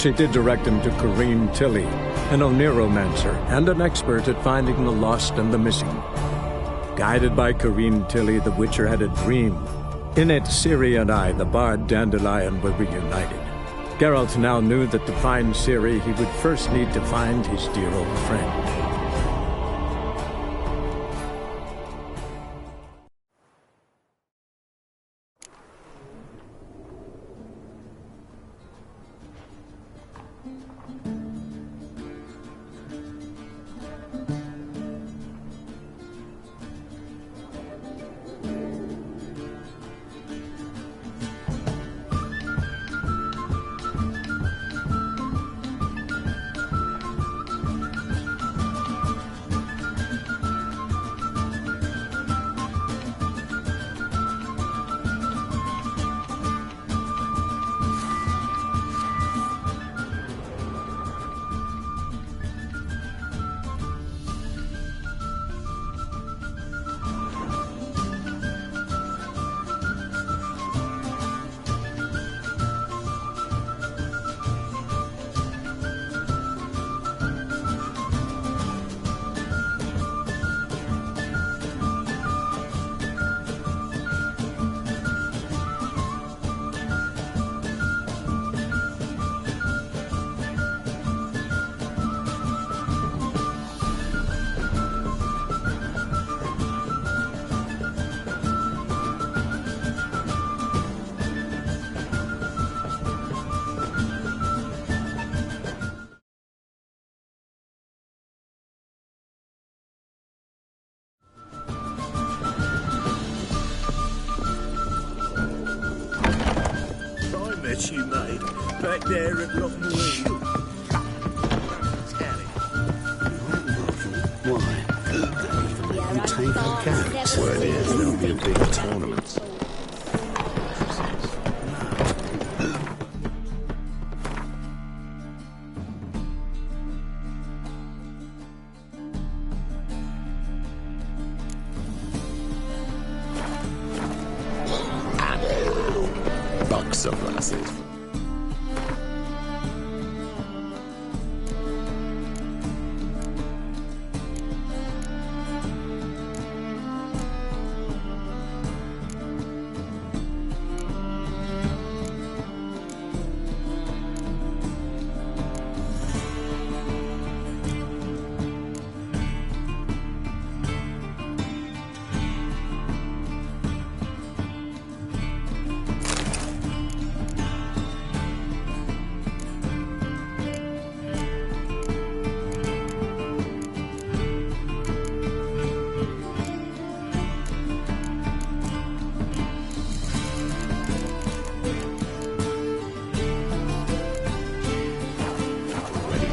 She did direct him to Kareem Tilly, an oneiromancer and an expert at finding the lost and the missing. Guided by Kareem Tilly, the Witcher had a dream. In it, Ciri and I, the bard Dandelion, were reunited. Geralt now knew that to find Ciri, he would first need to find his dear old friend. You made back there at Rock'n'Roll. Why? Don't even take our cats. Word is there'll be a big tournament. Sunglasses.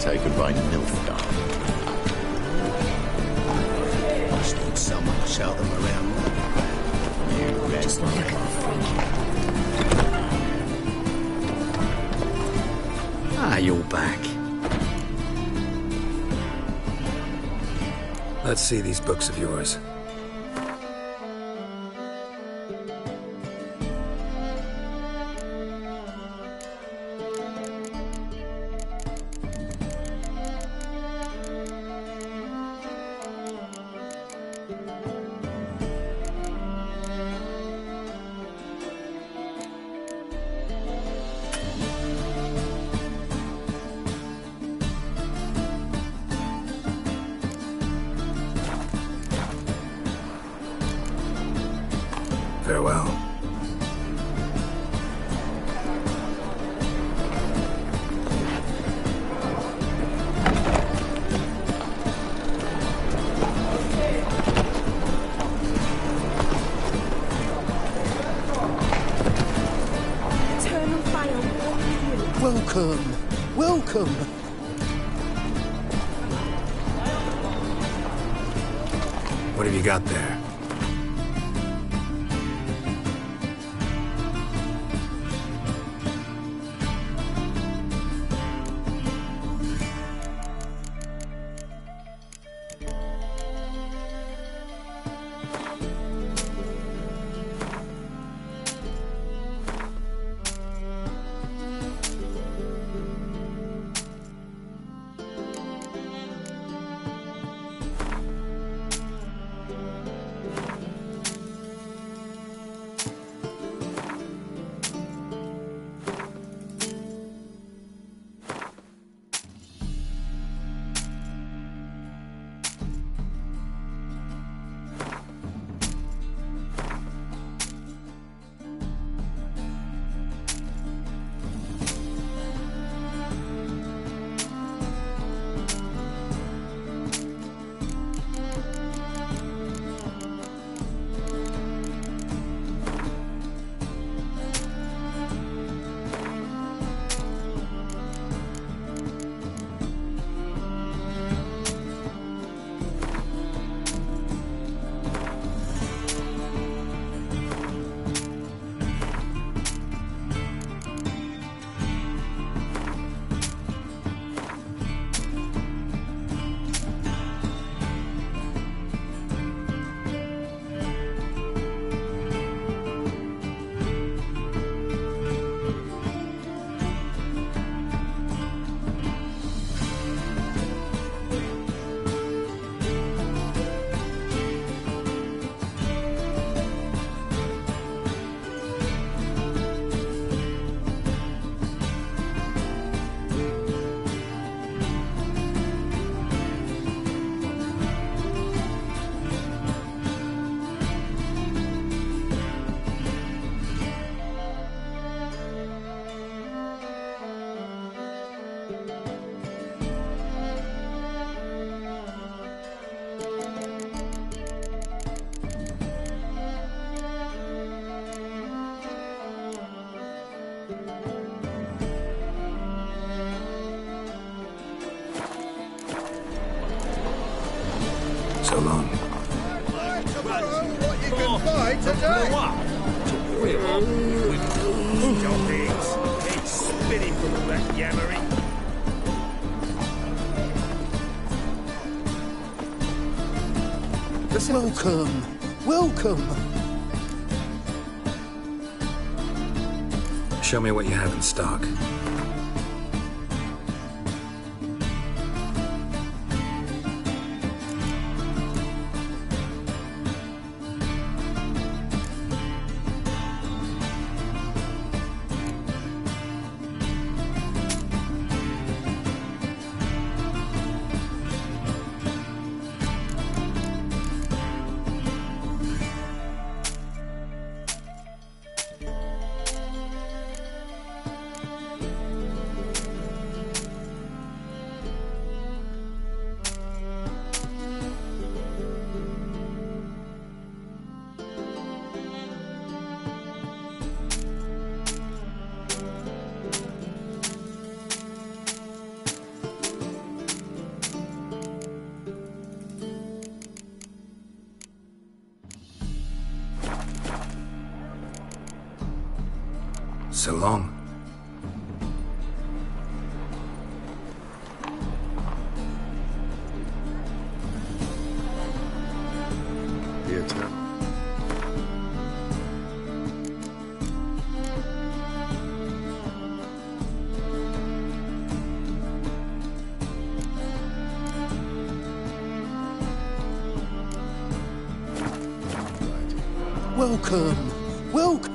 Taken by Nilfgaard. Must need someone to shout them around. You just look at the Ah, you're back. Let's see these books of yours. Farewell. Eternal fire walk with you. welcome, welcome. What have you got there? long. What you can buy today? It's spinning from all that yammering. Welcome. Welcome. Show me what you have in stock. So long. Here, Tom. Welcome. Welcome.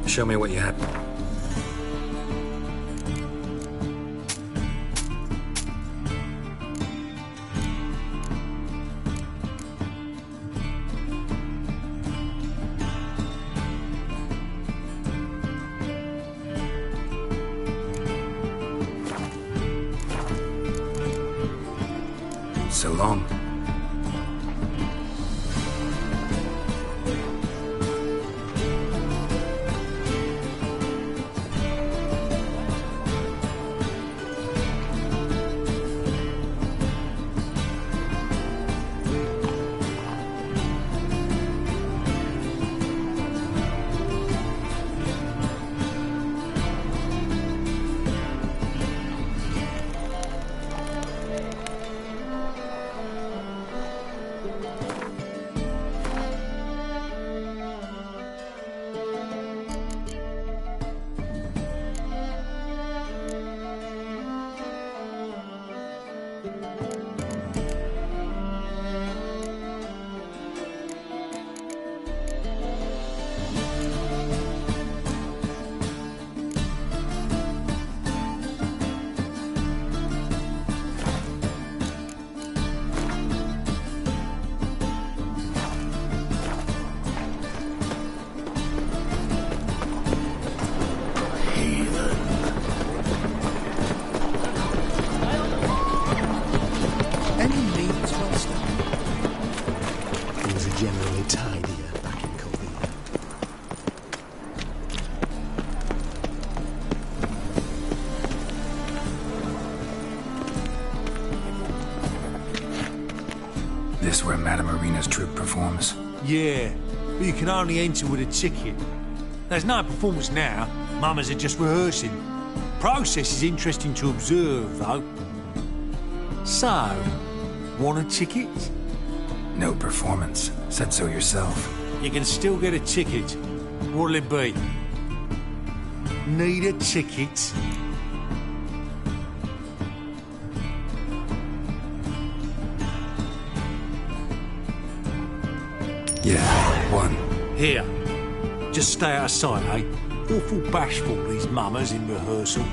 Show me what you have. So long. Generally tidier back in Caldina. This where Madame Marina's troupe performs? Yeah, but you can only enter with a ticket. There's no performance now. Mamas are just rehearsing. Process is interesting to observe, though. So, want a ticket? No performance. Said so yourself. You can still get a ticket. What'll it be? Need a ticket? Yeah, one. Here. Just stay out of sight, eh? Awful bashful, these mamas in rehearsal.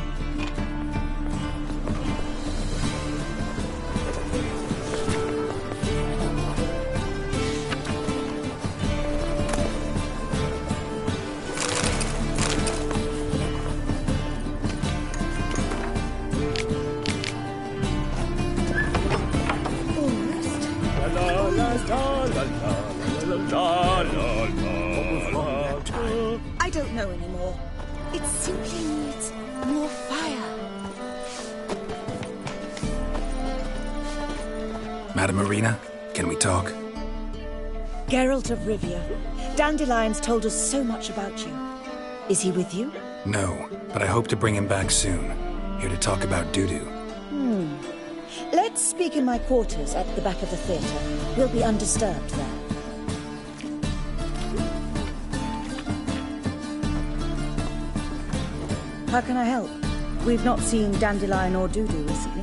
I don't know anymore. It simply needs more fire. Madam Marina, can we talk? Geralt of Rivia. Dandelion's told us so much about you. Is he with you? No, but I hope to bring him back soon. Here to talk about Dudu. Let's speak in my quarters at the back of the theatre. We'll be undisturbed there. How can I help? We've not seen Dandelion or Dudu recently.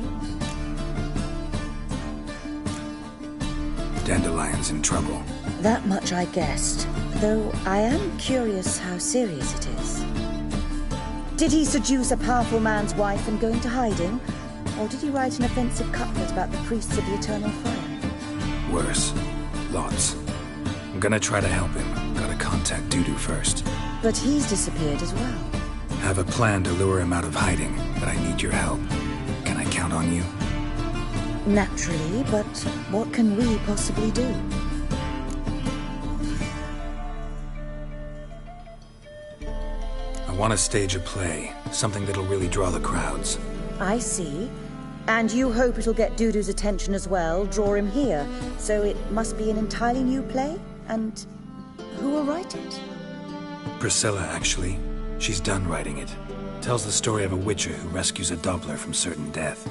Dandelion's in trouble. That much I guessed, though I am curious how serious it is. Did he seduce a powerful man's wife and go into hiding? Or did he write an offensive couplet about the priests of the eternal fire? Worse. Lots. I'm gonna try to help him. Gotta contact Dudu first. But he's disappeared as well. Have a plan to lure him out of hiding, but I need your help. Can I count on you? Naturally, but what can we possibly do? I want to stage a play, something that'll really draw the crowds. I see. And you hope it'll get Dudu's attention as well, draw him here. So it must be an entirely new play? And who will write it? Priscilla, actually. She's done writing it. Tells the story of a witcher who rescues a Doppler from certain death.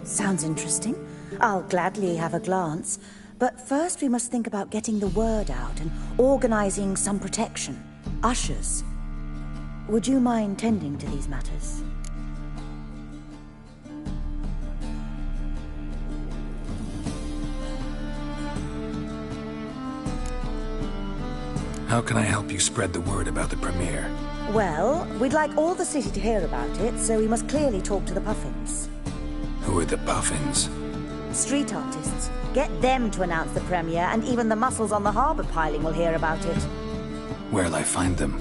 Sounds interesting. I'll gladly have a glance. But first we must think about getting the word out and organizing some protection. Ushers. Would you mind tending to these matters? How can I help you spread the word about the premiere? Well, we'd like all the city to hear about it, so we must clearly talk to the Puffins. Who are the Puffins? Street artists. Get them to announce the premiere, and even the muscles on the harbour piling will hear about it. Where'll I find them?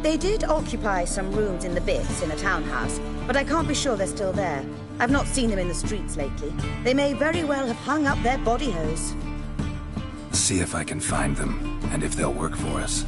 They did occupy some rooms in the bits in a townhouse, but I can't be sure they're still there. I've not seen them in the streets lately. They may very well have hung up their body hose. See if I can find them, and if they'll work for us.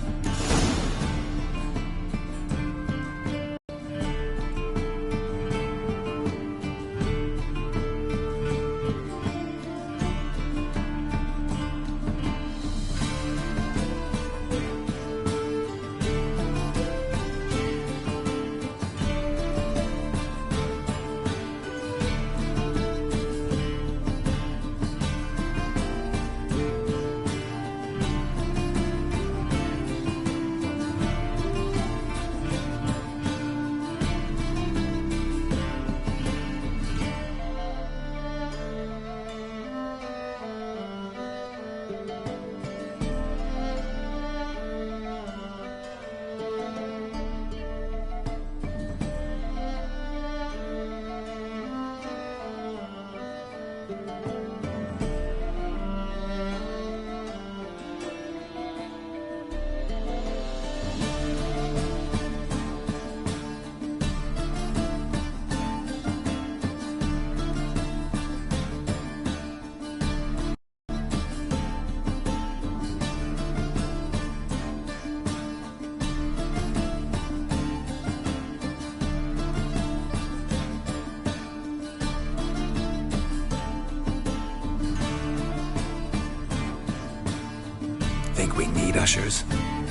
Think we need ushers?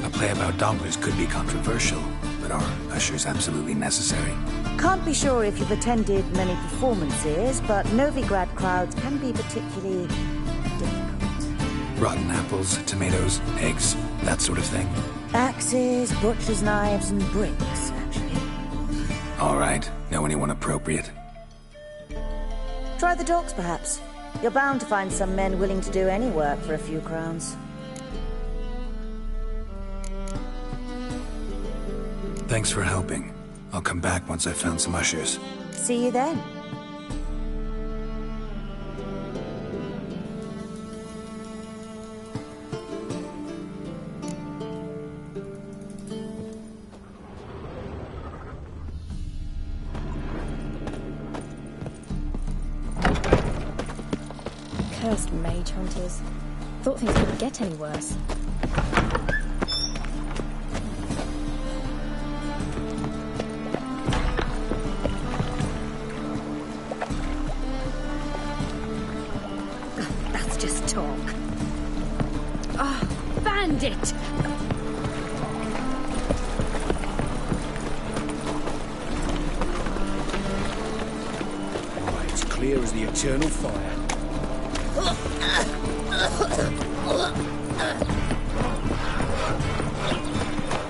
A play about Dopplers could be controversial, but are ushers absolutely necessary? Can't be sure if you've attended many performances, but Novigrad crowds can be particularly difficult. Rotten apples, tomatoes, eggs, that sort of thing? Axes, butcher's knives, and bricks, actually. All right. Know anyone appropriate? Try the docks, perhaps. You're bound to find some men willing to do any work for a few crowns. Thanks for helping. I'll come back once I've found some ushers. See you then. Cursed mage hunters. Thought things couldn't get any worse. talk. Ah, bandit! It's clear as the eternal fire.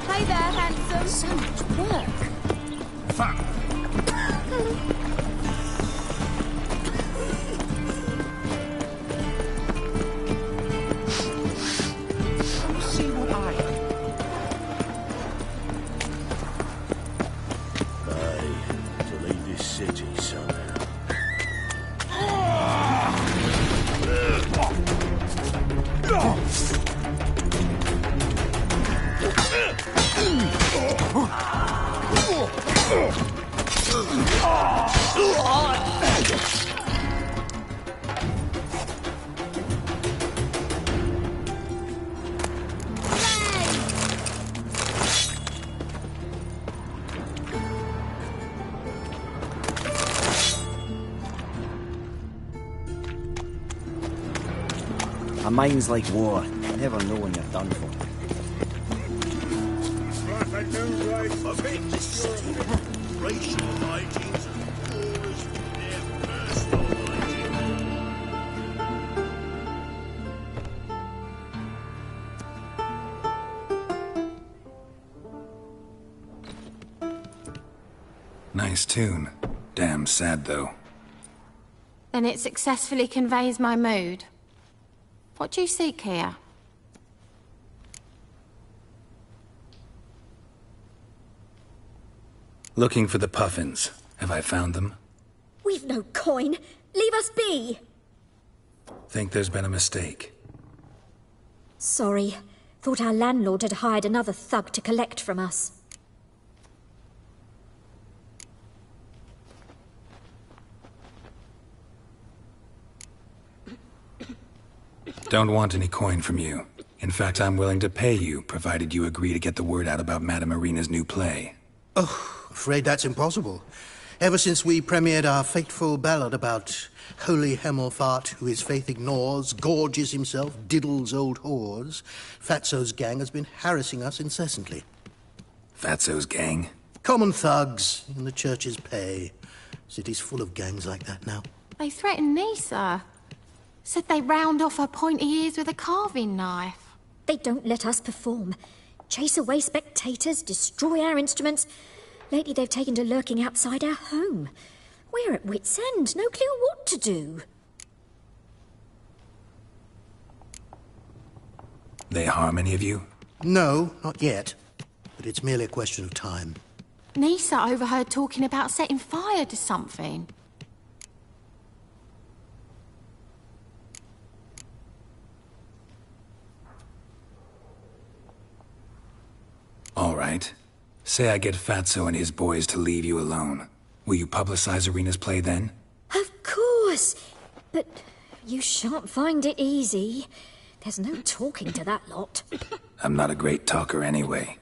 Hey there, handsome. So much work. Fuck! See what I... To leave this city somehow. A mind's like war. Never know when you're done for. Nice tune. Damn sad, though. Then it successfully conveys my mood. What do you seek here? Looking for the puffins. Have I found them? We've no coin. Leave us be. Think there's been a mistake. Sorry. Thought our landlord had hired another thug to collect from us. Don't want any coin from you. In fact, I'm willing to pay you, provided you agree to get the word out about Madame Irina's new play. Oh, afraid that's impossible. Ever since we premiered our fateful ballad about holy Hemelfart, who his faith ignores, gorges himself, diddles old whores, Fatso's gang has been harassing us incessantly. Fatso's gang? Common thugs in the church's pay. City's full of gangs like that now. They threatened Nisa. Said they round off her pointy ears with a carving knife. They don't let us perform. Chase away spectators, destroy our instruments. Lately they've taken to lurking outside our home. We're at wit's end, no clue what to do. They harm any of you? No, not yet. But it's merely a question of time. Nisa overheard talking about setting fire to something. All right. Say I get Fatso and his boys to leave you alone. Will you publicize Irina's play then? Of course. But you shan't find it easy. There's no talking to that lot. I'm not a great talker anyway.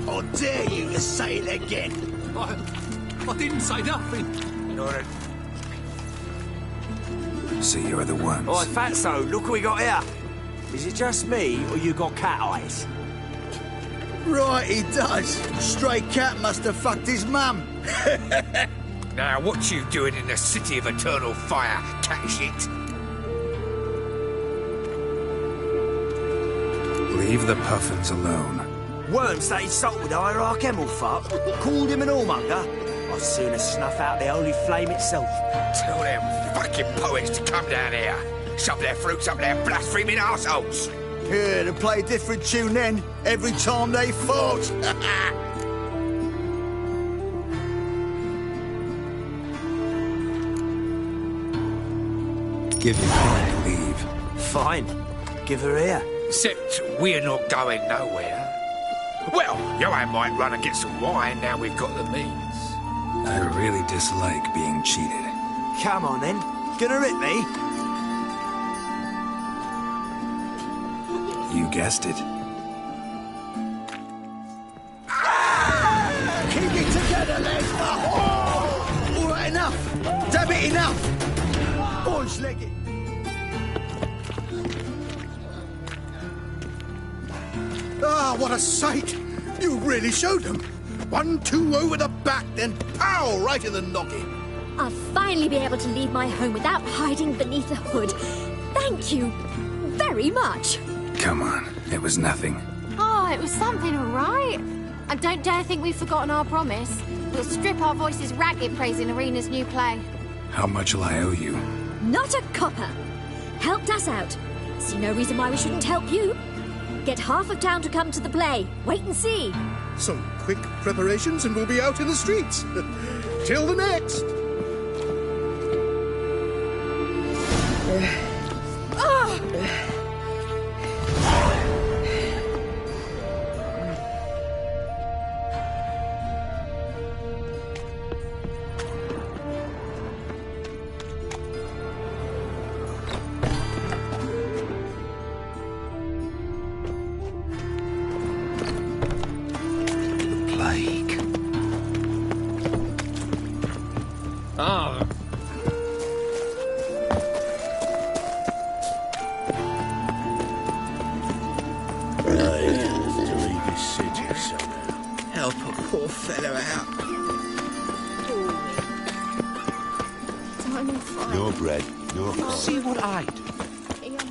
How dare you to say it again? I didn't say nothing. So you're the ones. Oi, Fatso, look what we got here. Is it just me, or you got cat eyes? Right, he does. Stray cat must have fucked his mum. Now, what you doing in the city of eternal fire, cat shit? Leave the puffins alone. Worms that insulted Hierarch Hemelfart, called him an whoremonger. I'd sooner snuff out the holy flame itself. Tell them fucking poets to come down here. Shove their fruits up their blaspheming arseholes. Yeah, to play a different tune then, every time they fought. Give you time to leave. Fine. Give her here. Except we're not going nowhere. Well, Joanne might run and get some wine now we've got the means. I really dislike being cheated. Come on then. Gonna hit me? You guessed it. Keep it together, lads! Oh! All right, enough! Damn it, enough! Boys, leg it! Ah, what a sight! You really showed them. 1-2 over the back, then pow, right in the noggin. I'll finally be able to leave my home without hiding beneath the hood. Thank you very much. Come on, it was nothing. Oh, it was something, all right. And don't dare think we've forgotten our promise. We'll strip our voices ragged praising Arena's new play. How much will I owe you? Not a copper. Helped us out. See no reason why we shouldn't help you. Get half of town to come to the play. Wait and see. Some quick preparations and we'll be out in the streets. Till the next.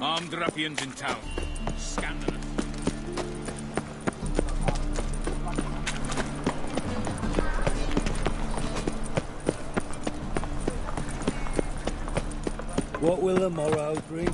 Armed ruffians in town. Scandalous. What will the morrow bring?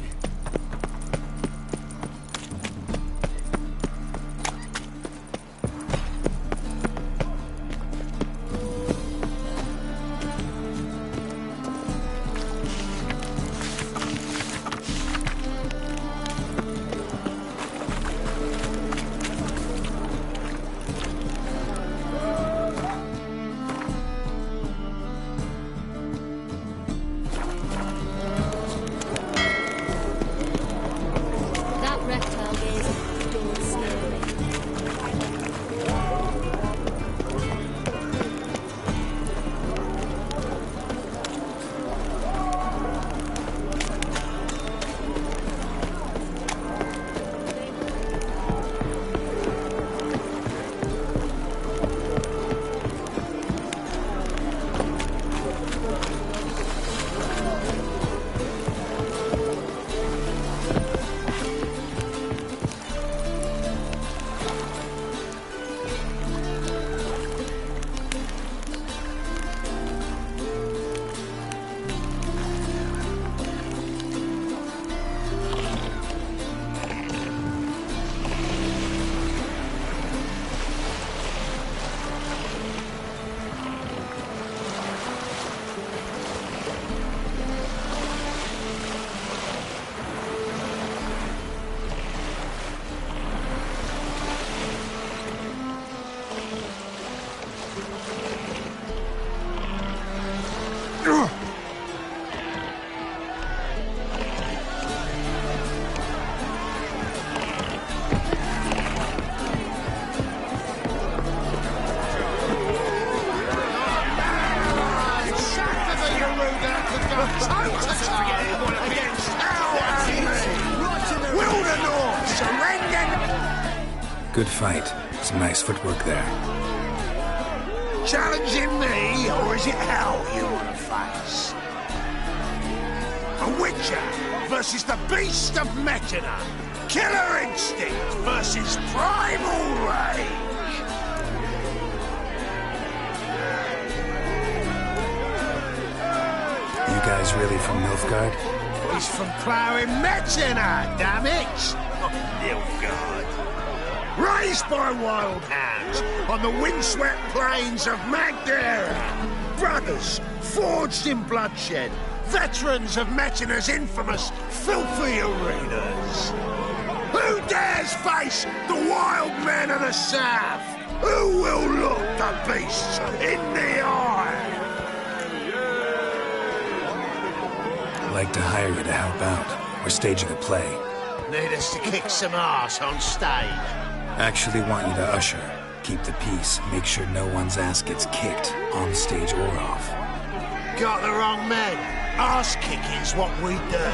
Good fight. Some nice footwork there. Challenging me, or is it hell you want to face? A Witcher versus the Beast of Mechana. Killer instinct versus primal rage. You guys really from Nilfgaard? He's from ploughing Mechana, damn it! Nilfgaard. Raised by wild hands on the windswept plains of Magdera. Brothers forged in bloodshed. Veterans of Mechana's infamous filthy arenas. Who dares face the wild men of the south? Who will look the beasts in the eye? I'd like to hire you to help out. We're staging a play. Need us to kick some ass on stage? Actually want you to usher. Keep the peace. Make sure no one's ass gets kicked, on stage or off. Got the wrong man. Ass kicking's what we do.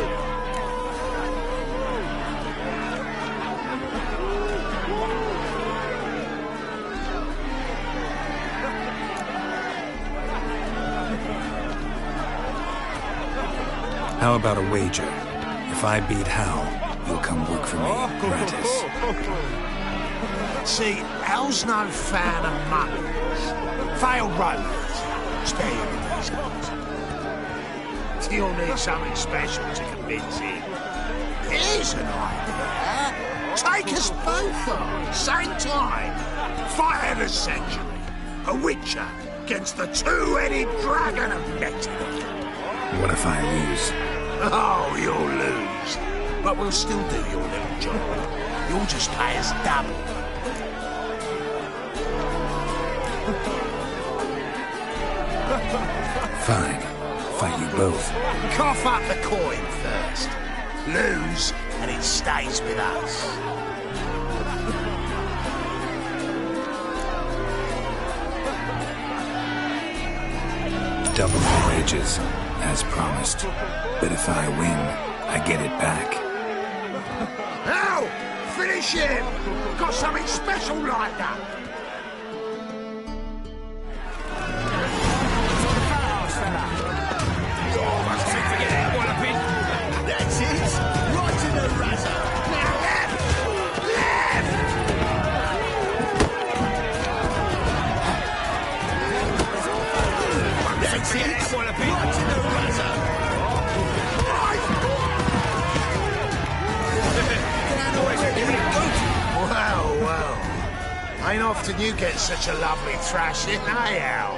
How about a wager? If I beat Hal, you'll come work for me, gratis. See, Hal's no fan of mummies. Failed romance. Spare you with these guys. You'll need something special to convince him. Here's an idea. Take us both on, same time. Fight of the century. A witcher against the two-headed dragon of metal. What if I lose? Oh, you'll lose. But we'll still do your little job. You'll just pay us double. Fine. Fight you both. Cough up the coin first. Lose, and it stays with us. Double the wages, as promised. But if I win, I get it back. Now, finish him! Got something special like that. That's it! Right in the razor! Now left! Left! That's it! Right in the razor! Well, well. Ain't often you get such a lovely thrashing, eh, Al?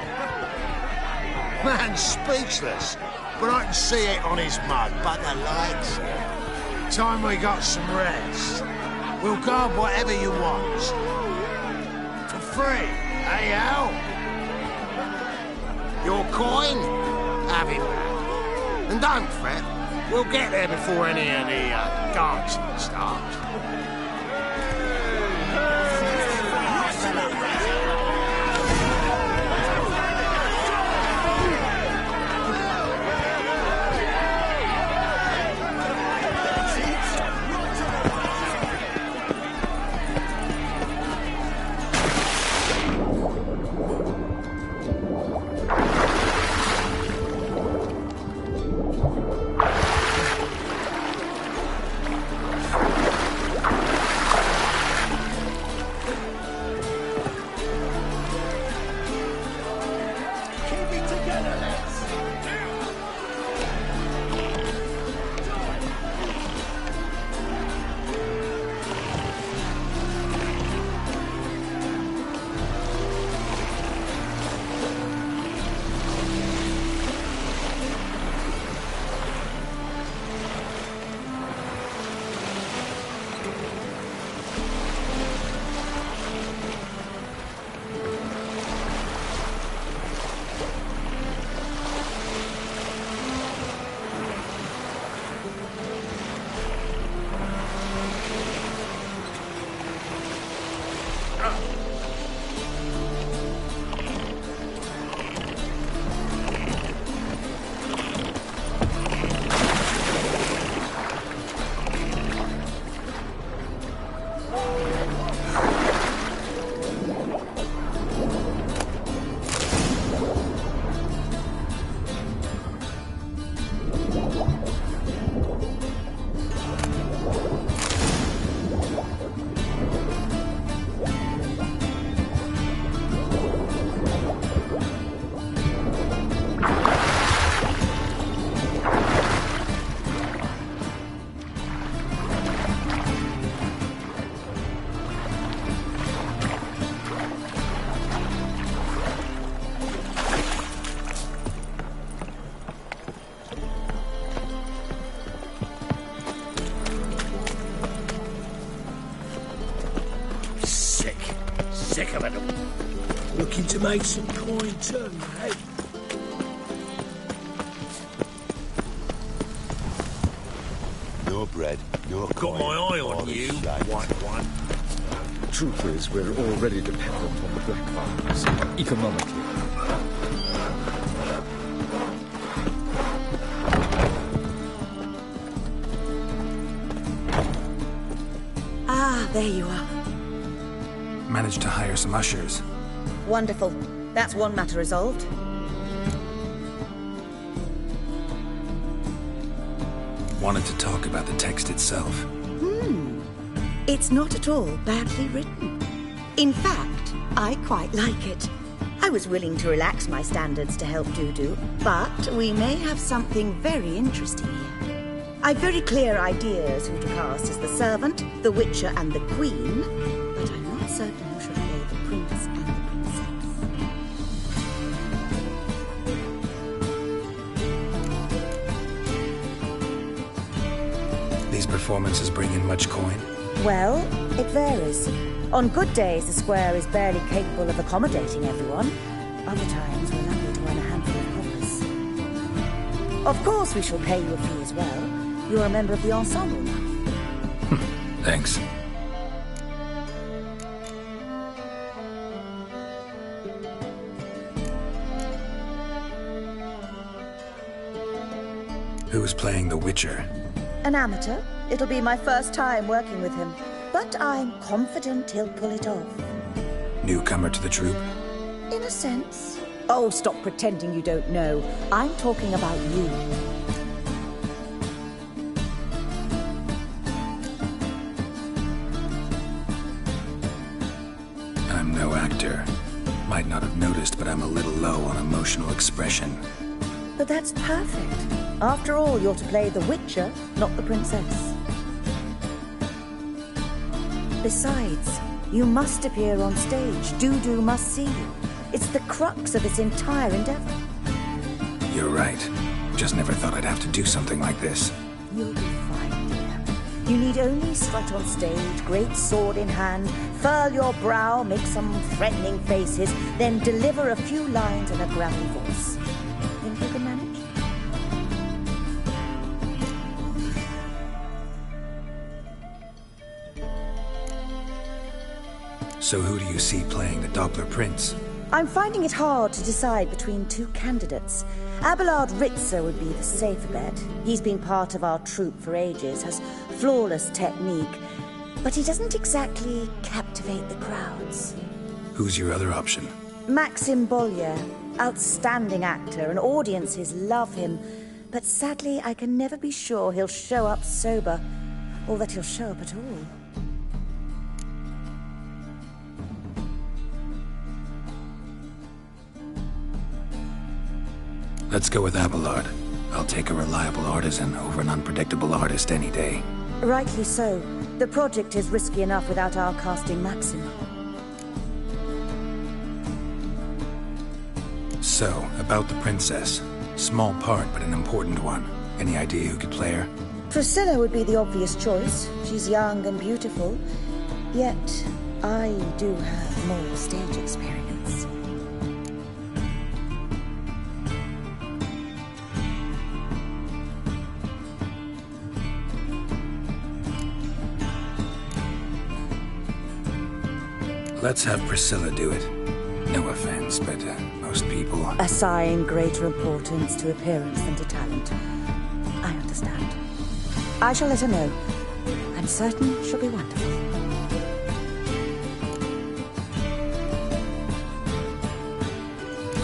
Man's speechless, but I can see it on his mug, bugger likes it. Time we got some rest. We'll guard whatever you want. For free, eh, Al? Your coin? Have it back. And don't fret, we'll get there before any of the dancing starts. Sick of it all. Looking to make some coin too, eh? Your bread. Your Got my eye on you, white one. Truth is, we're already dependent on the black markets, economically. Ah, there you are. Managed to hire some ushers. Wonderful. That's one matter resolved. Wanted to talk about the text itself. It's not at all badly written. In fact, I quite like it. I was willing to relax my standards to help Dudu, but we may have something very interesting here. I've very clear ideas who to cast as the servant, the witcher, and the queen, but I'm not certain who should play the prince and the princess. These performances bring in much coin? Well, it varies. On good days, the square is barely capable of accommodating everyone. Other times, we're lucky to earn a handful of coppers. Of course, we shall pay you a fee as well. You're a member of the ensemble now. Thanks. Who's playing the Witcher? An amateur. It'll be my first time working with him. But I'm confident he'll pull it off. Newcomer to the troupe? In a sense. Oh, stop pretending you don't know. I'm talking about you. I'm no actor. Might not have noticed, but I'm a little low on emotional expression. But that's perfect. After all, you're to play the Witcher, not the princess. Besides, you must appear on stage. Dudu must see you. It's the crux of its entire endeavor. You're right. Just never thought I'd have to do something like this. You'll be fine, dear. You need only strut on stage, great sword in hand, furl your brow, make some threatening faces, then deliver a few lines in a gravelly voice. Think you can manage? So who do you see playing the Doppler Prince? I'm finding it hard to decide between two candidates. Abelard Ritzer would be the safer bet. He's been part of our troupe for ages, has flawless technique, but he doesn't exactly captivate the crowds. Who's your other option? Maxim Bollier, outstanding actor, and audiences love him. But sadly, I can never be sure he'll show up sober, or that he'll show up at all. Let's go with Abelard. I'll take a reliable artisan over an unpredictable artist any day. Rightly so. The project is risky enough without our casting Maxim. So, about the princess. Small part, but an important one. Any idea who could play her? Priscilla would be the obvious choice. She's young and beautiful. Yet, I do have more stage experience. Let's have Priscilla do it. No offense, but most people... Assign greater importance to appearance than to talent. I understand. I shall let her know. I'm certain she'll be wonderful.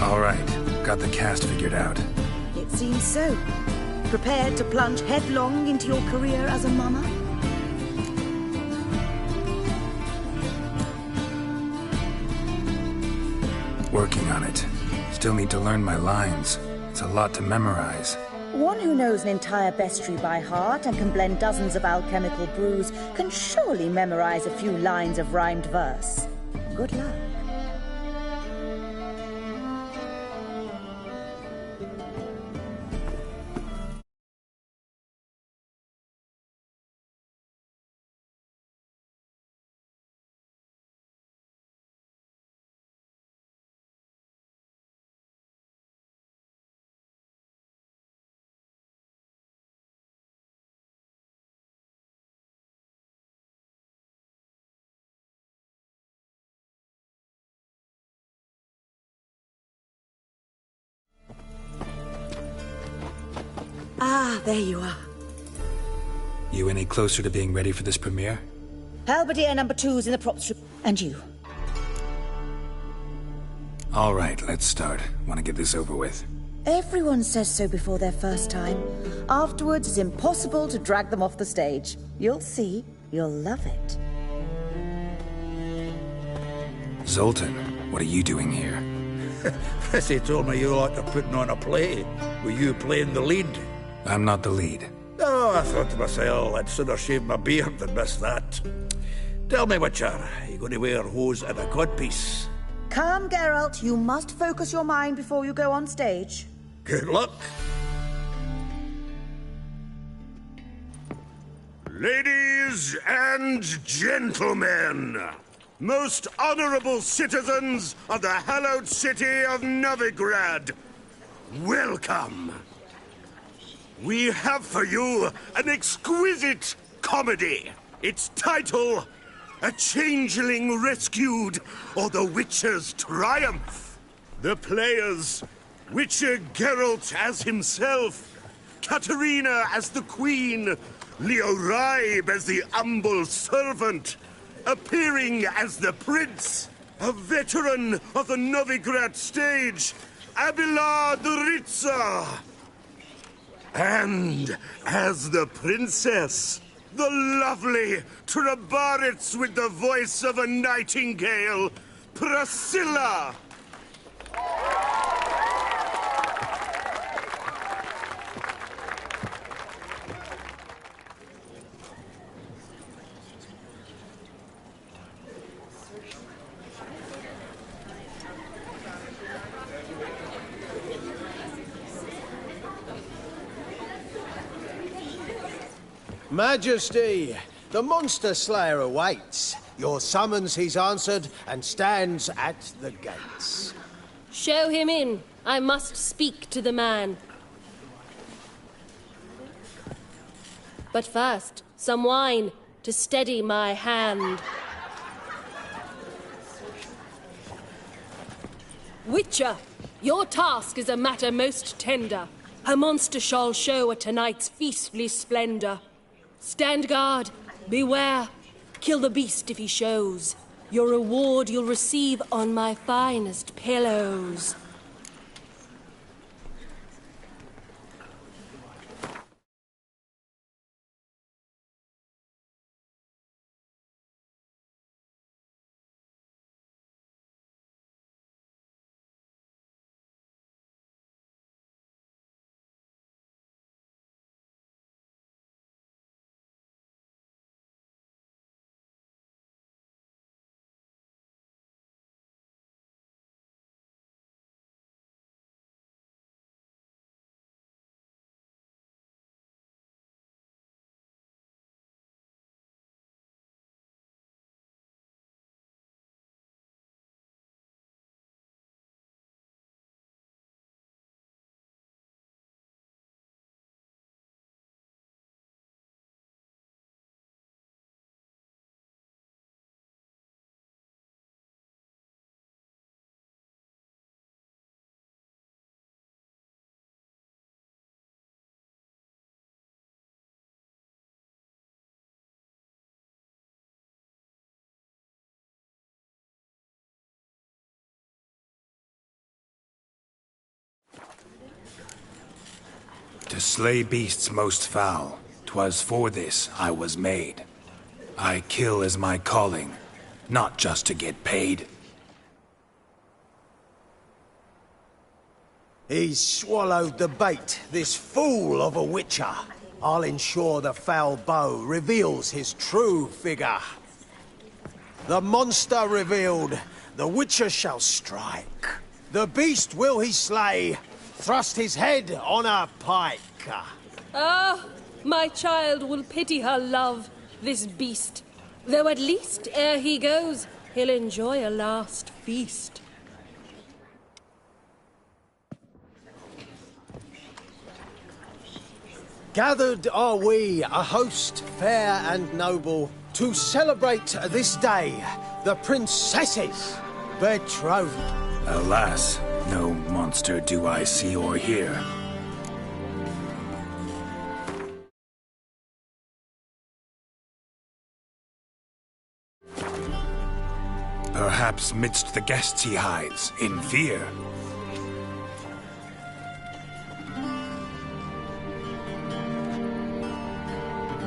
All right, got the cast figured out. It seems so. Prepared to plunge headlong into your career as a mama? Working on it. Still need to learn my lines. It's a lot to memorize. One who knows an entire bestiary by heart and can blend dozens of alchemical brews can surely memorize a few lines of rhymed verse. Good luck. Ah, there you are. You any closer to being ready for this premiere? Halberdier number 2's in the props room. And you? All right, let's start. Want to get this over with. Everyone says so before their first time. Afterwards, it's impossible to drag them off the stage. You'll see. You'll love it. Zoltan, what are you doing here? Prissy told me you like to putting on a play. Were you playing the lead? I'm not the lead. Oh, I thought to myself, I'd sooner shave my beard than miss that. Tell me, Witcher, are you going to wear hose and a codpiece? Calm, Geralt. You must focus your mind before you go on stage. Good luck. Ladies and gentlemen, most honorable citizens of the hallowed city of Novigrad, welcome. We have for you an exquisite comedy. Its title, A Changeling Rescued, or The Witcher's Triumph. The players, Witcher Geralt as himself, Katerina as the Queen, Leo Raib as the humble servant, appearing as the Prince, a veteran of the Novigrad stage, Abelard Ritza. And as the Princess, the lovely Trabaritz with the voice of a nightingale, Priscilla. Majesty, the monster slayer awaits. Your summons he's answered and stands at the gates. Show him in. I must speak to the man. But first, some wine to steady my hand. Witcher, your task is a matter most tender. A monster shall show at tonight's feastly splendor. Stand guard, beware, kill the beast if he shows. Your reward you'll receive on my finest pillows. To slay beasts most foul, 'twas for this I was made. I kill as my calling, not just to get paid. He's swallowed the bait, this fool of a witcher. I'll ensure the foul bow reveals his true figure. The monster revealed, the witcher shall strike. The beast will he slay, thrust his head on a pike. Ah, my child will pity her love, this beast. Though at least, ere he goes, he'll enjoy a last feast. Gathered are we, a host fair and noble, to celebrate this day, the princess's betrothal. Alas, no monster do I see or hear. Perhaps midst the guests he hides, in fear.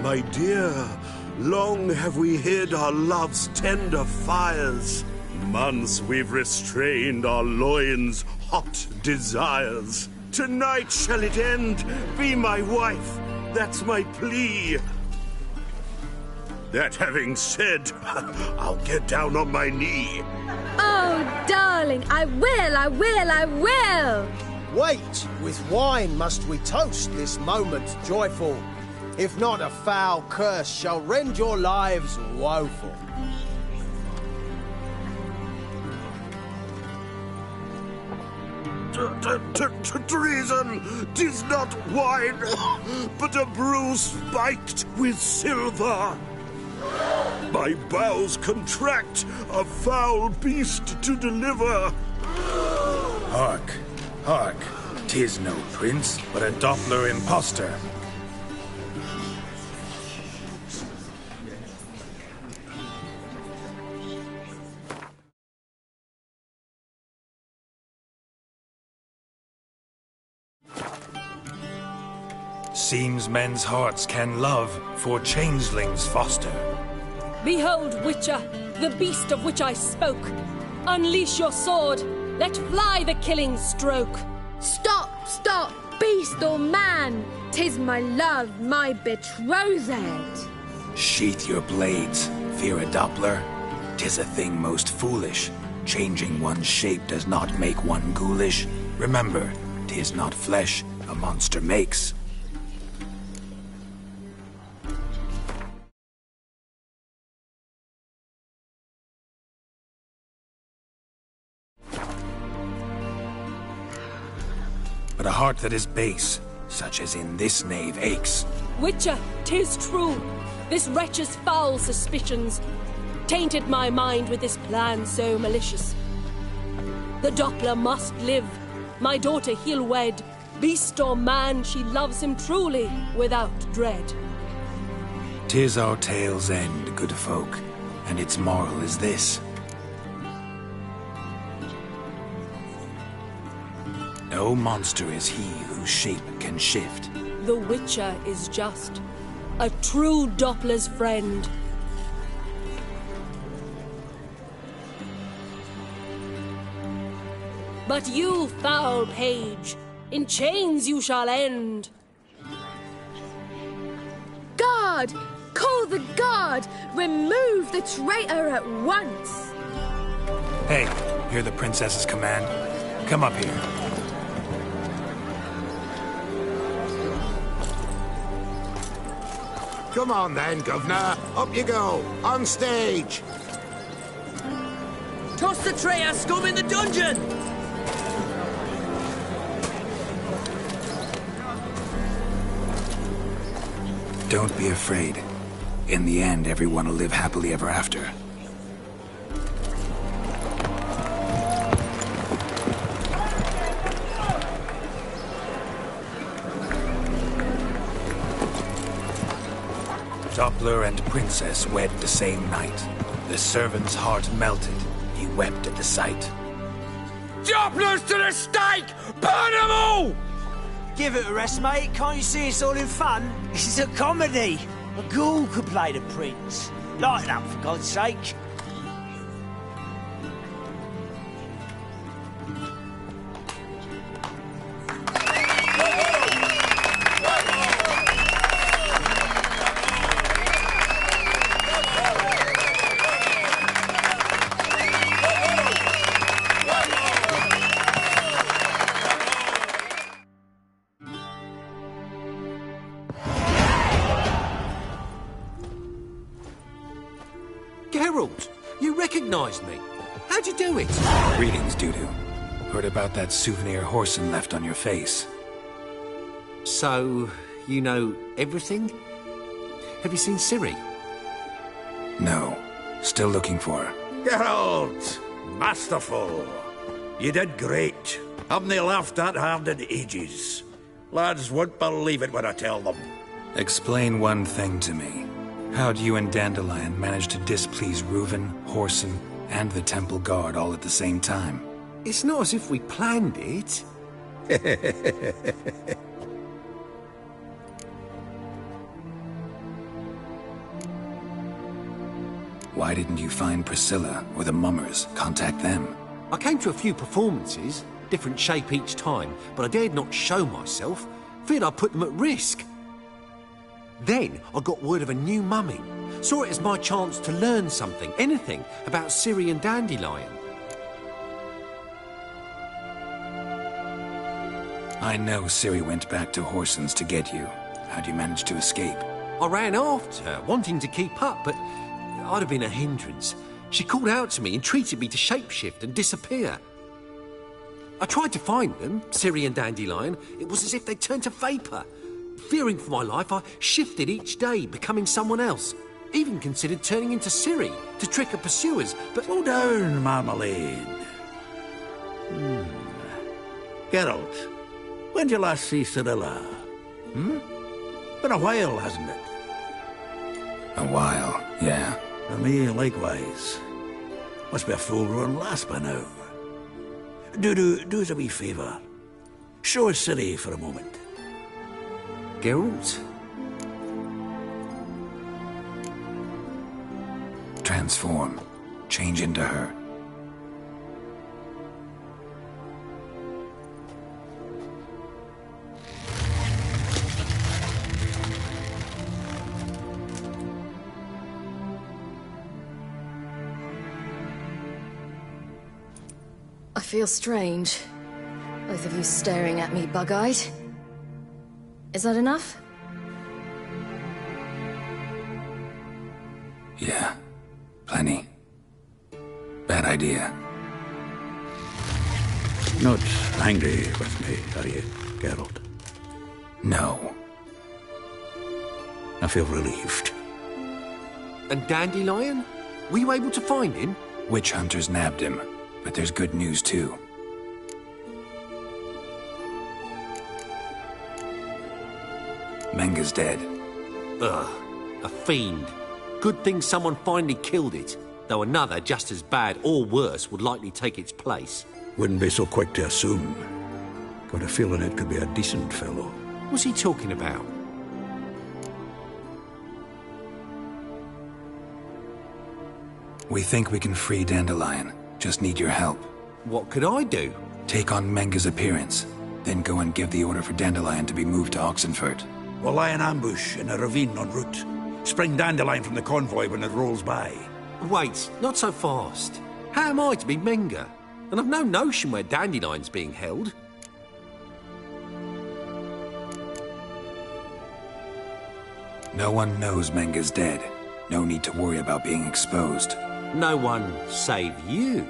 My dear, long have we hid our love's tender fires. Months we've restrained our loins' hot desires. Tonight shall it end? Be my wife, that's my plea. That having said, I'll get down on my knee. Oh, darling, I will! Wait, with wine must we toast this moment joyful. If not, a foul curse shall rend your lives woeful. Treason! 'Tis not wine, but a brew spiked with silver. My bowels contract, a foul beast to deliver. Hark, hark. 'Tis no prince, but a Doppler impostor. Seems men's hearts can love, for changelings foster. Behold, Witcher, the beast of which I spoke. Unleash your sword. Let fly the killing stroke. Stop, beast or man! 'Tis my love, my betrothed. Sheath your blades, fear a Doppler. 'Tis a thing most foolish. Changing one's shape does not make one ghoulish. Remember, 'tis not flesh a monster makes. But a heart that is base, such as in this knave, aches. Witcher, 'tis true. This wretch's foul suspicions tainted my mind with this plan so malicious. The Doppler must live. My daughter he'll wed. Beast or man, she loves him truly, without dread. 'Tis our tale's end, good folk, and its moral is this. No monster is he whose shape can shift. The Witcher is just a true Doppler's friend. But you, foul page, in chains you shall end. Guard! Call the guard! Remove the traitor at once! Hey, hear the princess's command? Come up here. Come on then, governor. Up you go. On stage. Toss the traitor scum in the dungeon! Don't be afraid. In the end, everyone will live happily ever after. Doppler and princess wed the same night. The servant's heart melted. He wept at the sight. Dopplers to the stake! Burn them all! Give it a rest, mate. Can't you see it's all in fun? This is a comedy. A ghoul could play the prince. Lighten up, for God's sake. Geralt, you recognized me. How'd you do it? Greetings, Dudu. Heard about that souvenir Horson left on your face. So, you know everything? Have you seen Ciri? No. Still looking for her. Geralt! Masterful! You did great. Haven't they laughed that hard in ages? Lads won't believe it when I tell them. Explain one thing to me. How'd you and Dandelion manage to displease Reuven, Horson, and the temple guard all at the same time. It's not as if we planned it. Why didn't you find Priscilla or the mummers? Contact them. I came to a few performances, different shape each time, but I dared not show myself, feared I'd put them at risk. Then I got word of a new mummy. Saw it as my chance to learn something, anything, about Syrian dandelion. I know Ciri went back to Horson's to get you. How'd you manage to escape? I ran after her, wanting to keep up, but I'd have been a hindrance. She called out to me, entreated me to shapeshift and disappear. I tried to find them, Ciri and Dandelion. It was as if they'd turned to vapour. Fearing for my life, I shifted each day, becoming someone else. Even considered turning into Ciri to trick her pursuers, but... Slow down, Marmalade. Geralt, when did you last see Cyrilla? Been a while, hasn't it? A while, yeah. For me, likewise. Must be a full-grown lass by now. Do us a wee favour. Show us Ciri for a moment. Geralt? Transform. Change into her. I feel strange. Both of you staring at me bug-eyed. Is that enough? Yeah. Plenty. Bad idea. Not angry with me, are you, Geralt? No. I feel relieved. And Dandelion? Were you able to find him? Witch hunters nabbed him, but there's good news too. Menga's dead. Ugh, a fiend. Good thing someone finally killed it, though another just as bad or worse would likely take its place. Wouldn't be so quick to assume. Got a feeling it could be a decent fellow. What's he talking about? We think we can free Dandelion. Just need your help. What could I do? Take on Menga's appearance, then go and give the order for Dandelion to be moved to Oxenfurt. We'll lie in ambush in a ravine en route. Spring Dandelion from the convoy when it rolls by. Wait, not so fast. How am I to be Menga? And I've no notion where Dandelion's being held. No one knows Menga's dead. No need to worry about being exposed. No one save you.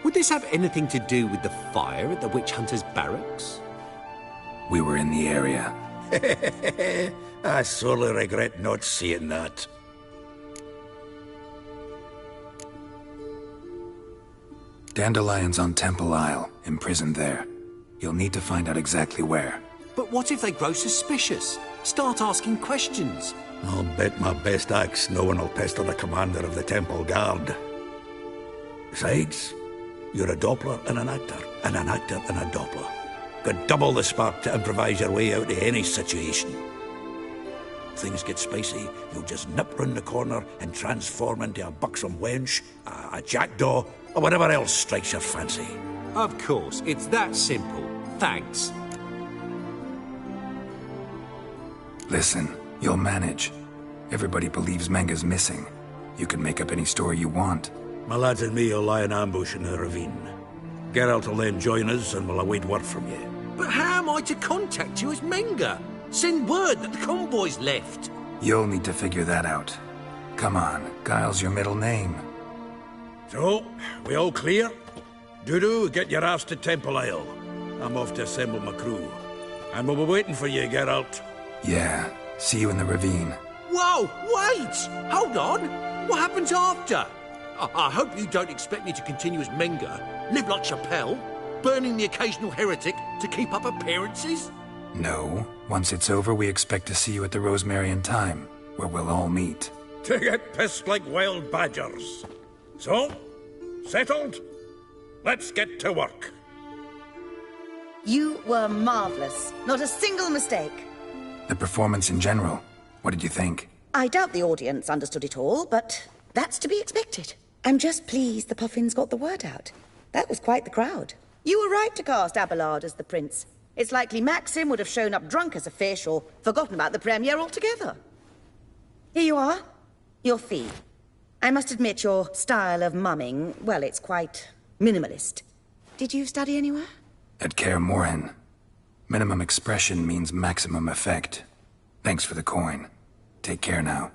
Would this have anything to do with the fire at the witch hunters' barracks? We were in the area. I sorely regret not seeing that. Dandelion's on Temple Isle, imprisoned there. You'll need to find out exactly where. But what if they grow suspicious? Start asking questions? I'll bet my best axe no one will pester the commander of the Temple Guard. Besides, you're a Doppler and an actor and a Doppler. Got double the spark to improvise your way out of any situation. If things get spicy, you'll just nip round the corner and transform into a buxom wench, a jackdaw, or whatever else strikes your fancy. Of course, it's that simple. Thanks. Listen, you'll manage. Everybody believes Menga's missing. You can make up any story you want. My lads and me will lie in ambush in the ravine. Geralt will then join us and we'll await word from you. But how am I to contact you as Menga? Send word that the convoy's left. You'll need to figure that out. Come on, Guile's your middle name. So, we all clear? Dudu, get your ass to Temple Isle. I'm off to assemble my crew. And we'll be waiting for you, Geralt. Yeah, see you in the ravine. Whoa, wait! Hold on! What happens after? I hope you don't expect me to continue as Menga, live like Chappelle, burning the occasional heretic to keep up appearances? No. Once it's over, we expect to see you at the Rosemary and Thyme, where we'll all meet. To get pissed like wild badgers. So, Settled? Let's get to work. You were marvellous. Not a single mistake. The performance in general, what did you think? I doubt the audience understood it all, but that's to be expected. I'm just pleased the Puffins got the word out. That was quite the crowd. You were right to cast Abelard as the prince. It's likely Maxim would have shown up drunk as a fish or forgotten about the premiere altogether. Here you are. Your fee. I must admit your style of mumming, well, it's quite minimalist. Did you study anywhere? At Kaer Morhen. Minimum expression means maximum effect. Thanks for the coin. Take care now.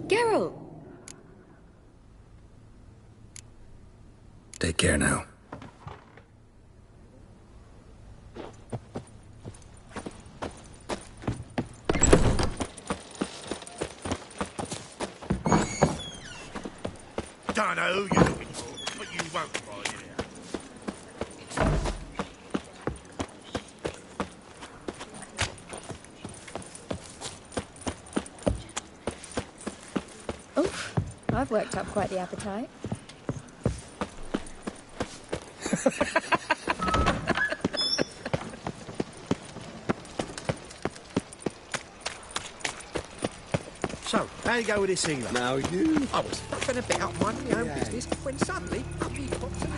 Geralt! Take care now. Don't know who you're looking for, but you won't find it out. I've worked up quite the appetite. So, how you go with this healer? Now you. I was fucking about minding my own business when suddenly up he pops in.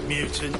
Mutant.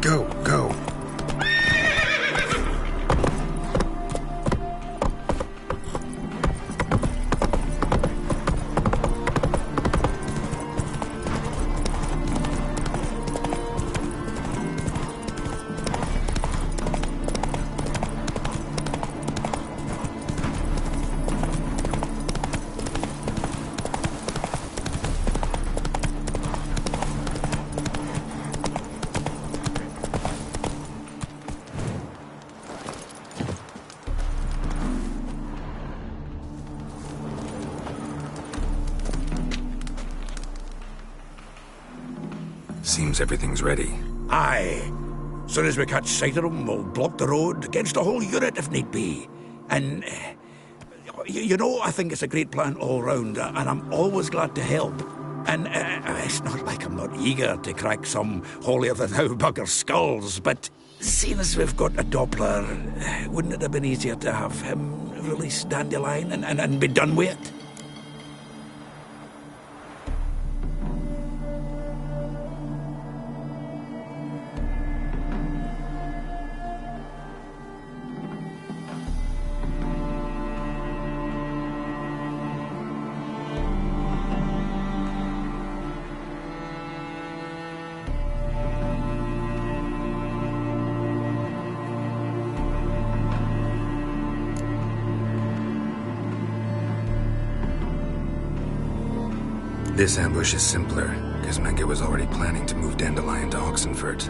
Go, go. Seems everything's ready. Aye. Soon as we catch sight of them, we'll block the road against the whole unit if need be. And, you know, I think it's a great plan all round, and I'm always glad to help. And it's not like I'm not eager to crack some holier-than-thou bugger skulls, but seeing as we've got a Doppler, wouldn't it have been easier to have him release Dandelion and be done with it? This ambush is simpler, because Menga was already planning to move Dandelion to Oxenfurt.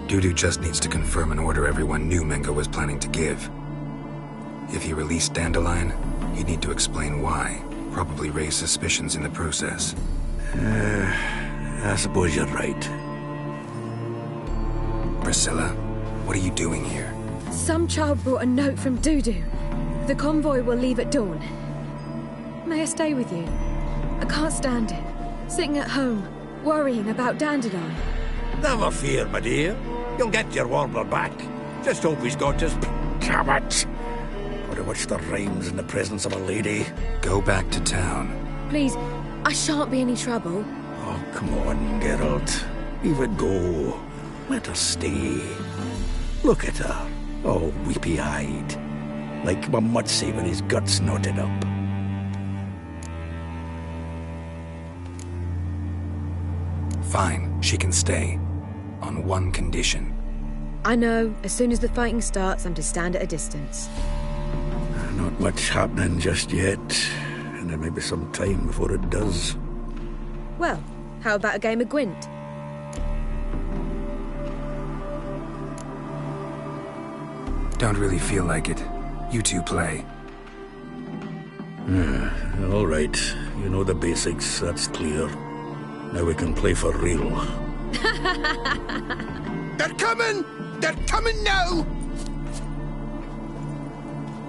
Dudu just needs to confirm an order everyone knew Menga was planning to give. If he released Dandelion, he'd need to explain why, probably raise suspicions in the process. I suppose you're right. Priscilla, what are you doing here? Some child brought a note from Dudu. The convoy will leave at dawn. May I stay with you? I can't stand it. Sitting at home, worrying about Dandelion. Never fear, my dear. You'll get your warbler back. Just hope he's got his... Damn it! Or to watch the rhymes in the presence of a lady. Go back to town. Please, I shan't be any trouble. Oh, come on, Geralt. Leave it go. Let her stay. Look at her, all weepy-eyed. Like my Mudsey with his guts knotted up. Fine, she can stay. On one condition. I know, as soon as the fighting starts, I'm to stand at a distance. Not much happening just yet, and there may be some time before it does. Well, how about a game of Gwent? Don't really feel like it. You two play. All right. You know the basics, that's clear. Now we can play for real. They're coming! They're coming now!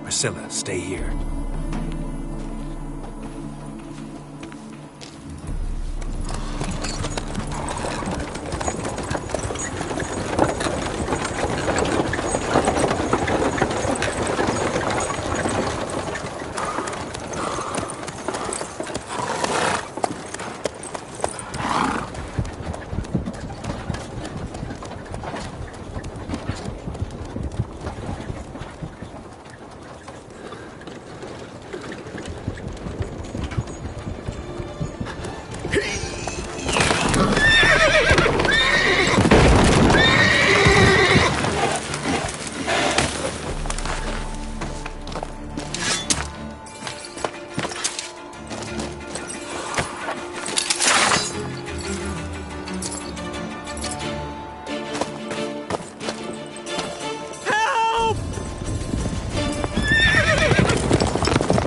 Priscilla, stay here.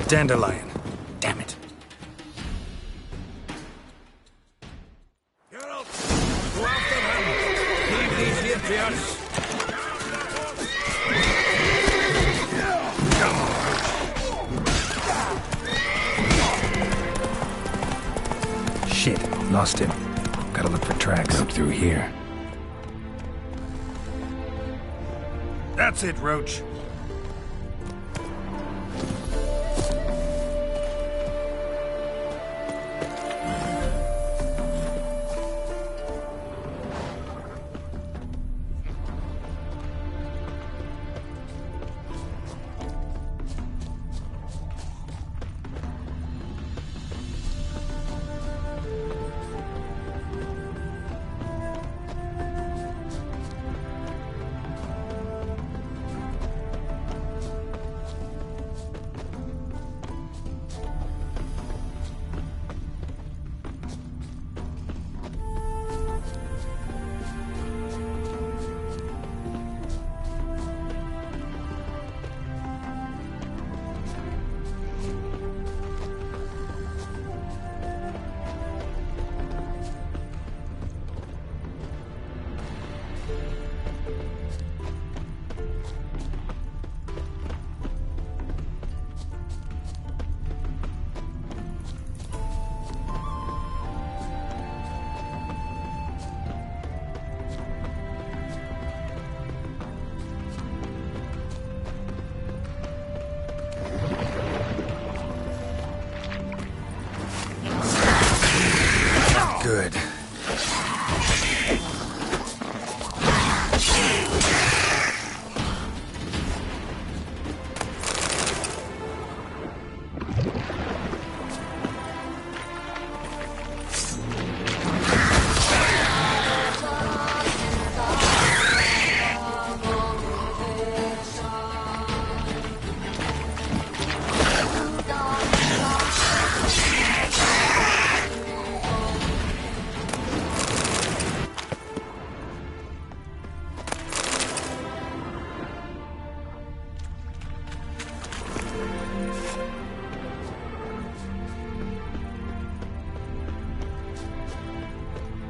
Dandelion. Damn it. Geralt, go after him. Leave these here to us. Shit, lost him. Gotta look for tracks. Up through here. That's it, Roach. Good.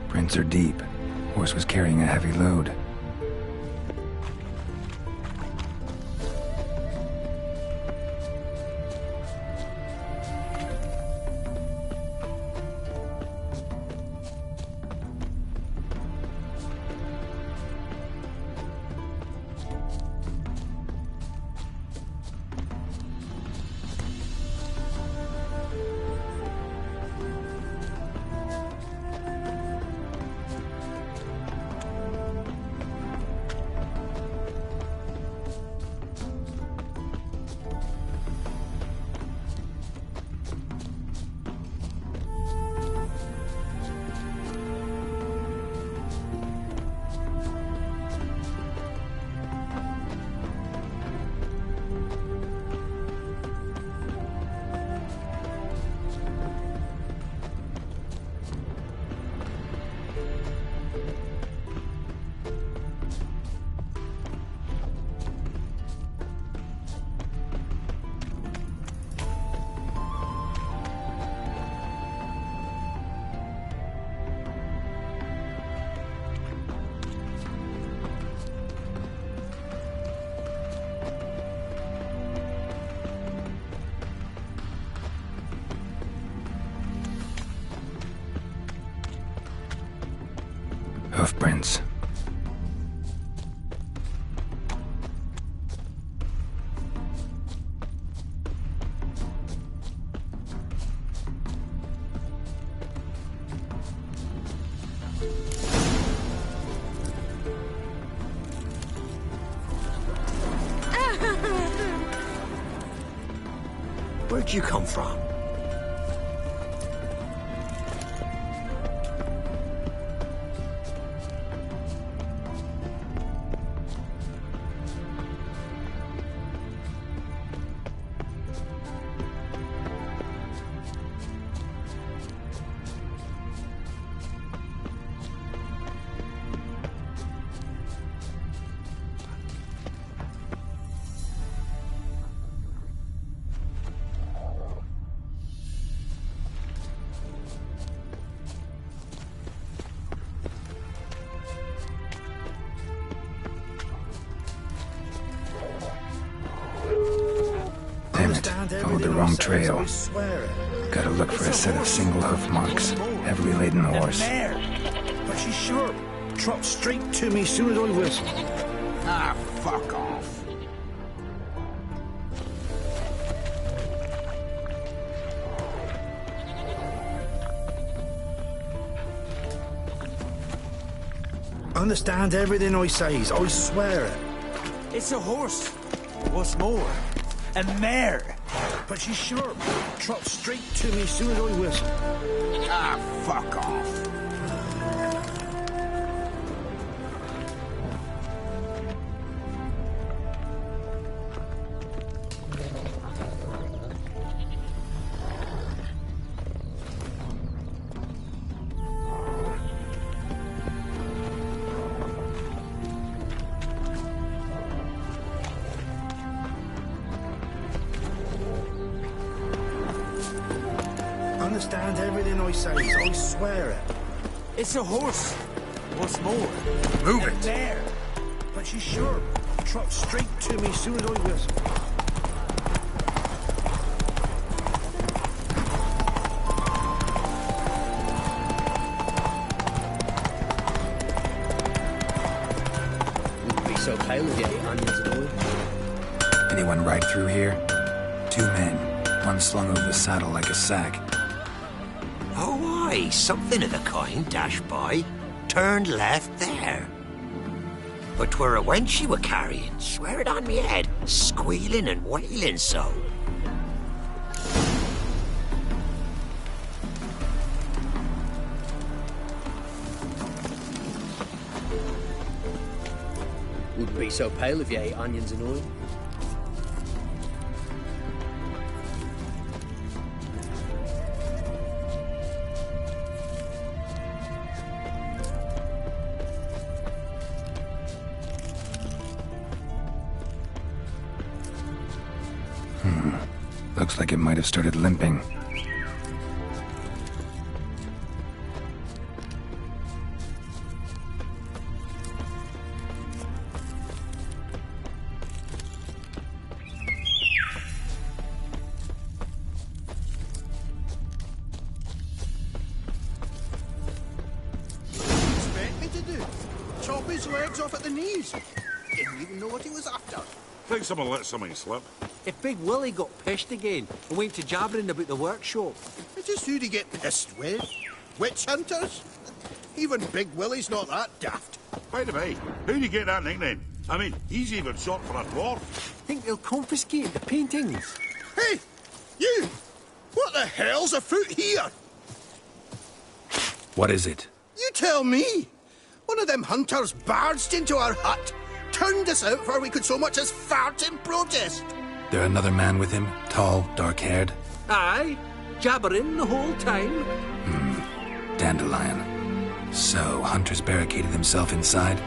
Prints are deep. Horse was carrying a heavy load. hoofprints. Where'd you come from? Followed the wrong trail. Gotta look for a set of single hoof marks. Heavily laden horse. But she's sharp. Trot straight to me soon as I whistle. Ah, fuck off. Understand everything I says, I swear it. It's a horse. What's more, a mare. But she's sharp. Trot straight to me soon as I whistle. Ah, fuck off. Understand everything I says, I swear it. It's a horse. What's more, Move a it. mare. But she's sharp. Trot straight to me soon as I whistle. Wouldn't be so pale if you ate onions and oil. Anyone ride through here? 2 men. One slung over the saddle like a sack. Oh, aye, something of the kind dashed by. Turned left there. But 'twere a wench you were carrying, swear it on me head, squealing and wailing so. Wouldn't be so pale if you ate onions and oil. Looks like it might have started limping. Expect me to do? Chop his legs off at the knees. Didn't even know what he was after. Think someone let something slip. If Big Willie got pissed again and went to jabbering about the workshop. Just who'd he get pissed with? Witch hunters? Even Big Willie's not that daft. By the way, how'd you get that nickname? I mean, he's even short for a dwarf. Think they'll confiscate the paintings? Hey, you! What the hell's afoot here? What is it? You tell me. One of them hunters barged into our hut, turned us out before we could so much as fart in protest. There another man with him? Tall, dark-haired? Aye, jabbering the whole time. Dandelion. So, Hunter's barricaded himself inside?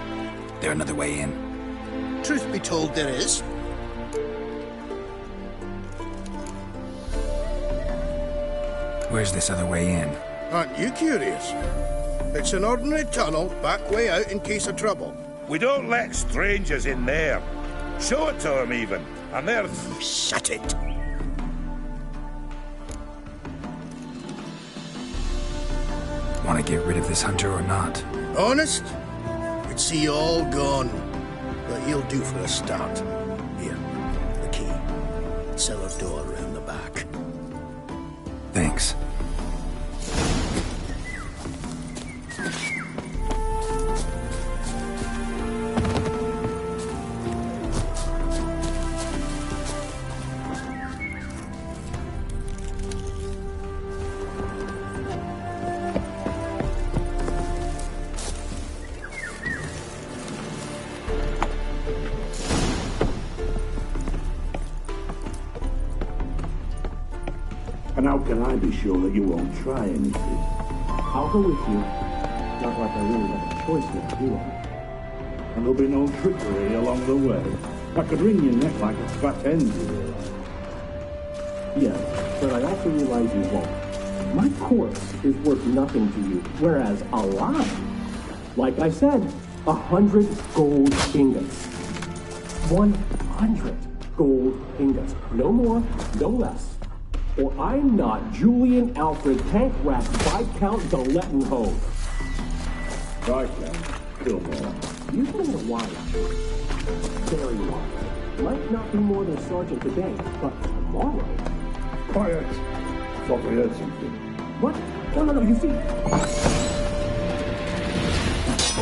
There another way in? Truth be told, there is. Where's this other way in? Aren't you curious? It's an ordinary tunnel, back way out in case of trouble. We don't let strangers in there. Show it to them even. And they're... Shut it. Want to get rid of this hunter or not? Honest? Could see you all gone, but he'll do for a start. Here, the key. Cellar door around the back. Thanks. And how can I be sure that you won't try anything? I'll go with you. Not like I really have a choice now, do I? And there'll be no trickery along the way. I could wring your neck like a fat hen, you realize. Yes, but I also realize you won't. My corpse is worth nothing to you, whereas alive, like I said, 100 gold ingots. 100 gold ingots. No more, no less. Or I'm not Julian Alfred Tank Rat Viscount de Lettenhove. Viscount, Fillmore. You've been a while. Very while. Might not be more than sergeant today, but tomorrow. Quiet. Thought we heard something. What? No, you see.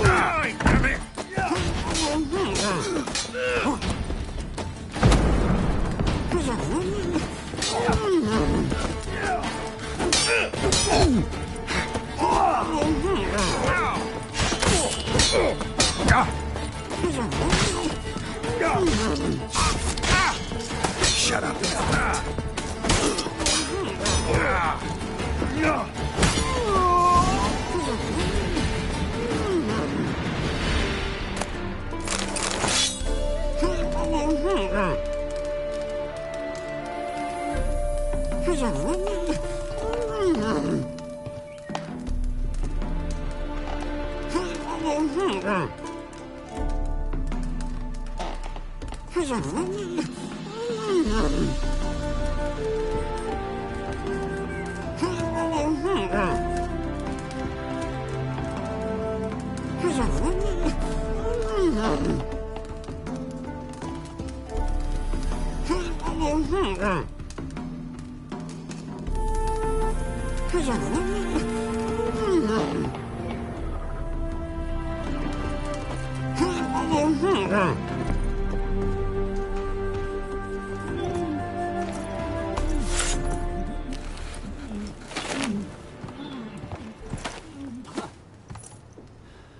Ay, damn it! Shut up.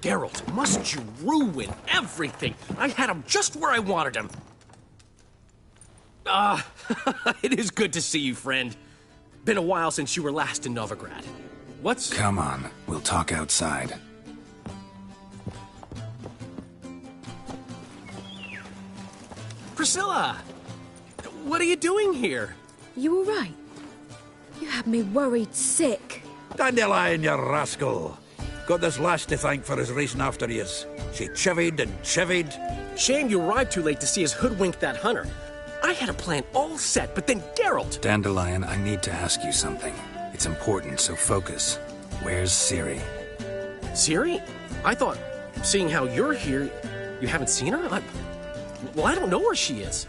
Geralt, must you ruin everything? I had him just where I wanted him. It is good to see you, friend. Been a while since you were last in Novigrad. What's... Come on, we'll talk outside. Priscilla! What are you doing here? You all right? You had me worried sick. Dandelion, you rascal! Got this lass to thank for his racing after yous. She chivied and chivied. Shame you arrived too late to see us hoodwink that hunter. I had a plan all set, but then Geralt... Dandelion, I need to ask you something. It's important, so focus. Where's Ciri? Ciri? I thought, seeing how you're here, you haven't seen her? Well, I don't know where she is.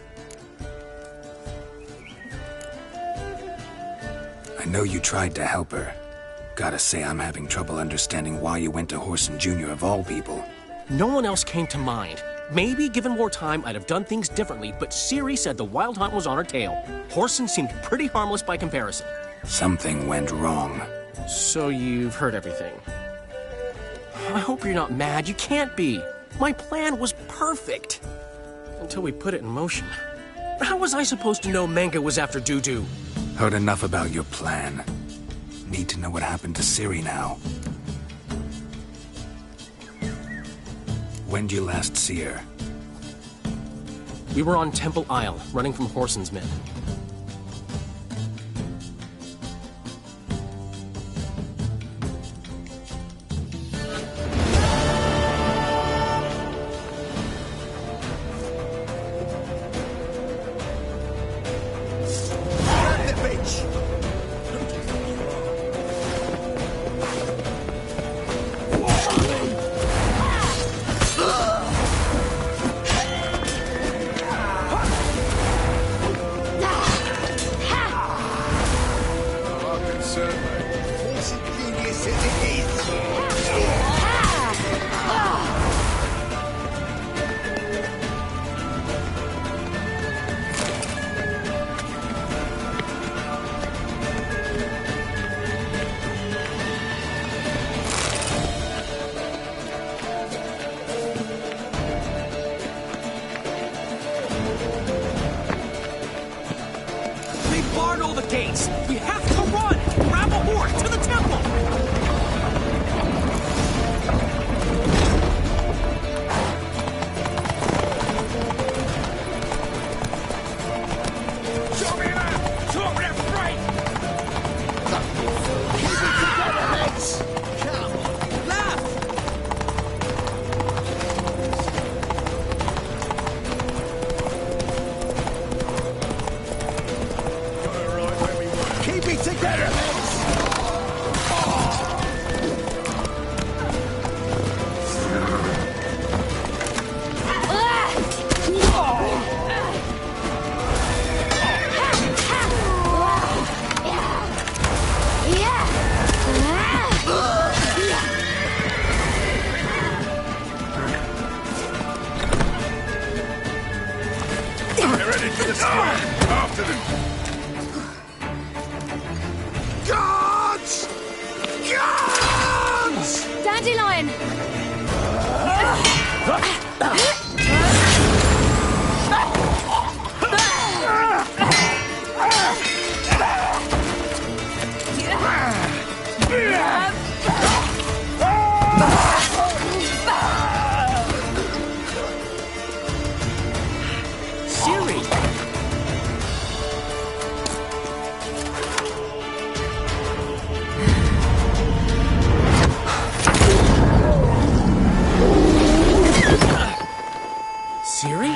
I know you tried to help her. Gotta say, I'm having trouble understanding why you went to Whoreson Jr. of all people. No one else came to mind. Maybe, given more time, I'd have done things differently, but Ciri said the Wild Hunt was on her tail. Whoreson seemed pretty harmless by comparison. Something went wrong. So you've heard everything. I hope you're not mad. You can't be. My plan was perfect. Until we put it in motion. How was I supposed to know Manga was after Dudu? Heard enough about your plan. Need to know what happened to Ciri now. When'd you last see her? We were on Temple Isle, running from Whoreson's men. They barred all the gates! We have to run! Grab a horse to the temple! After them! Guards! Guards! Dandelion! Siri! Siri?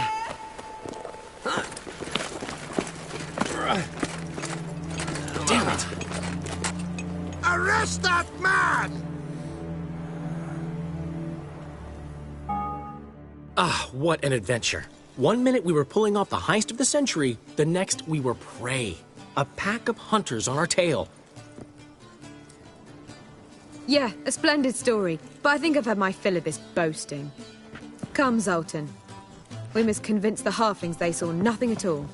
Damn it! Arrest that man! Ah, what an adventure. 1 minute we were pulling off the heist of the century, the next we were prey. A pack of hunters on our tail. Yeah, a splendid story, but I think I've had my fill of this boasting. Come, Zoltan. We must convince the halflings they saw nothing at all.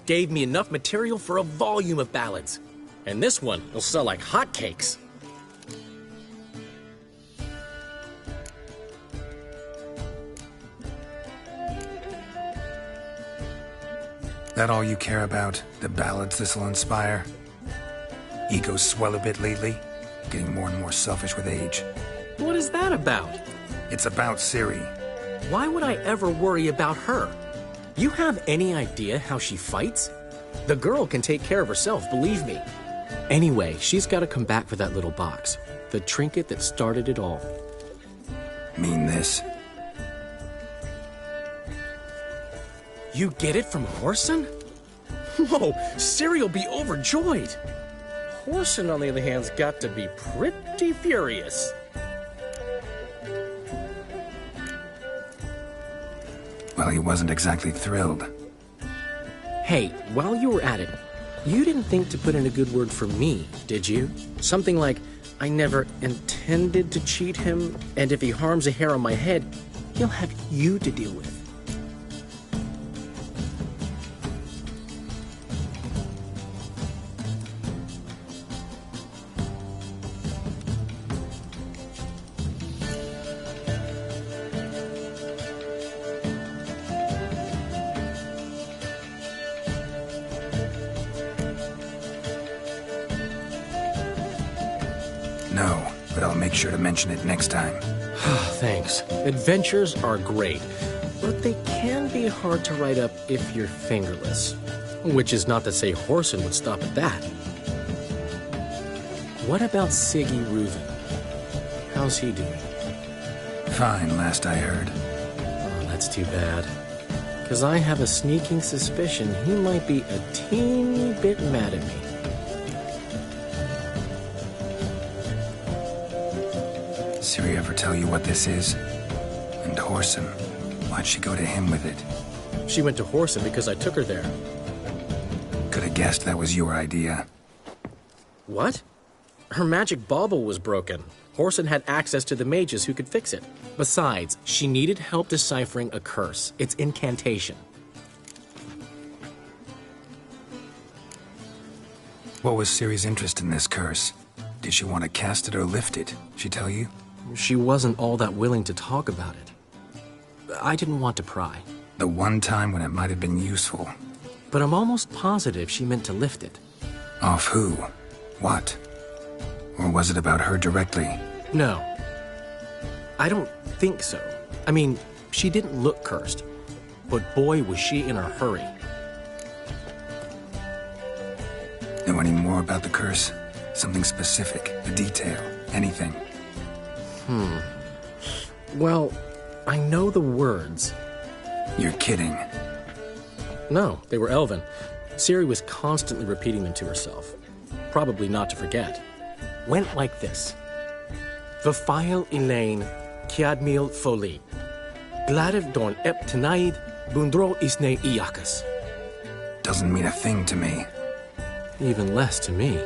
Gave me enough material for a volume of ballads. And this one will sell like hotcakes. That all you care about? The ballads this'll inspire? Egos swell a bit lately, getting more and more selfish with age. What is that about? It's about Ciri. Why would I ever worry about her? You have any idea how she fights? The girl can take care of herself, believe me. Anyway, she's got to come back for that little box. The trinket that started it all. Mean this? You get it from Whoreson? Whoa, Ciri will be overjoyed. Whoreson, on the other hand, has got to be pretty furious. Well, he wasn't exactly thrilled. Hey, while you were at it, you didn't think to put in a good word for me, did you? Something like, I never intended to cheat him, and if he harms a hair on my head, he'll have you to deal with. No, but I'll make sure to mention it next time. Thanks. Adventures are great, but they can be hard to write up if you're fingerless. Which is not to say Whoreson would stop at that. What about Siggy Reuven? How's he doing? Fine, last I heard. Oh, that's too bad. Because I have a sneaking suspicion he might be a teeny bit mad at me. Ciri ever tell you what this is? And Whoreson, why'd she go to him with it? She went to Whoreson because I took her there. Could have guessed that was your idea. What? Her magic bauble was broken. Whoreson had access to the mages who could fix it. Besides, she needed help deciphering a curse. It's incantation. What was Ciri's interest in this curse? Did she want to cast it or lift it? She tell you? She wasn't all that willing to talk about it. I didn't want to pry. The one time when it might have been useful. But I'm almost positive she meant to lift it. Off who? What? Or was it about her directly? No. I don't think so. I mean, she didn't look cursed. But boy, was she in a hurry. Know any more about the curse? Something specific, a detail, anything? Well, I know the words. You're kidding. No, they were Elven. Ciri was constantly repeating them to herself. Probably not to forget. Went like this. Vafile Elaine, Kiadmil Foli. Gladiv Dorn Ep Tanaid, Bundro Isne Iakas. Doesn't mean a thing to me. Even less to me.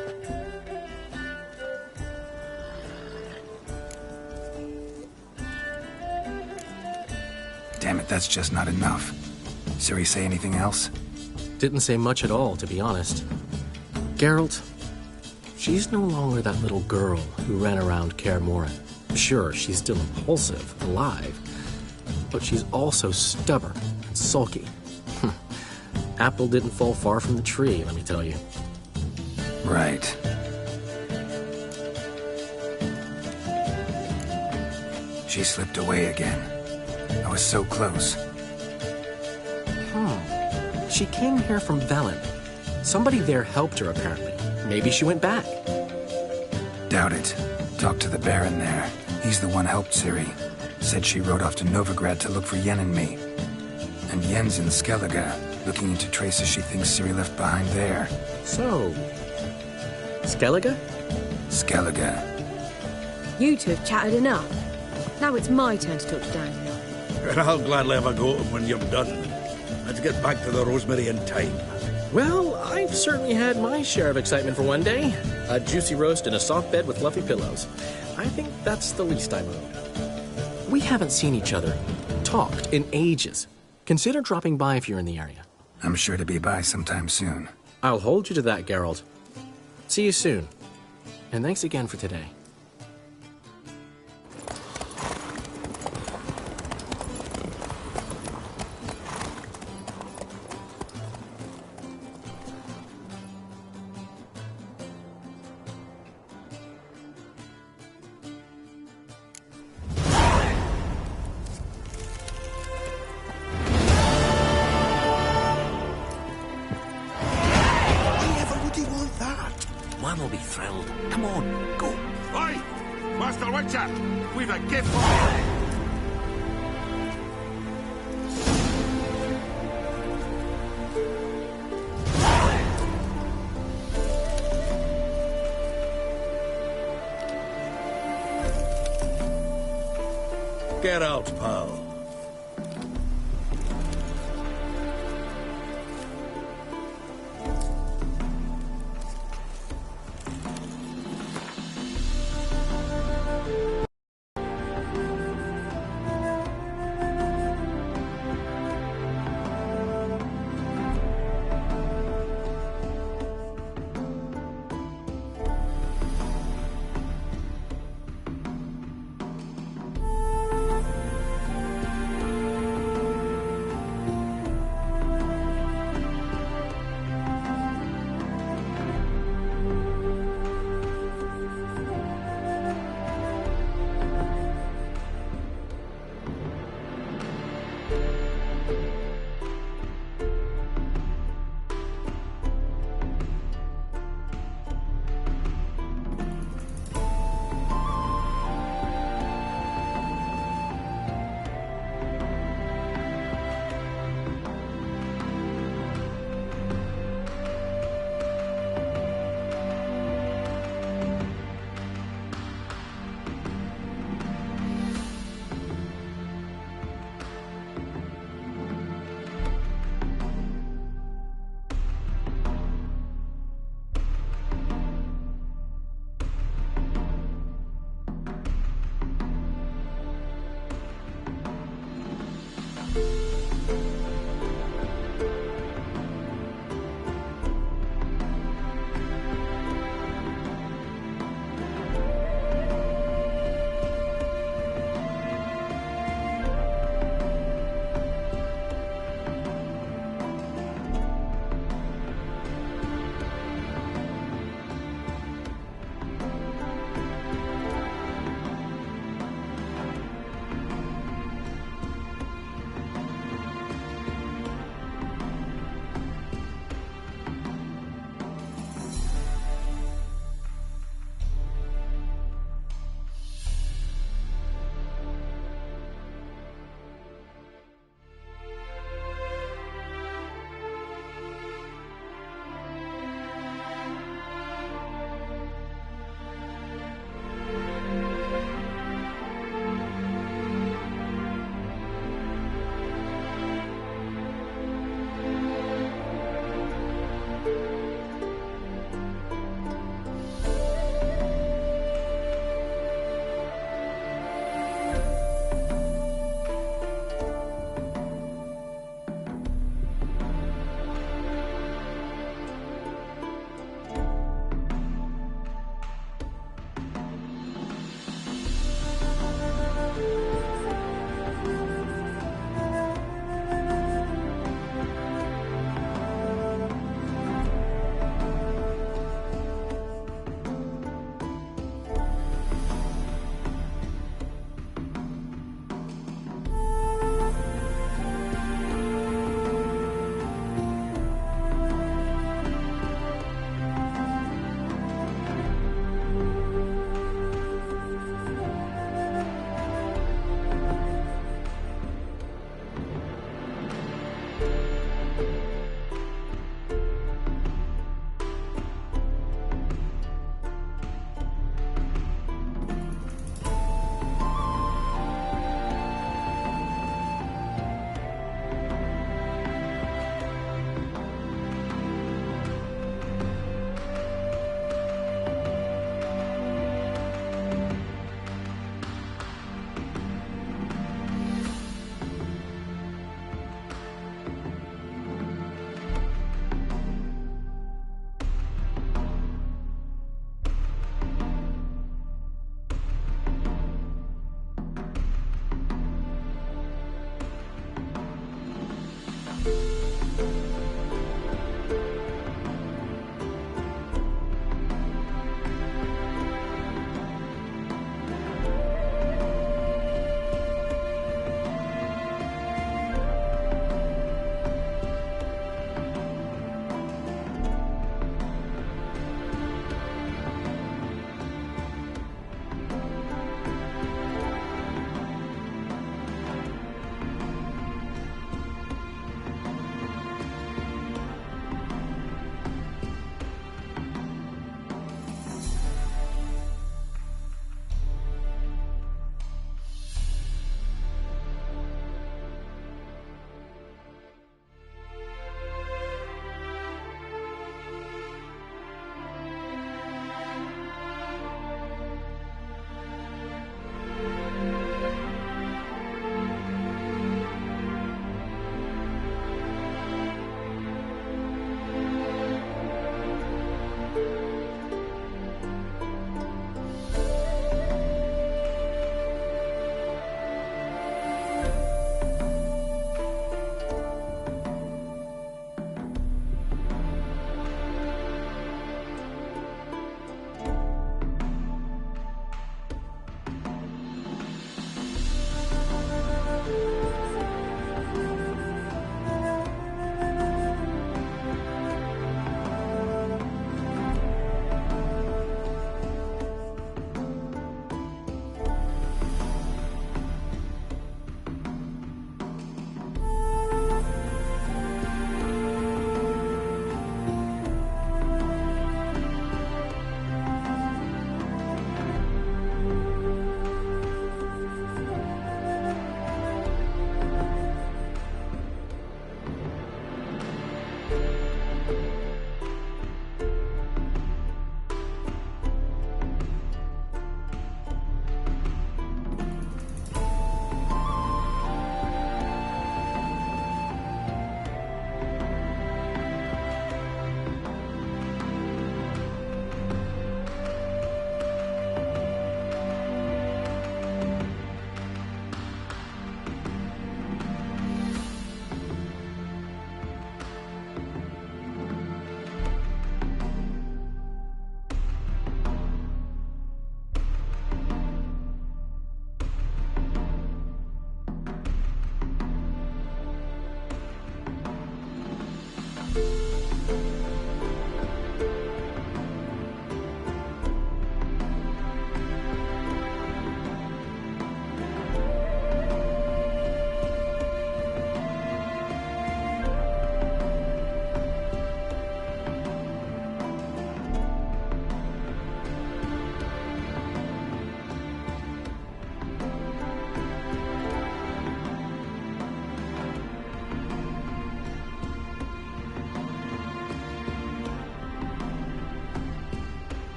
Damn it, that's just not enough. Ciri say anything else? Didn't say much at all, to be honest. Geralt, she's no longer that little girl who ran around Kaer Morhen. Sure, she's still impulsive, alive, but she's also stubborn and sulky. Apple didn't fall far from the tree, let me tell you. Right. She slipped away again. I was so close. She came here from Velen. Somebody there helped her, apparently. Maybe she went back. Doubt it. Talked to the Baron there. He's the one helped Ciri. Said she rode off to Novigrad to look for Yen and me. And Yen's in Skellige, looking into traces she thinks Ciri left behind there. So, Skellige? Skellige. You two have chatted enough. Now it's my turn to talk to Daniel. And I'll gladly have a go at him when you're done. Let's get back to the Rosemary in time. Well, I've certainly had my share of excitement for one day. A juicy roast and a soft bed with fluffy pillows. I think that's the least I'm owed. We haven't seen each other, talked in ages. Consider dropping by if you're in the area. I'm sure to be by sometime soon. I'll hold you to that, Geralt. See you soon. And thanks again for today. Man will be thrilled. Come on, go. Oi! Master Witcher! We've a gift for you! Get out, pal.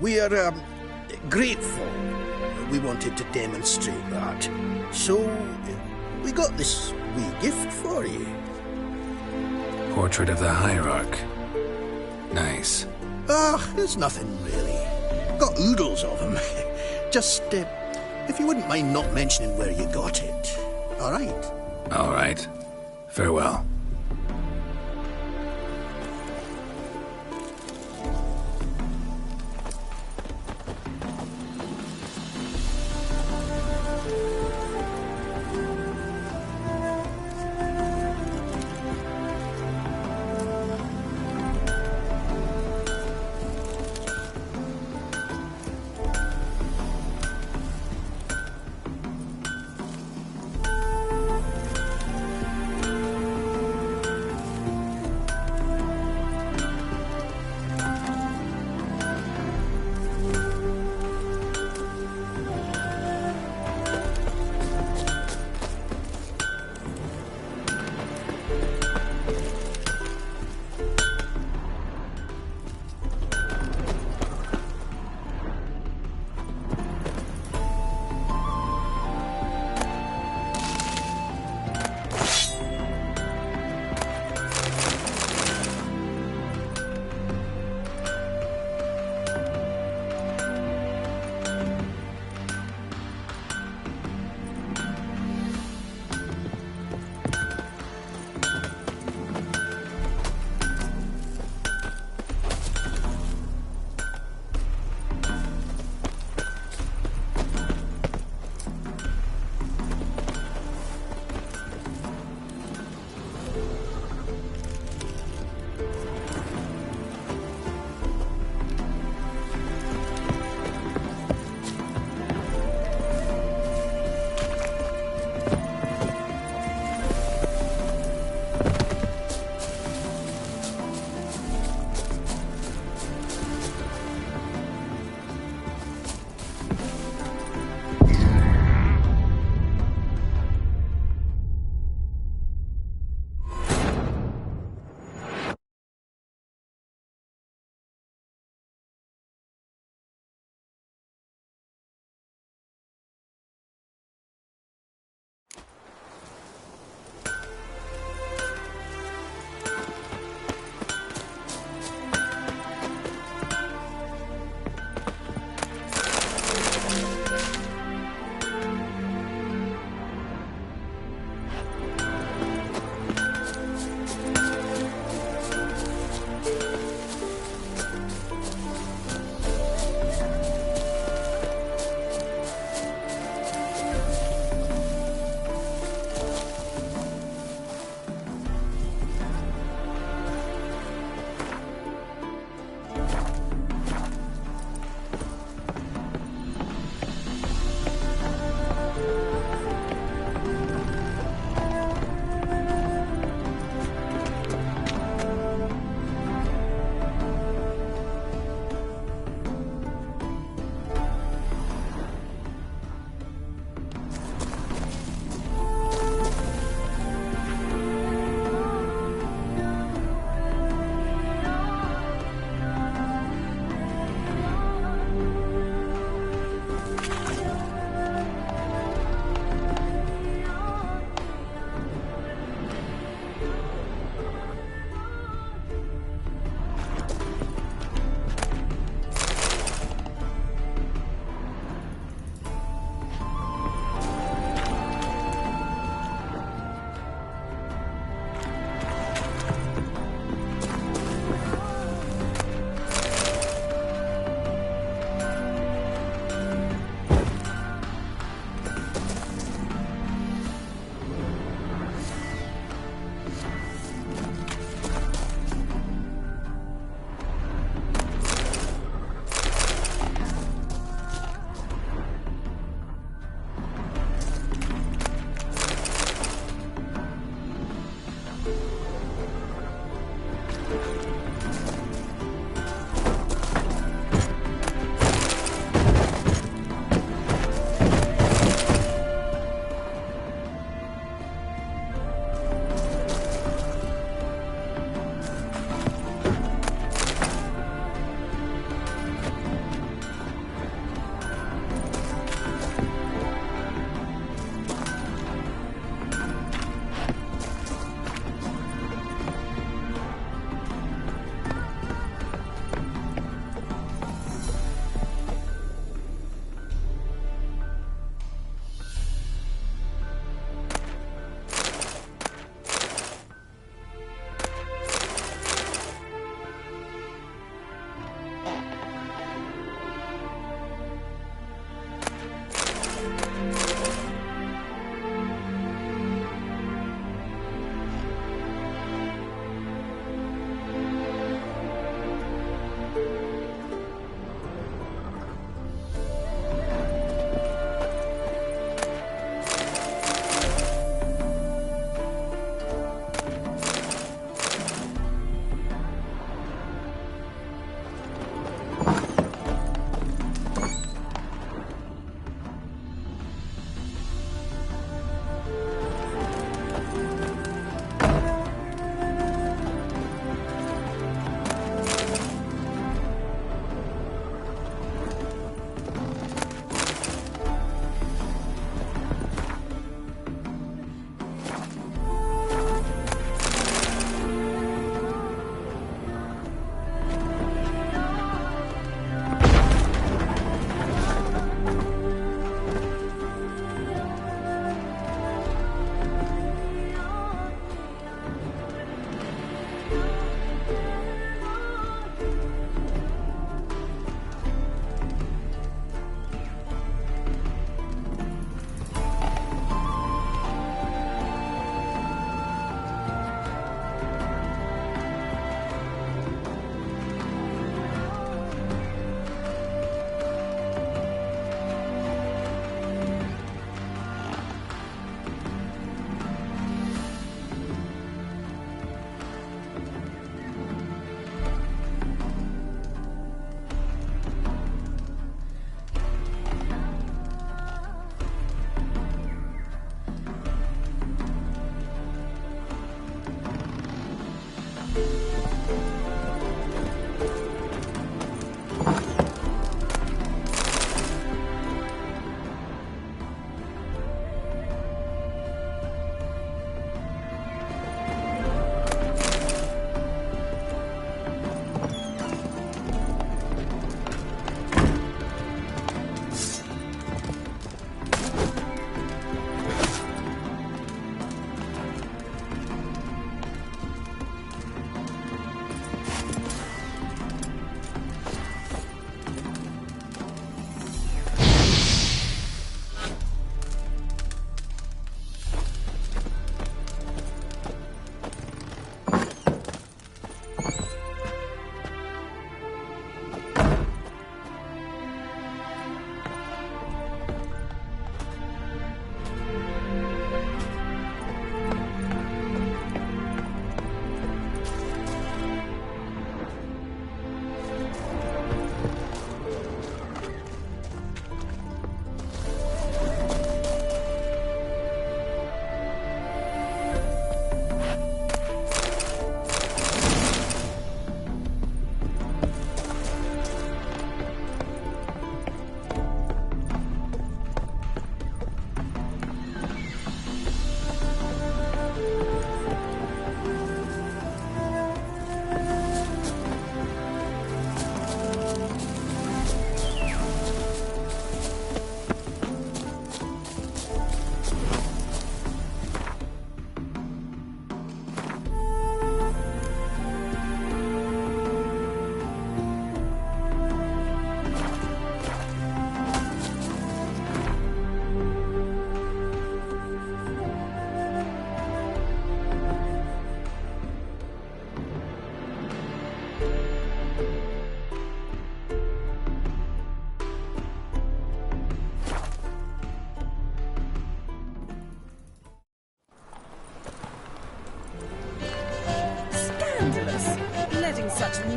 We are, grateful. We wanted to demonstrate that. So, we got this wee gift for you. Portrait of the Hierarch. Nice. It's nothing really. Got oodles of them. Just, if you wouldn't mind not mentioning where you got it. All right? All right. Farewell.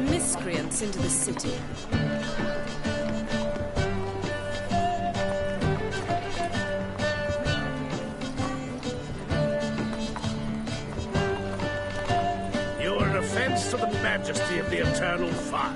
miscreants into the city. You are an offense to the majesty of the eternal fire.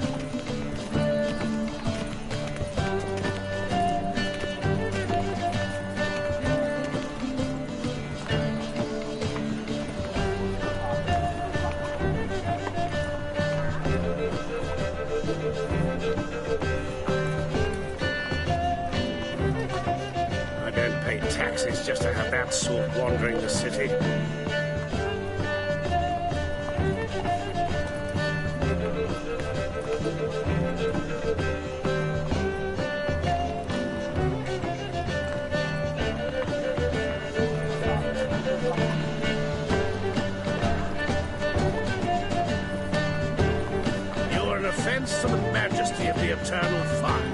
Just to have that sort wandering the city. You are an offense to the majesty of the eternal fire.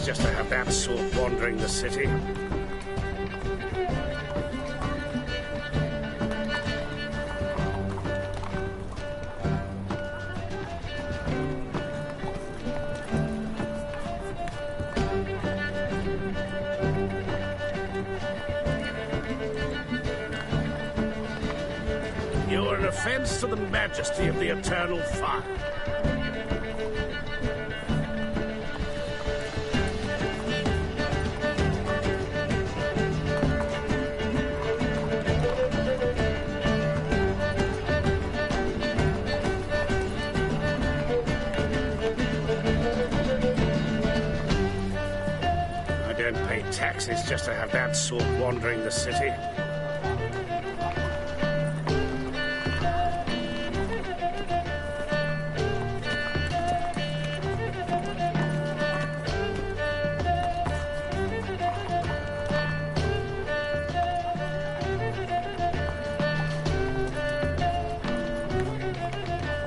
Just to have that sort wandering the city. You are an offense to the majesty of the eternal fire. Taxes just to have that sort wandering the city.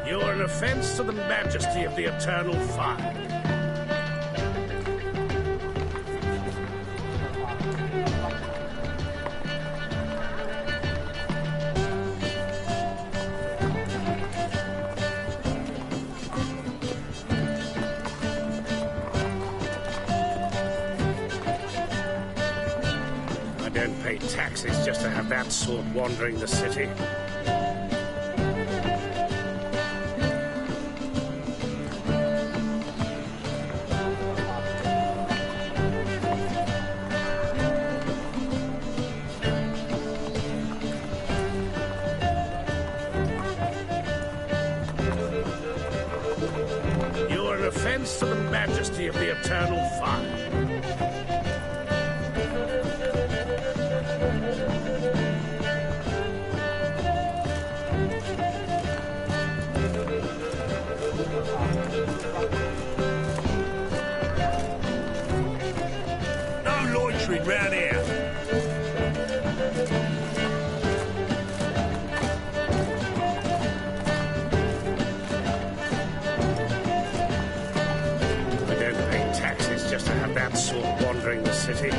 You are an offense to the majesty of the eternal fire. Taxes just to have that sort wandering the city. You are an offense to the majesty of the eternal fire. Round here. I don't pay taxes just to have that sort wandering the city.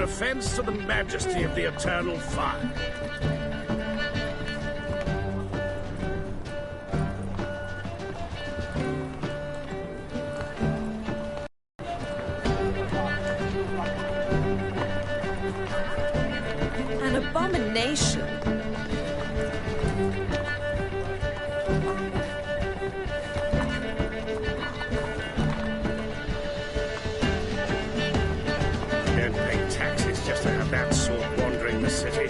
Offense to the majesty of the eternal fire. An abomination. Don't pay taxes just to have that sort wandering the city.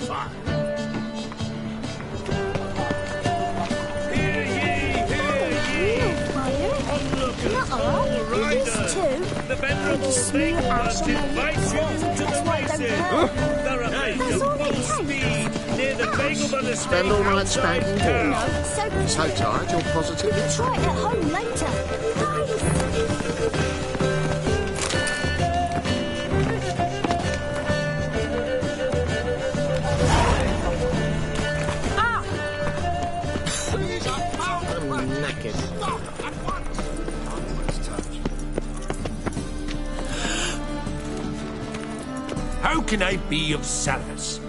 fire. The venerable Zaklínač invites you to the races. There are makers full speed near the Bagel the Spend all night spanking balls. So tired you're positively Try it at home later. I'm knackered. How can I be of service?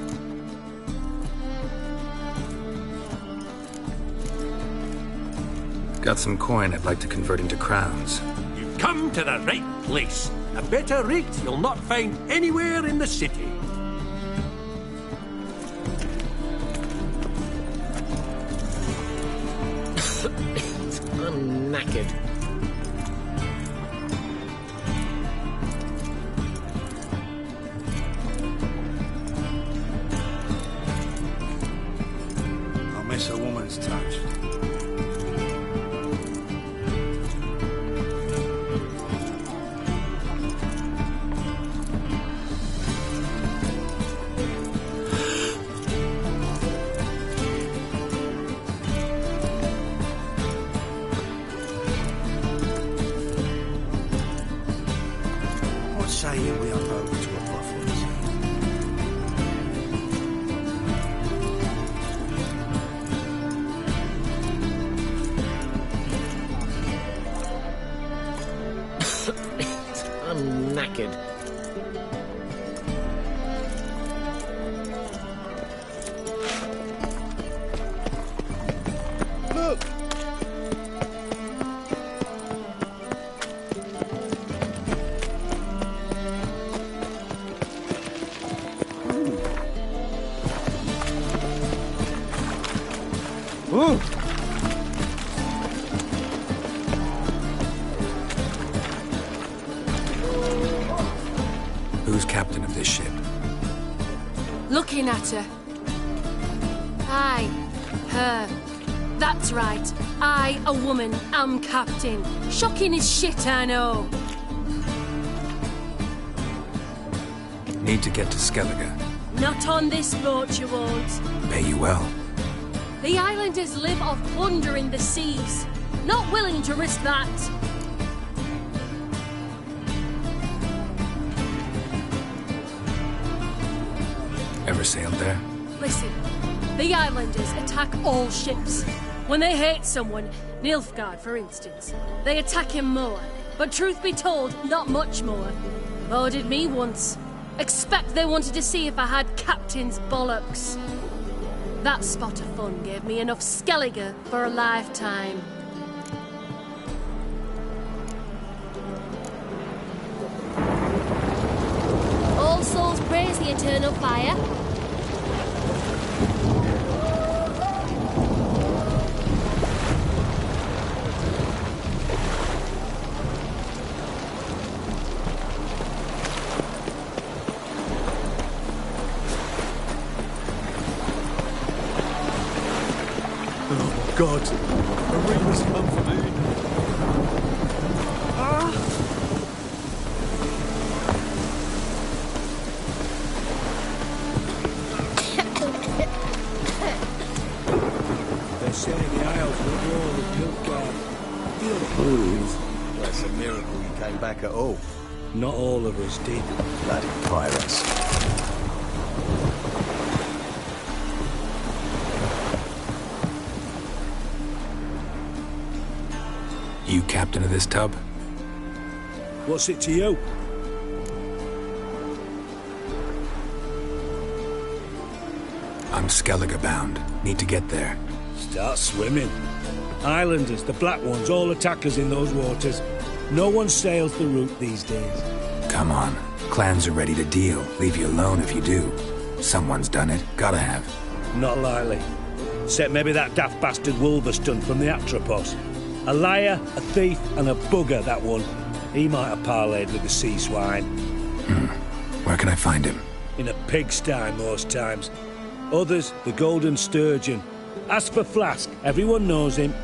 Got some coin I'd like to convert into crowns. You've come to the right place. A better rate you'll not find anywhere in the city. I'm knackered. I'll miss a woman's touch. What say you we up over to a buffalo's? I'm knackered. Look! Ooh. Who's captain of this ship? Looking at her. Aye, her. That's right. I, a woman, am captain. Shocking as shit, I know. Need to get to Skellige. Not on this boat, you won't. Pay you well. The islanders live off plundering the seas. Not willing to risk that. Ever sailed there? Listen, the islanders attack all ships. When they hate someone, Nilfgaard for instance, they attack him more. But truth be told, not much more. Boarded me once. Expect they wanted to see if I had captain's bollocks. That spot of fun gave me enough Skellige for a lifetime. All souls praise the eternal fire. Oh, God. A ring has come for me. They're saying the Isles were war with Nilfgaard. Well, it's a miracle you came back at all. Not all of us did. Bloody pirates. You captain of this tub? What's it to you? I'm Skellige bound. Need to get there. Start swimming. Islanders, the black ones, all attack us in those waters. No one sails the route these days. Come on. Clans are ready to deal. Leave you alone if you do. Someone's done it. Gotta have. Not likely. Except maybe that daft bastard Wolverston from the Atropos. A liar, a thief, and a bugger, that one. He might have parlayed with the sea swine. Where can I find him? In a pigsty most times. Others, the Golden Sturgeon. Ask for Flask. Everyone knows him.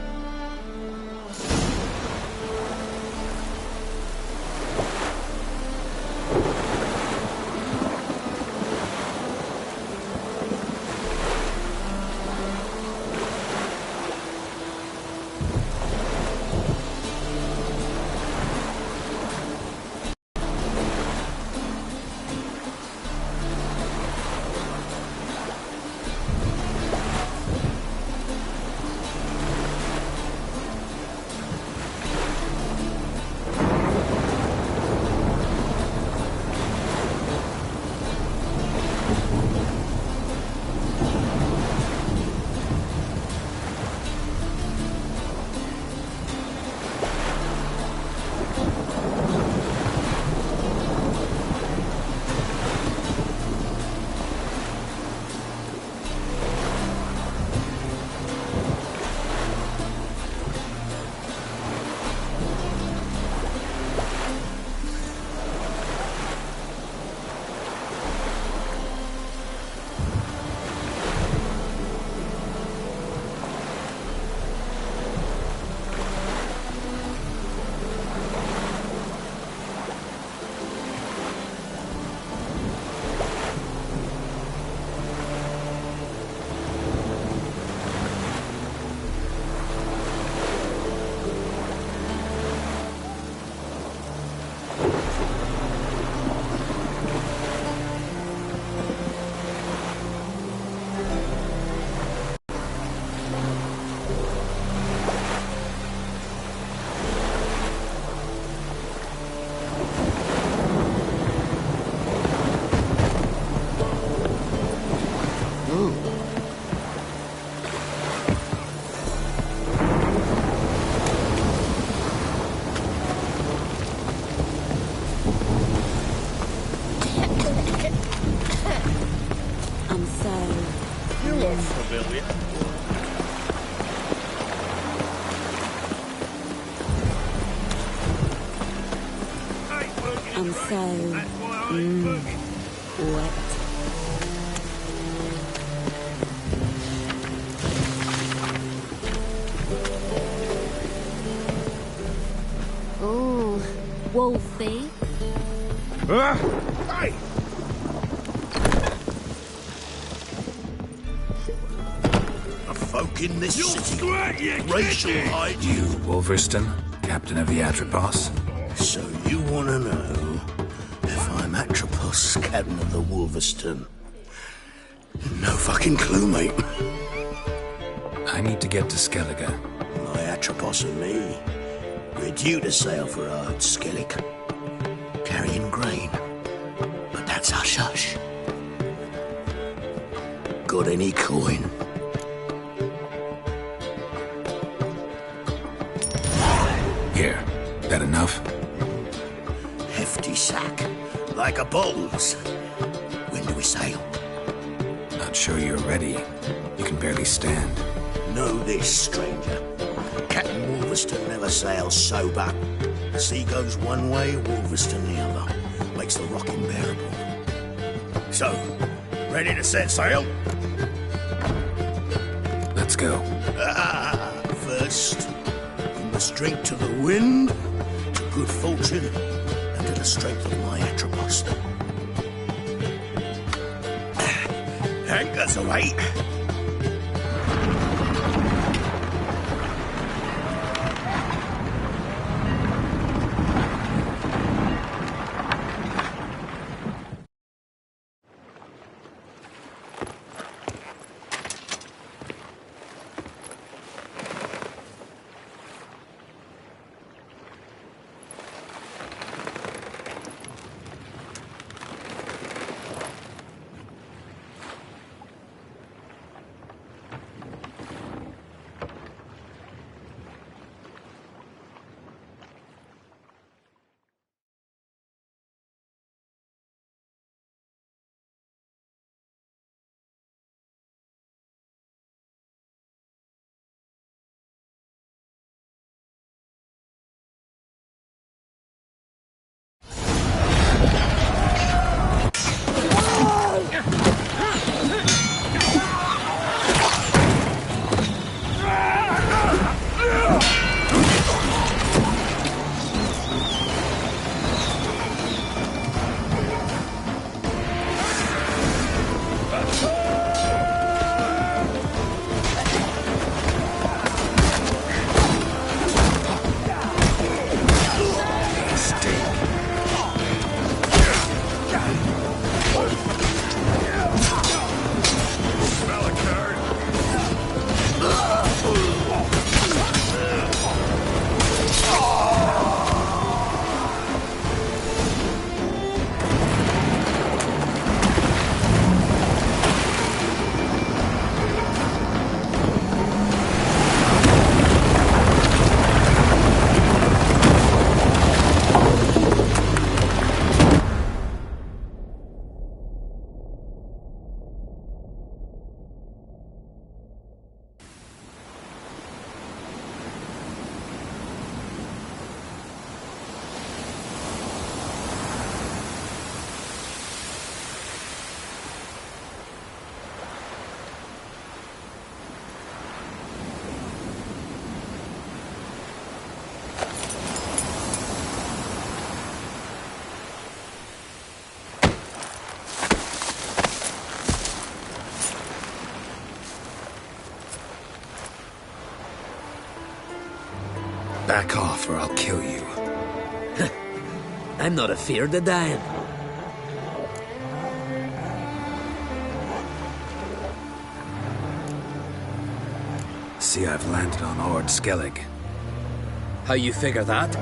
I'm so wet. Oh, Wolfie. Hey! The folk in this city, racial hygiene. You, Wolverston, captain of the Atropos? So you want to know if I'm Atropos, captain of the Wolverston? No fucking clue, mate. I need to get to Skellige. My Atropos and me, we're due to sail for our Skellig, carrying grain. But that's hush-hush. Got any coin? Here, that enough? Hefty sack, like a bull's. When do we sail? Not sure you're ready. You can barely stand. Know this, stranger. Captain Wolverston never sails sober. The sea goes one way, Wolverston the other. Makes the rock unbearable. So, ready to set sail? Let's go. First, you must drink to the wind, to good fortune, and to the strength of my Atropos. Anchors away. Back off or I'll kill you. I'm not afeard of dying. See, I've landed on Ord Skellig. How you figure that?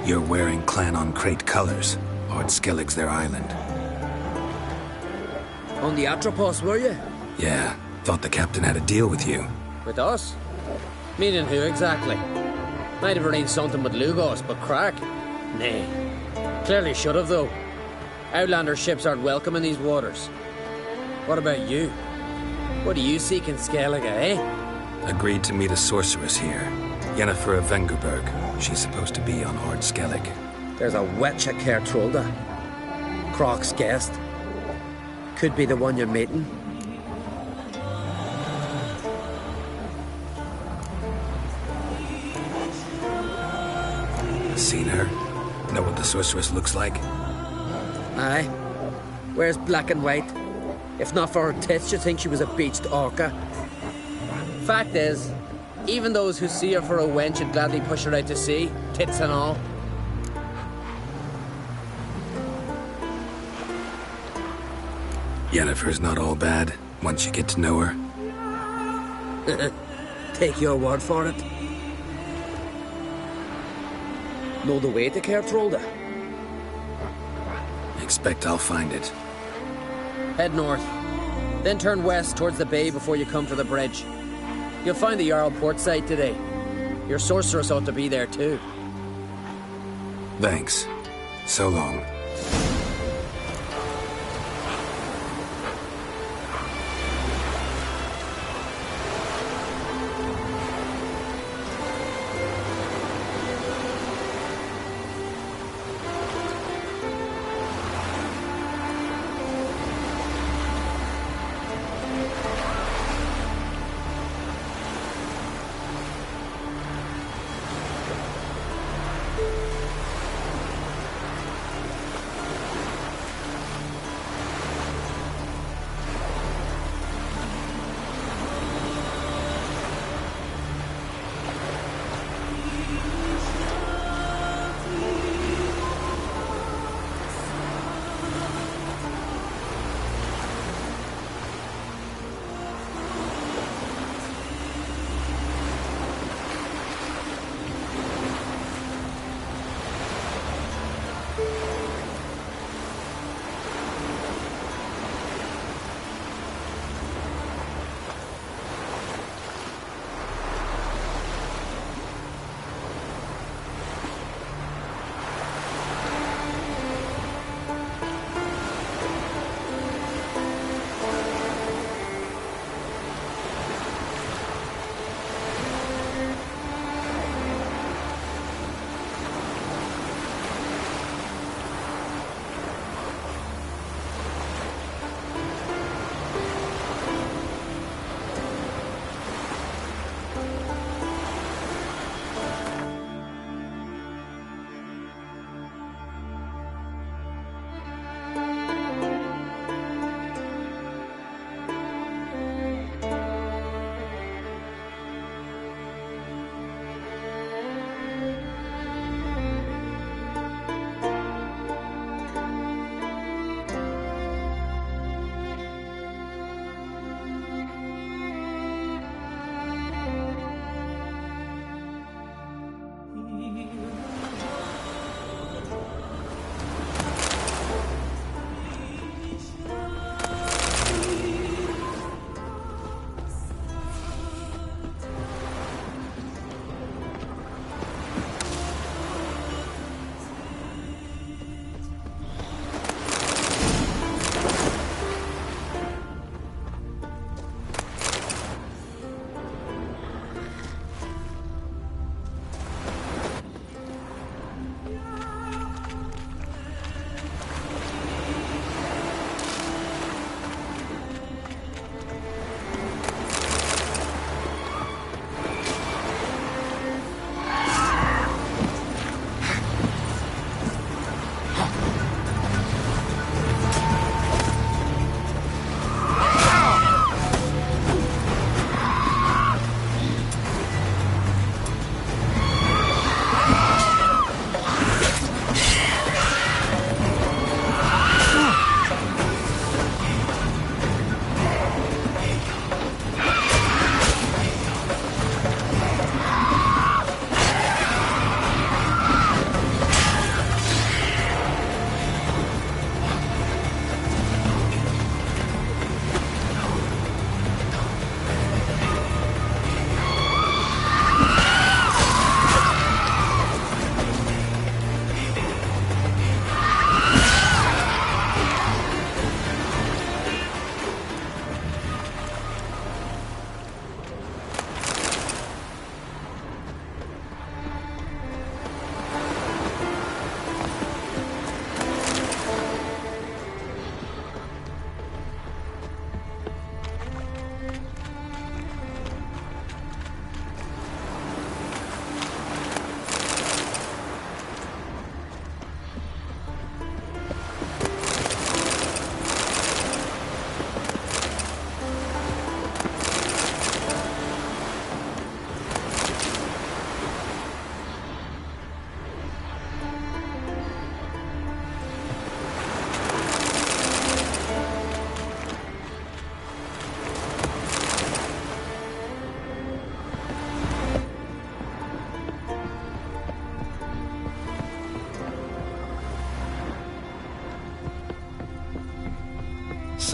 You're wearing Clan on Crate colors. Ord Skellig's their island. On the Atropos, were you? Yeah, thought the captain had a deal with you. With us? Meaning who exactly? Might have arranged something with Lugos, but crack? Nay. Clearly should have, though. Outlander ships aren't welcome in these waters. What about you? What do you seek in Skellige, eh? Agreed to meet a sorceress here. Yennefer of Vengerberg. She's supposed to be on Ord Skellig. There's a witch at Kertrolda. Croc's guest. Could be the one you're meeting. Seen her? Know what the sorceress looks like? Aye. Wears black and white. If not for her tits, you'd think she was a beached orca. Fact is, even those who see her for a wench would gladly push her out to sea, tits and all. Yennefer's not all bad, once you get to know her. Take your word for it. Know the way to Kertrolda? Expect I'll find it. Head north. Then turn west towards the bay before you come for the bridge. You'll find the Jarl port site today. Your sorceress ought to be there too. Thanks. So long.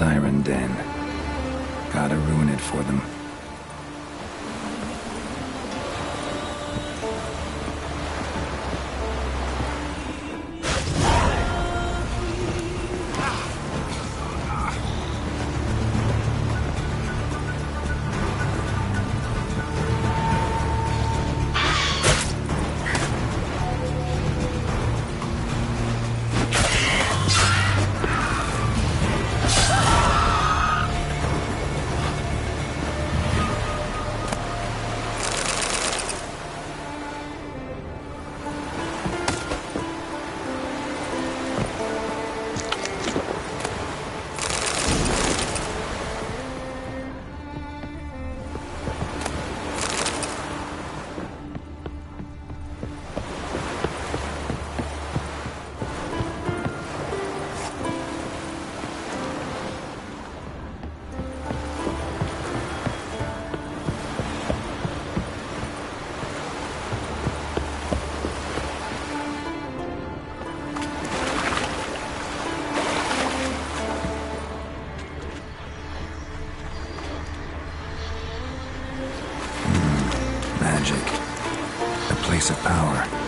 siren den. Gotta ruin it for them. Of power.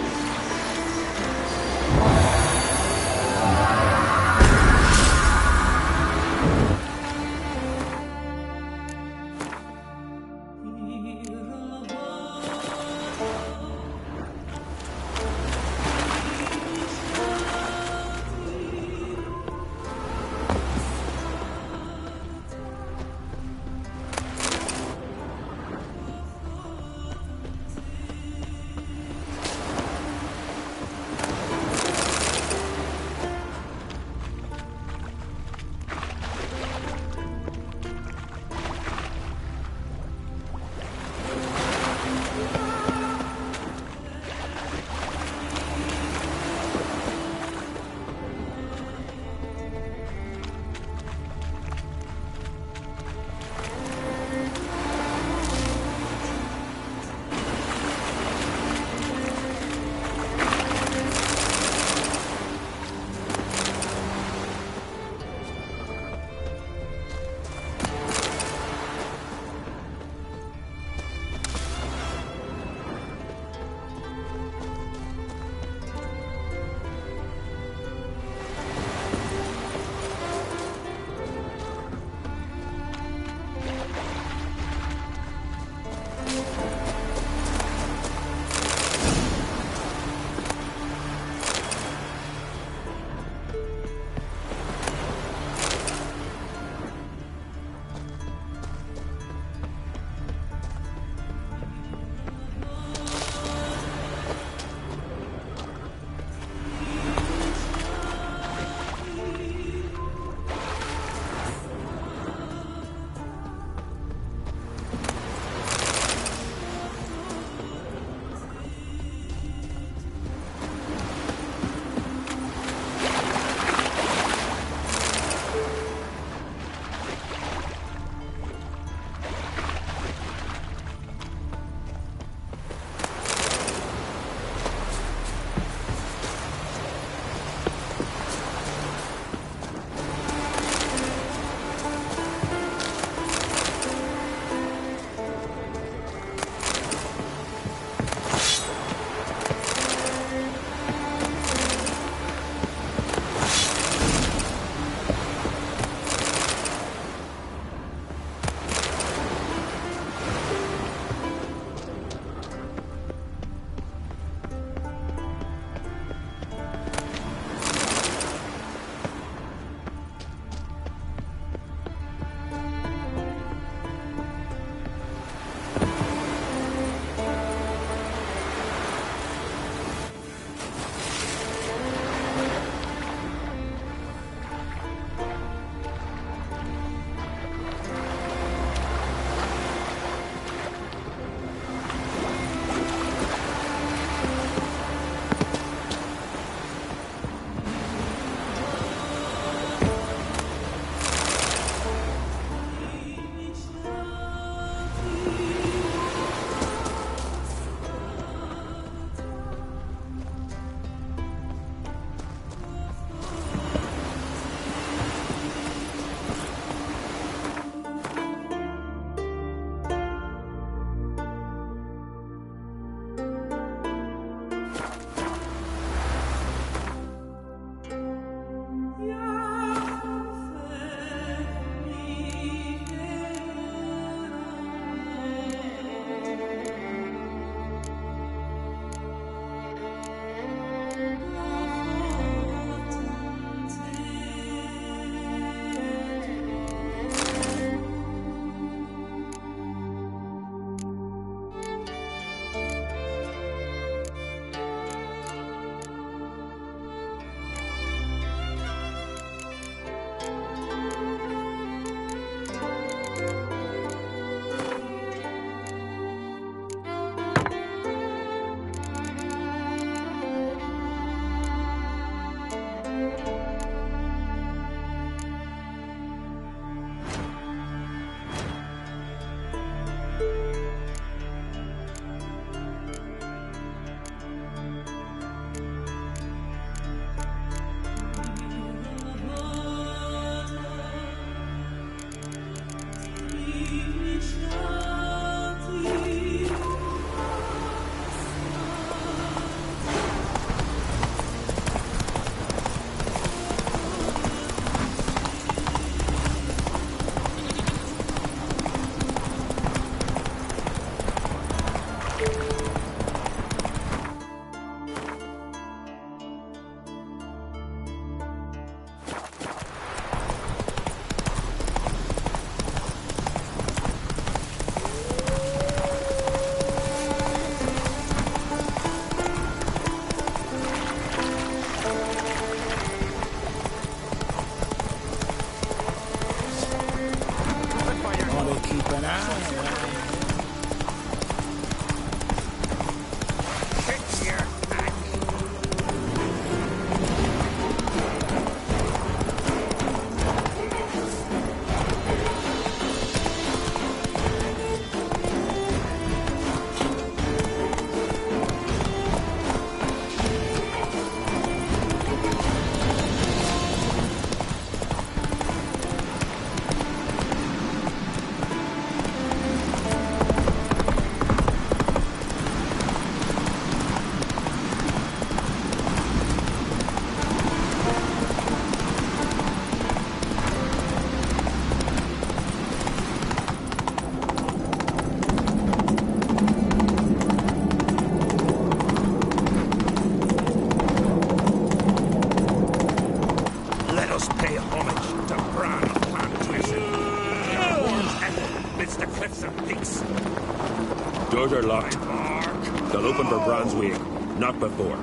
right, Mark. They'll open for Brunswick, not before.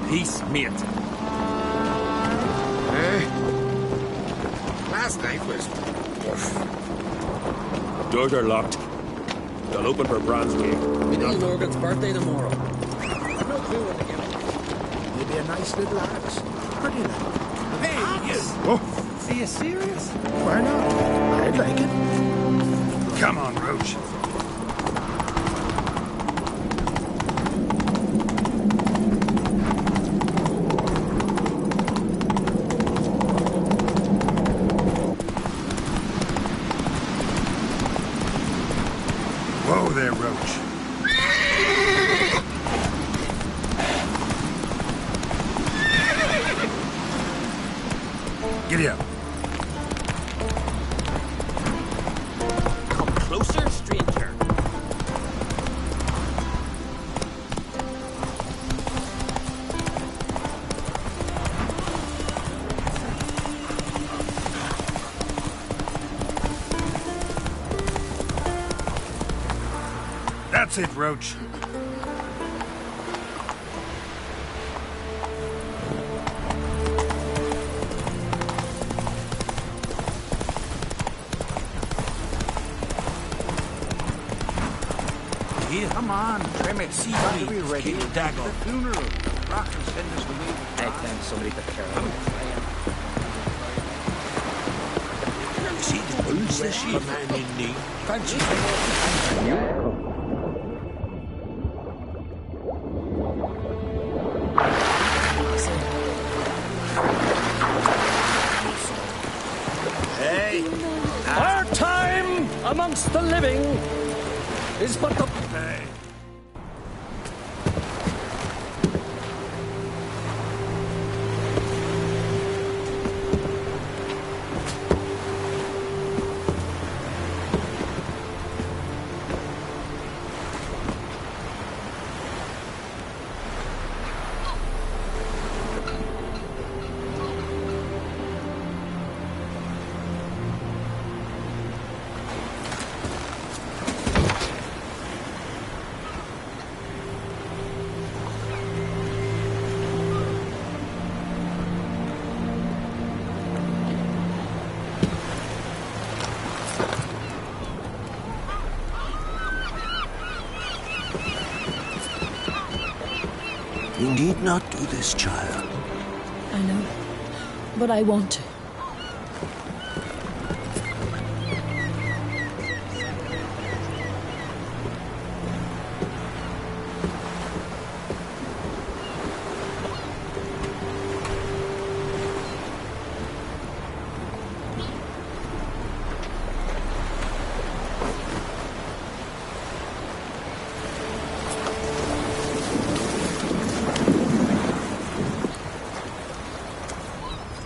Peace, mate. Last night was... Doors are locked. They'll open for Brunswick. Little Morgan's birthday tomorrow. I've no clue when to get it. Maybe a nice little axe. Pretty little. Hey, yes. Oh. Are you serious? Why not? I'd like it. Come on, Roach. Whoa there, Roach. Giddy up. Come closer, stranger. That's it, Roach. Here, come on, trim it. See, buddy. We're ready. Keep dagon. The funeral. Rock and send us the way. I think somebody took care of it. See the bulls that she man in need. Fancy. Hey. Our time amongst the living is but the... Hey. You need not do this, child. I know, but I want to.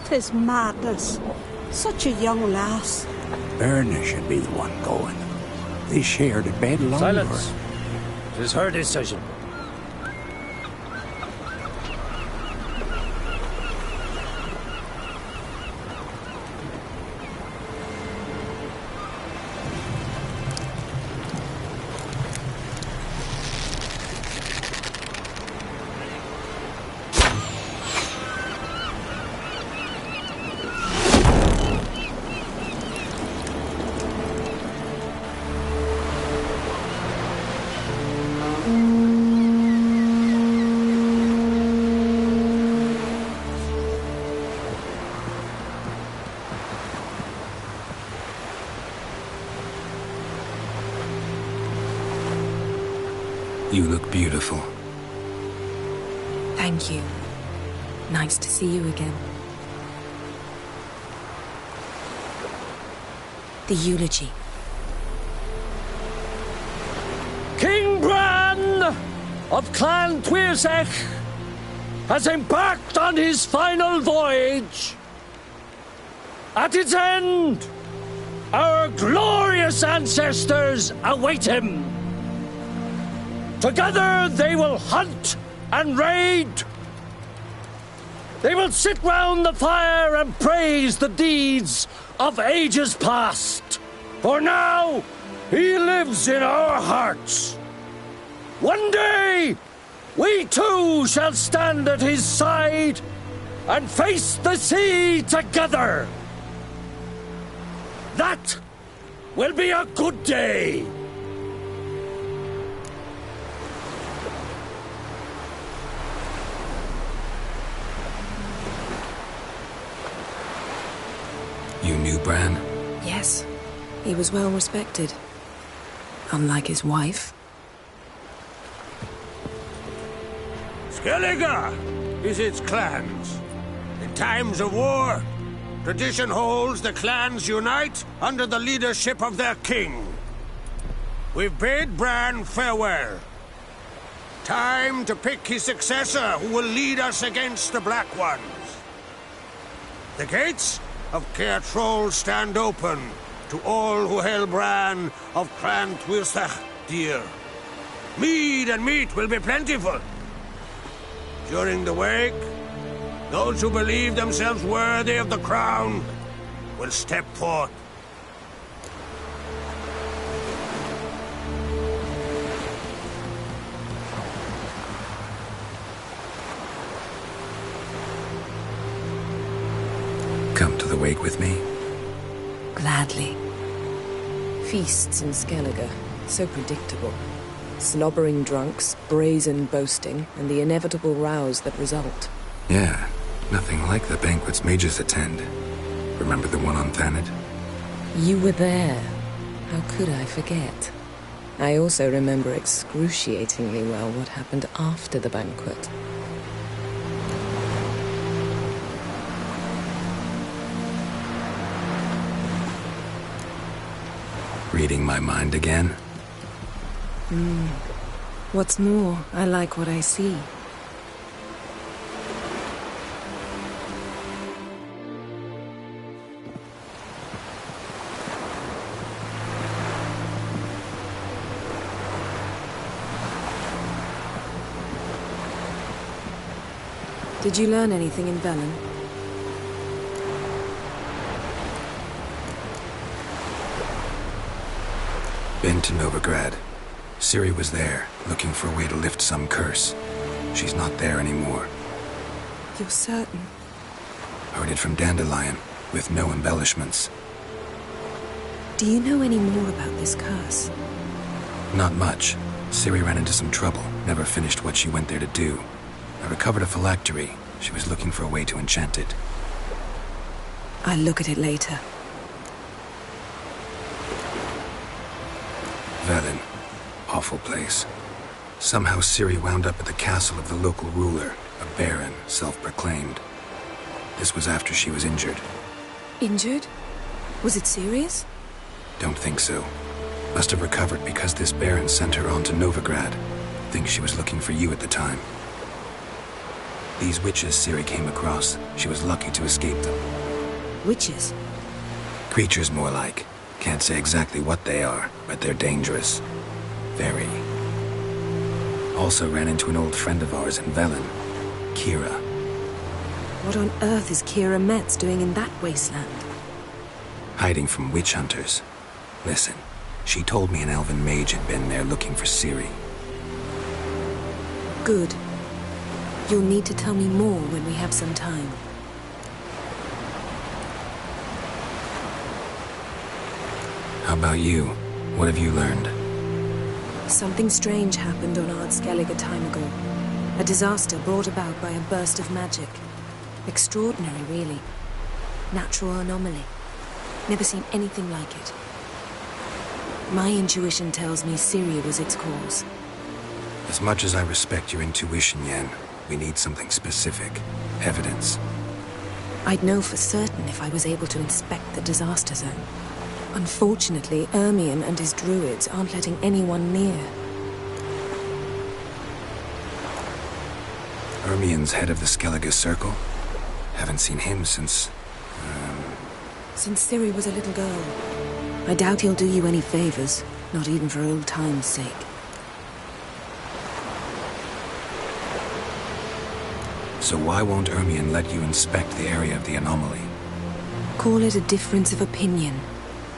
Tis madness. Such a young lass. Erna should be the one going. They shared a bed longer. Silence. It is her decision. You look beautiful. Thank you. Nice to see you again. The eulogy. King Bran of Clan Tuirsech has embarked on his final voyage. At its end, our glorious ancestors await him. Together they will hunt and raid. They will sit round the fire and praise the deeds of ages past. For now, he lives in our hearts. One day, we too shall stand at his side and face the sea together. That will be a good day. You knew Bran? Yes. He was well respected. Unlike his wife. Skellige is its clans. In times of war, tradition holds the clans unite under the leadership of their king. We've bade Bran farewell. Time to pick his successor who will lead us against the Black Ones. The gates of Caer Troll stand open to all who hail Bran of Clan Twisach dear. Mead and meat will be plentiful. During the wake, those who believe themselves worthy of the crown will step forth. Come to the wake with me? Gladly. Feasts in Skellige, so predictable. Slobbering drunks, brazen boasting, and the inevitable rows that result. Yeah, nothing like the banquets mages attend. Remember the one on Thanet? You were there. How could I forget? I also remember excruciatingly well what happened after the banquet. Reading my mind again? What's more, I like what I see. Did you learn anything in Velen? Been to Novigrad. Ciri was there, looking for a way to lift some curse. She's not there anymore. You're certain? Heard it from Dandelion, with no embellishments. Do you know any more about this curse? Not much. Ciri ran into some trouble, never finished what she went there to do. I recovered a phylactery. She was looking for a way to enchant it. I'll look at it later. Velen. Awful place. Somehow Ciri wound up at the castle of the local ruler, a baron, self-proclaimed. This was after she was injured. Injured? Was it serious? Don't think so. Must have recovered because this baron sent her on to Novigrad. Think she was looking for you at the time. These witches Ciri came across, she was lucky to escape them. Witches? Creatures more like. Can't say exactly what they are, but they're dangerous. Very. Also ran into an old friend of ours in Velen, Kira. What on earth is Kira Metz doing in that wasteland? Hiding from witch hunters. Listen, she told me an elven mage had been there looking for Ciri. Good. You'll need to tell me more when we have some time. How about you? What have you learned? Something strange happened on Ard Skellige a time ago. A disaster brought about by a burst of magic. Extraordinary, really. Natural anomaly. Never seen anything like it. My intuition tells me Ciri was its cause. As much as I respect your intuition, Yen, we need something specific. Evidence. I'd know for certain if I was able to inspect the disaster zone. Unfortunately, Ermion and his druids aren't letting anyone near. Ermion's head of the Skellige Circle? Haven't seen him since... Since Ciri was a little girl. I doubt he'll do you any favors, not even for old time's sake. So why won't Ermion let you inspect the area of the anomaly? Call it a difference of opinion.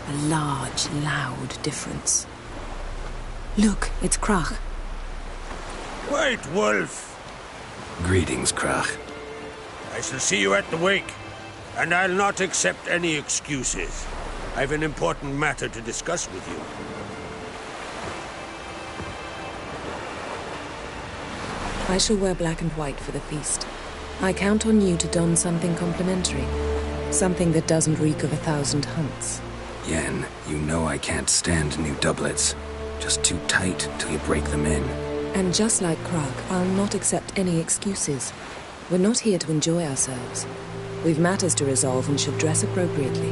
A large, loud difference. Look, it's Krach. White Wolf! Greetings, Krach. I shall see you at the wake, and I'll not accept any excuses. I've an important matter to discuss with you. I shall wear black and white for the feast. I count on you to don something complimentary. Something that doesn't reek of 1,000 hunts. Yen, you know I can't stand new doublets. Just too tight till you break them in. And just like Krag, I'll not accept any excuses. We're not here to enjoy ourselves. We've matters to resolve and should dress appropriately.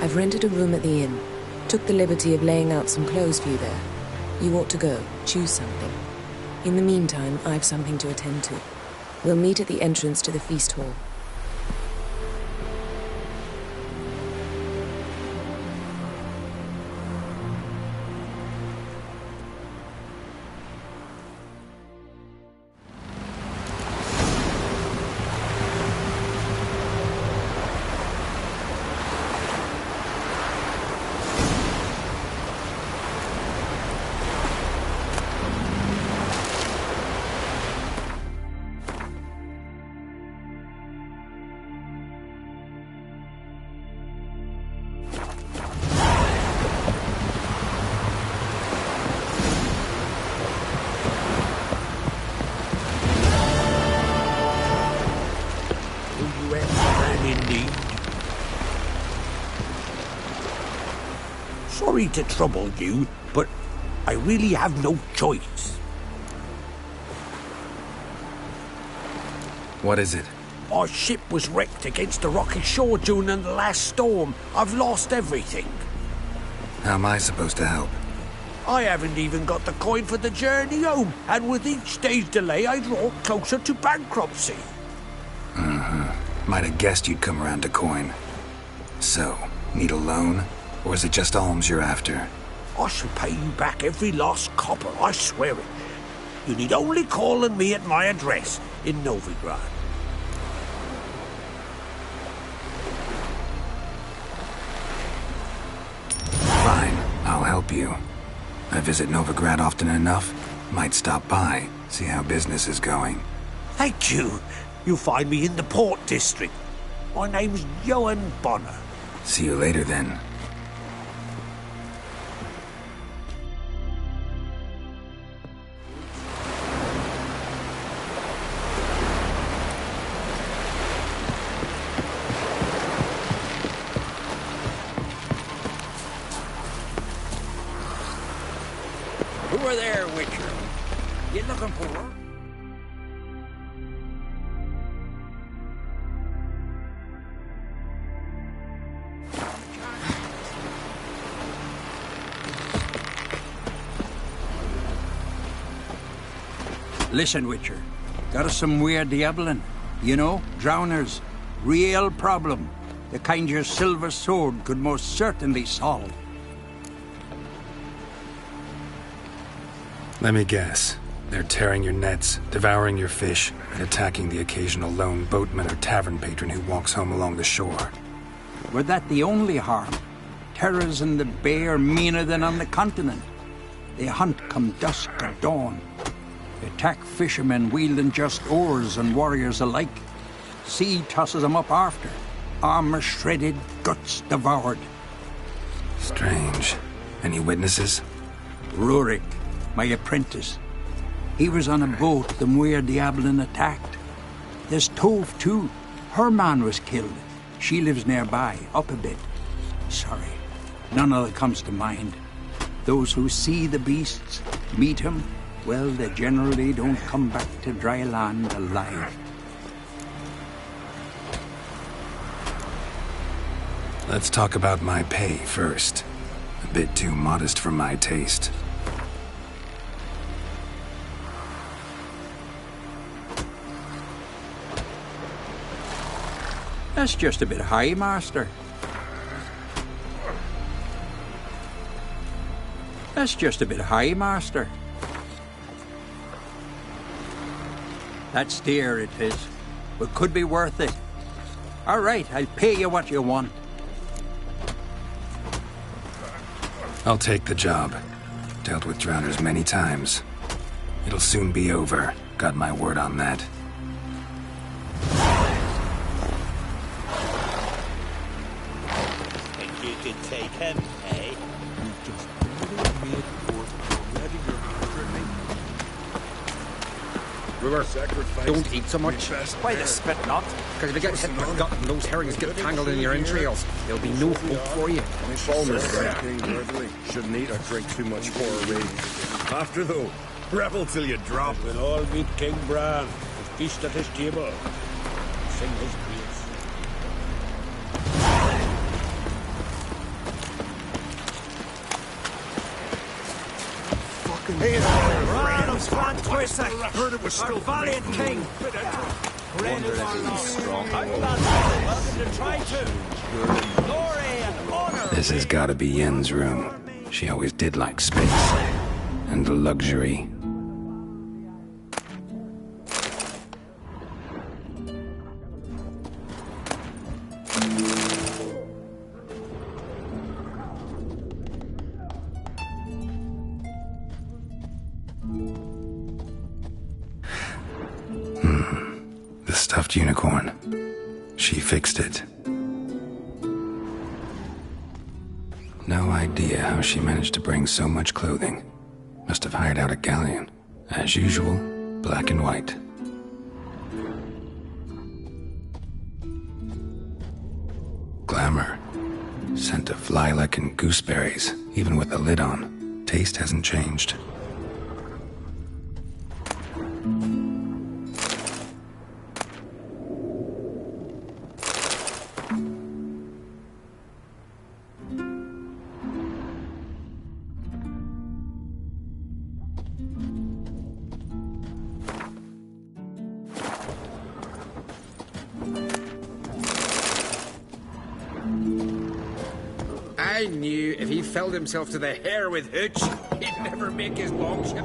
I've rented a room at the inn. Took the liberty of laying out some clothes for you there. You ought to go. Choose something. In the meantime, I've something to attend to. We'll meet at the entrance to the feast hall. Sorry to trouble you, but I really have no choice. What is it? Our ship was wrecked against the rocky shore during the last storm. I've lost everything. How am I supposed to help? I haven't even got the coin for the journey home, and with each day's delay, I draw closer to bankruptcy. Might have guessed you'd come around to coin. So, need a loan? Or is it just alms you're after? I shall pay you back every last copper, I swear it. You need only call on me at my address in Novigrad. Fine, I'll help you. I visit Novigrad often enough. Might stop by, see how business is going. Thank you. You'll find me in the Port District. My name's Johan Bonner. See you later then. Who are there, Witcher? You looking for? Listen, Witcher. Got us some weird diabling. You know, drowners. Real problem. The kind your silver sword could most certainly solve. Let me guess. They're tearing your nets, devouring your fish, and attacking the occasional lone boatman or tavern patron who walks home along the shore. Were that the only harm? Terrors in the bay are meaner than on the continent. They hunt come dusk or dawn. Attack fishermen wielding just oars and warriors alike. Sea tosses them up after. Armor shredded, guts devoured. Strange. Any witnesses? Rurik, my apprentice. He was on a boat the Muir Diablin attacked. There's Tove, too. Her man was killed. She lives nearby, up a bit. Sorry, none of it comes to mind. Those who see the beasts, meet him, well, they generally don't come back to dry land alive. Let's talk about my pay first. A bit too modest for my taste. That's just a bit high, Master. That's just a bit high, Master. That's dear, it is. But could be worth it. All right, I'll pay you what you want. I'll take the job. Dealt with drowners many times. It'll soon be over. Got my word on that. Think you could take him, eh? You've just made already you're after me. Brewer, don't eat so much. Why the spit not? Because if you get hit with a gut and those herrings get tangled in your entrails, there'll be no hope for you. Almost right, King Worthley. Shouldn't eat or drink too much for a raid. After though, rebel till you drop. We'll all meet King Bran and feast at his table. Sing his praise. Here, Random's Clan Twister. Heard it was still valiant king. Wondered if he was strong. Welcome to try to. Glory and honor. This has gotta be Yen's room. She always did like space. And luxury. The stuffed unicorn. She fixed it. No idea how she managed to bring so much clothing. Must have hired out a galleon. As usual, black and white. Glamour. Scent of lilac and gooseberries, even with the lid on. Taste hasn't changed. I knew if he filled himself to the hair with hooch, he'd never make his longship.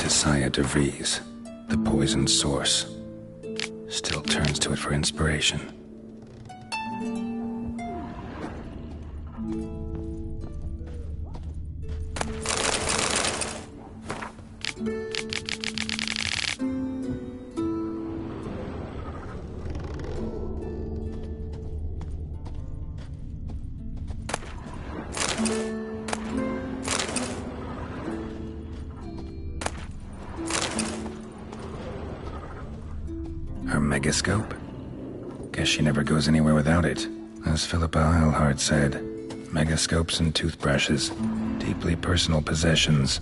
Saya de Vries, the poisoned source, still turns to it for inspiration. Her megascope? Guess she never goes anywhere without it. As Philippa Eilhart said, megascopes and toothbrushes, deeply personal possessions.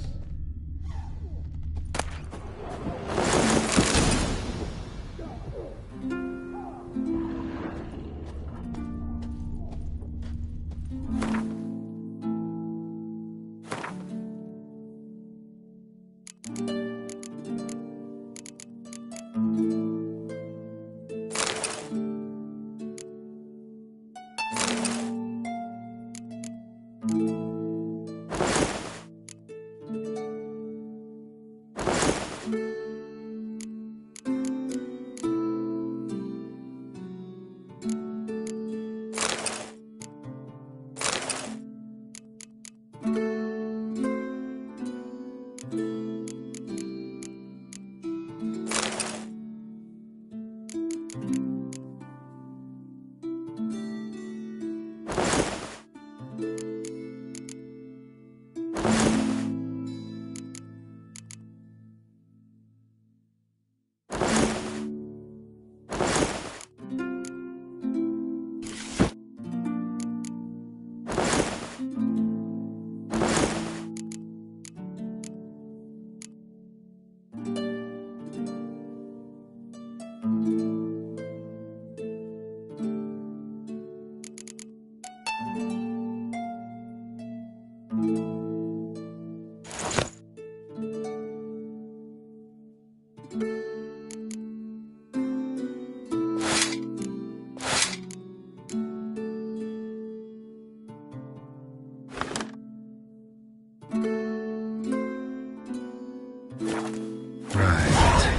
Right.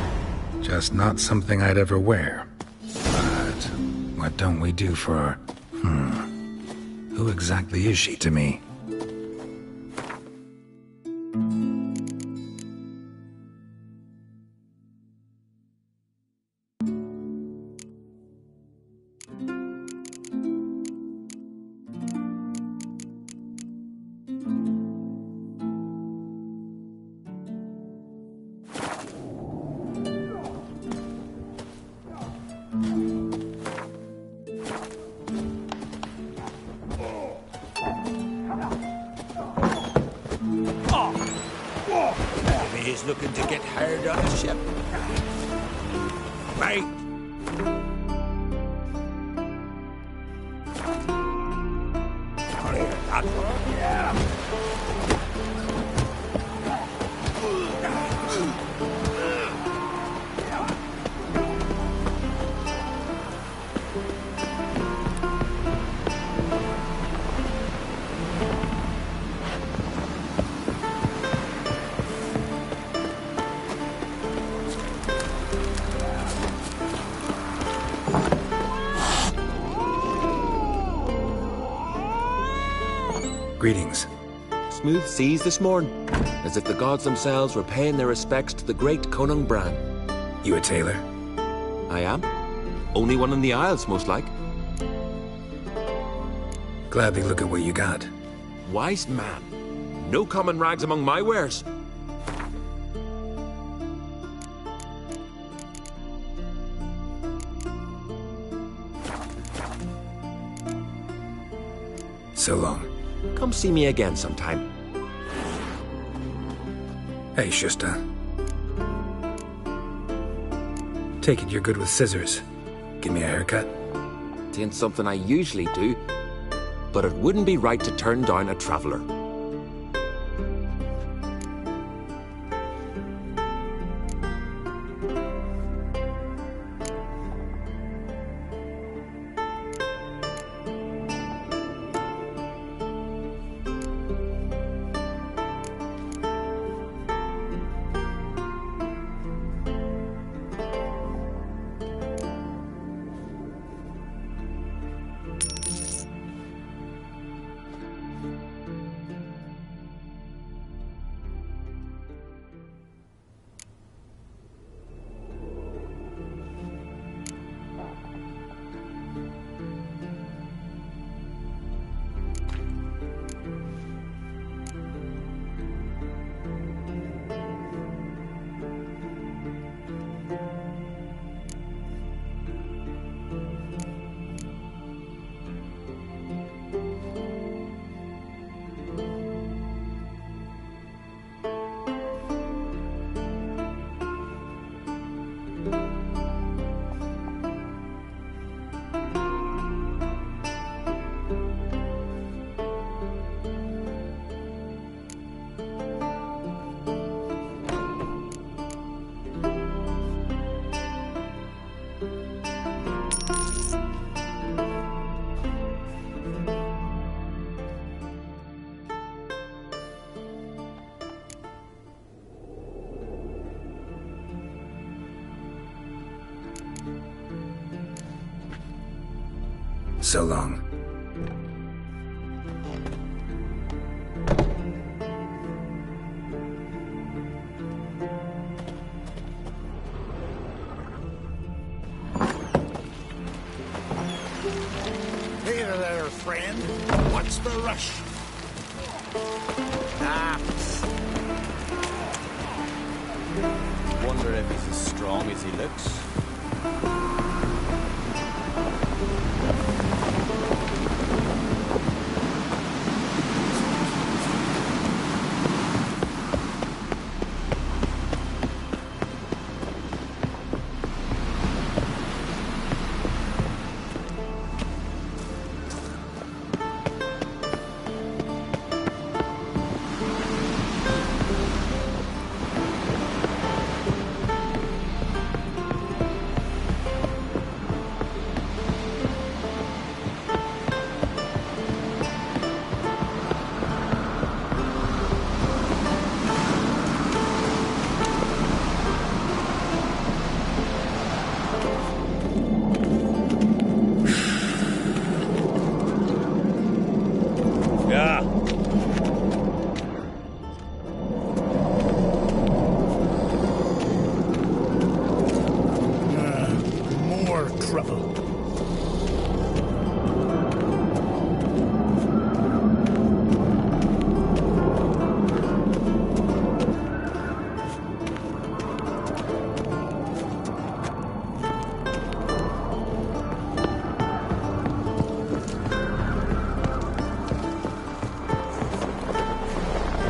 Just not something I'd ever wear. But what don't we do for... Who exactly is she to me? He's looking to get hired on a ship. Right. Greetings. Smooth seas this morn, as if the gods themselves were paying their respects to the great Conung Bran. You a tailor? I am. Only one in the Isles, most like. Gladly look at what you got. Wise man. No common rags among my wares. So long. Come see me again sometime. Hey, Shusta. Take it you're good with scissors. Give me a haircut. It ain't something I usually do, but it wouldn't be right to turn down a traveller. So long. Hey there, friend. What's the rush? Wonder if he's as strong as he looks.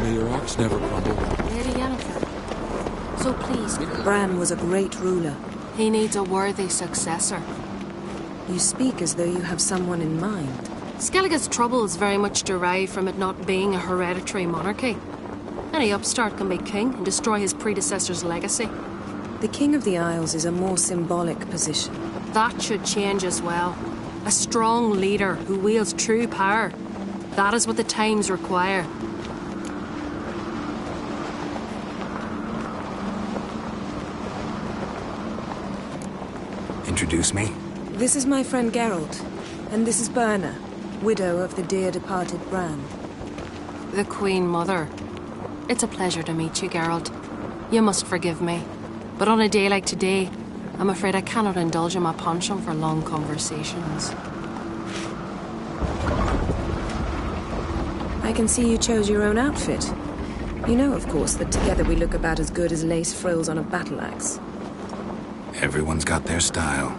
May your axe never crumble. Lady Yennefer. So please. Bran was a great ruler. He needs a worthy successor. You speak as though you have someone in mind. Skellige's troubles very much derive from it not being a hereditary monarchy. Any upstart can be king and destroy his predecessor's legacy. The King of the Isles is a more symbolic position. That should change as well. A strong leader who wields true power. That is what the times require. Introduce me. This is my friend Geralt, and this is Birna, widow of the dear departed Bran. The Queen Mother. It's a pleasure to meet you, Geralt. You must forgive me. But on a day like today, I'm afraid I cannot indulge in my penchant for long conversations. I can see you chose your own outfit. You know, of course, that together we look about as good as lace frills on a battle axe. Everyone's got their style.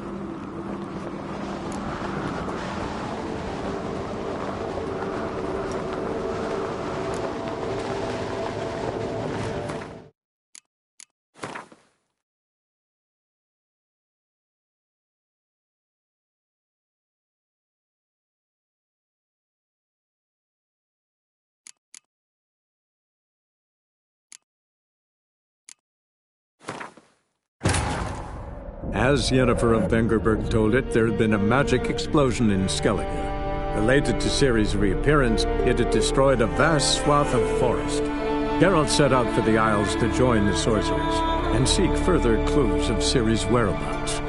As Yennefer of Vengerberg told it, there had been a magic explosion in Skellige. Related to Ciri's reappearance, it had destroyed a vast swath of forest. Geralt set out for the Isles to join the sorcerers and seek further clues of Ciri's whereabouts.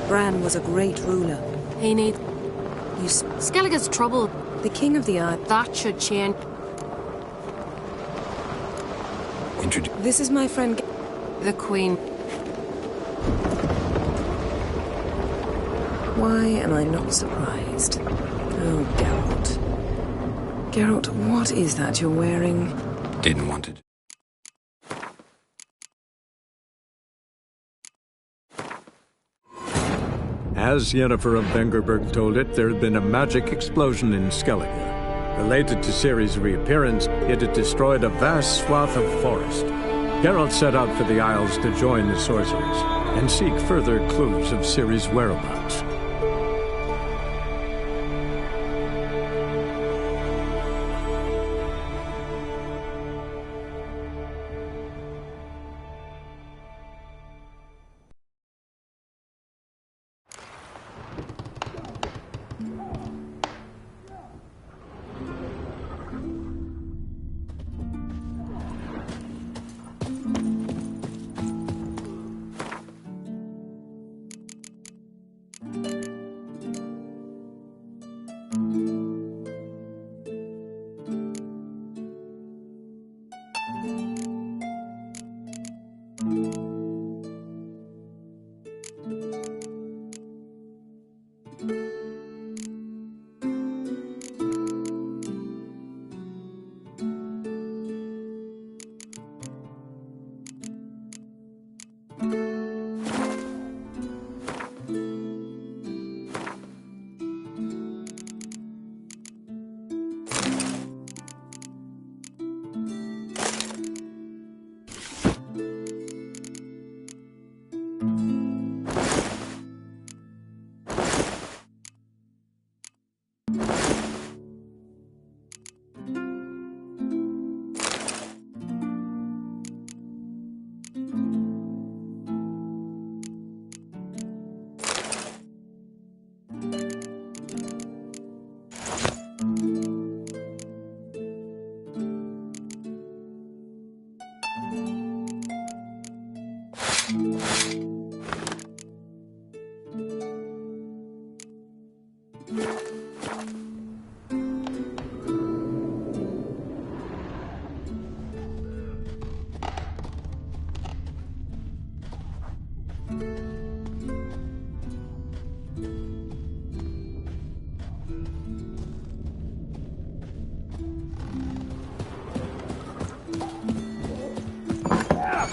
Bran was a great ruler. He needs... Skellige's trouble. The King of the Isles. That should change. This is my friend... The Queen. Why am I not surprised? Oh, Geralt. Geralt, what is that you're wearing? Didn't want it. As Yennefer of Vengerberg told it, there had been a magic explosion in Skellige. Related to Ciri's reappearance, it had destroyed a vast swath of forest. Geralt set out for the Isles to join the sorcerers and seek further clues of Ciri's whereabouts.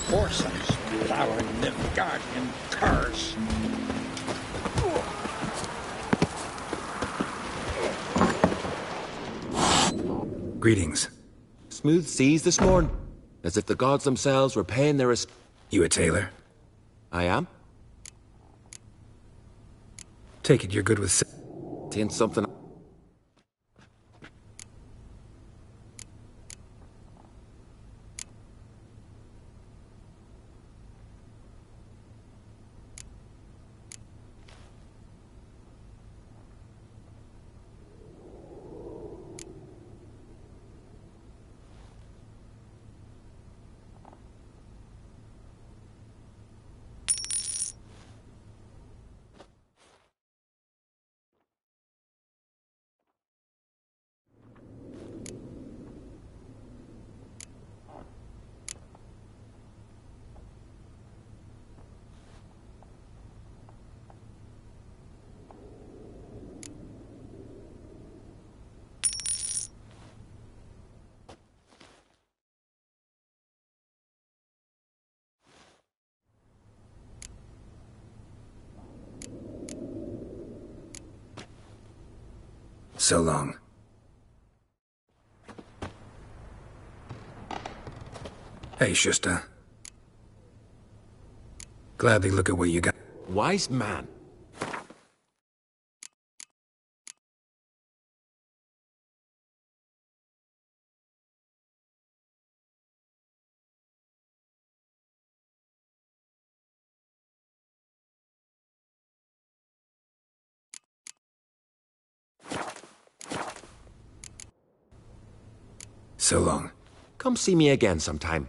Horses plowing Nilfgaard in cars. Greetings. Smooth seas this morning, as if the gods themselves were paying their respects. You a tailor? I am. Take it you're good with... Ain't something... So long. Hey, Shusta. Gladly look at what you got. Wise man. So long. Come see me again sometime.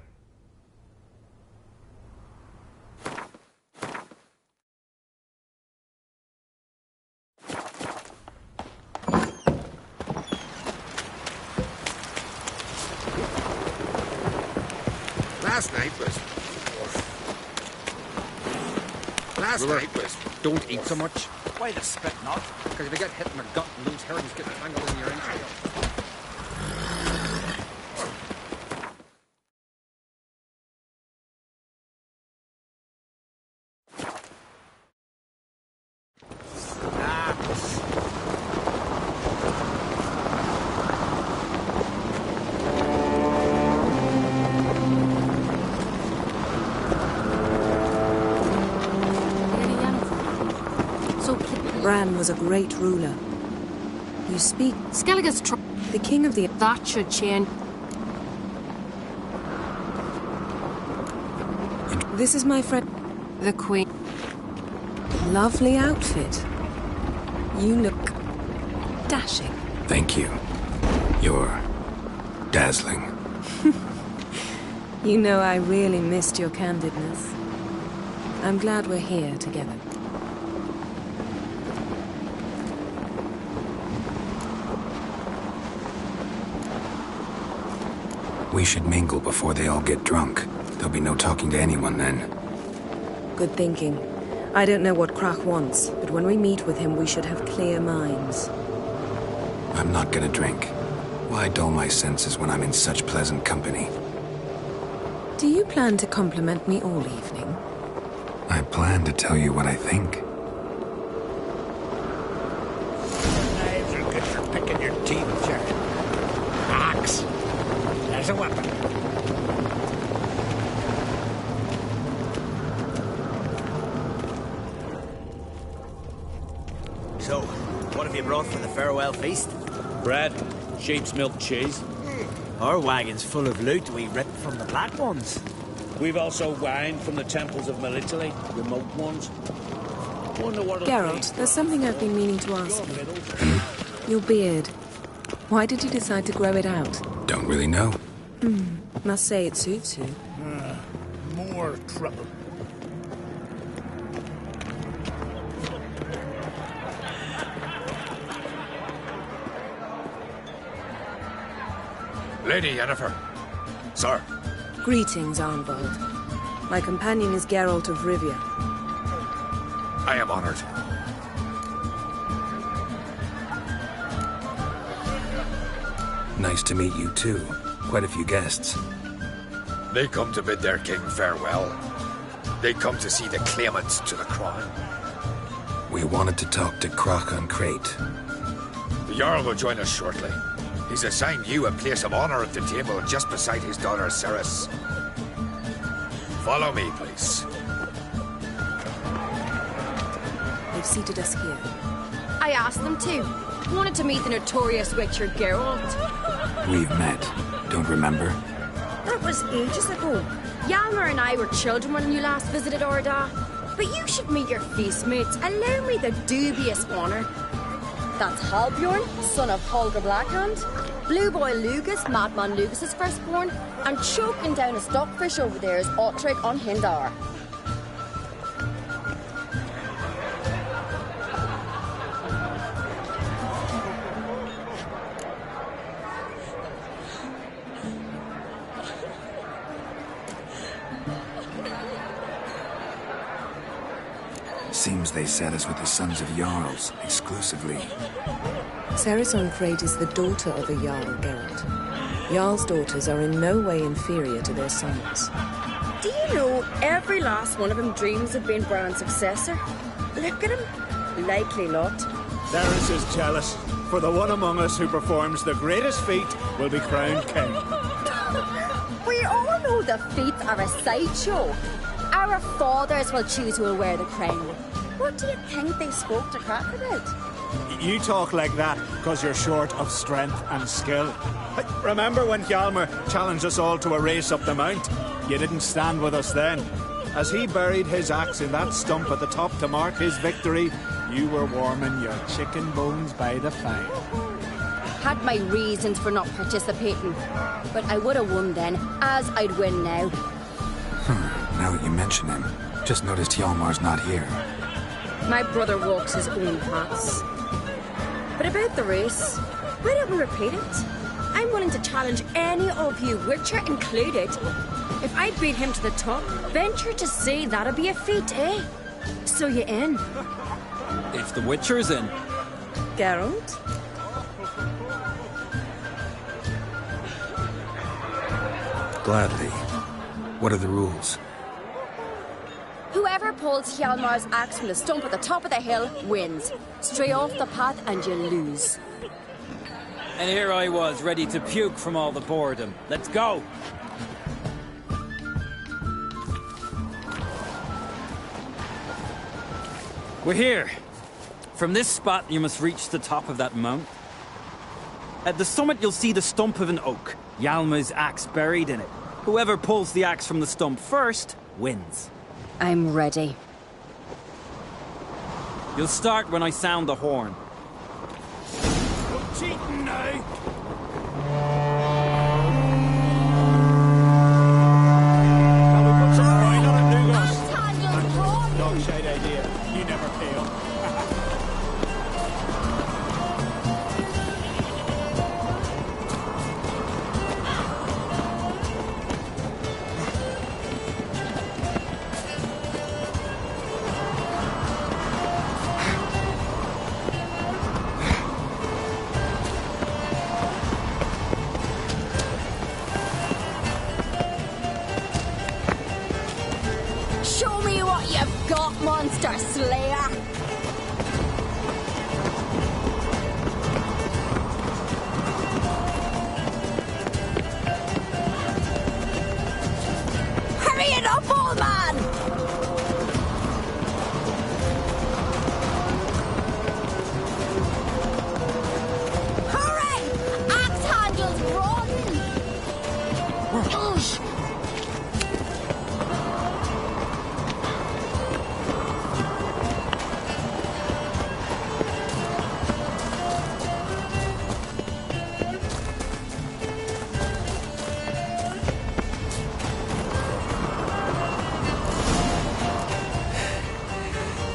Last night was don't eat so much. Why the spit not? Because if you get hit in the gut and lose herrings get tangled in your entrails. Bran was a great ruler. You speak... Skellige's the king of the... That should change. This is my friend... The Queen. Lovely outfit. You look... dashing. Thank you. You're... dazzling. You know, I really missed your candidness. I'm glad we're here together. We should mingle before they all get drunk. There'll be no talking to anyone then. Good thinking. I don't know what Krach wants, but when we meet with him, we should have clear minds. I'm not gonna drink. Why dull my senses when I'm in such pleasant company? Do you plan to compliment me all evening? I plan to tell you what I think. Knives are good for picking your teeth, Jack. Axe. As a weapon. So, what have you brought for the farewell feast? Bread, sheep's milk cheese. Our wagon's full of loot we ripped from the Black Ones. We've also wine from the temples of Melitele, remote ones. Geralt, there's something I've been meaning to ask you. Your beard. Why did you decide to grow it out? Don't really know. Must say it suits you. More trouble. Lady Yennefer. Sir. Greetings, Arnvald. My companion is Geralt of Rivia. I am honored. Nice to meet you, too. Quite a few guests. They come to bid their king farewell. They come to see the claimants to the crown. We wanted to talk to Croc on Crate. The Jarl will join us shortly. He's assigned you a place of honor at the table just beside his daughter Ceres. Follow me, please. They've seated us here. I asked them to. Wanted to meet the notorious Witcher Geralt. We've met. Don't remember? That was ages ago. Hjalmar and I were children when you last visited Orda. But you should meet your feast mates. Allow me the dubious honor. That's Halbjorn, son of Holger Blackhand. Blue Boy Lugus, Madman Lugus' firstborn. And choking down a stockfish over there is Otrek on Hindar. Seems they set us with the sons of Jarls, exclusively. Ceres on Crate is the daughter of a Jarl, Geralt. Jarl's daughters are in no way inferior to their sons. Do you know every last one of them dreams of being Bran's successor? Look at him. Likely lot. Ceres is jealous, for the one among us who performs the greatest feat will be crowned king. We all know the feats are a sideshow. Our fathers will choose who will wear the crown. What do you think they spoke to Crack about? You talk like that because you're short of strength and skill. Remember when Hjalmar challenged us all to a race up the mount? You didn't stand with us then. As he buried his axe in that stump at the top to mark his victory, you were warming your chicken bones by the fire. Had my reasons for not participating, but I would have won then, as I'd win now. Now that you mention him, just noticed Hjalmar's not here. My brother walks his own paths. But about the race, why don't we repeat it? I'm willing to challenge any of you, Witcher included. If I beat him to the top, venture to say that'd be a feat, eh? So you in? If the Witcher's in. Geralt? Gladly. What are the rules? Whoever pulls Hjalmar's axe from the stump at the top of the hill wins. Stray off the path and you lose. And here I was, ready to puke from all the boredom. Let's go! We're here. From this spot, you must reach the top of that mount. At the summit, you'll see the stump of an oak. Hjalmar's axe buried in it. Whoever pulls the axe from the stump first, wins. I'm ready. You'll start when I sound the horn. No cheating now! Can we put some pride on it, Lugos? Dog shite idea. You never fail. Show me what you've got, monster slayer! Hurry it up, old man! Hurry! Axe handles broaden!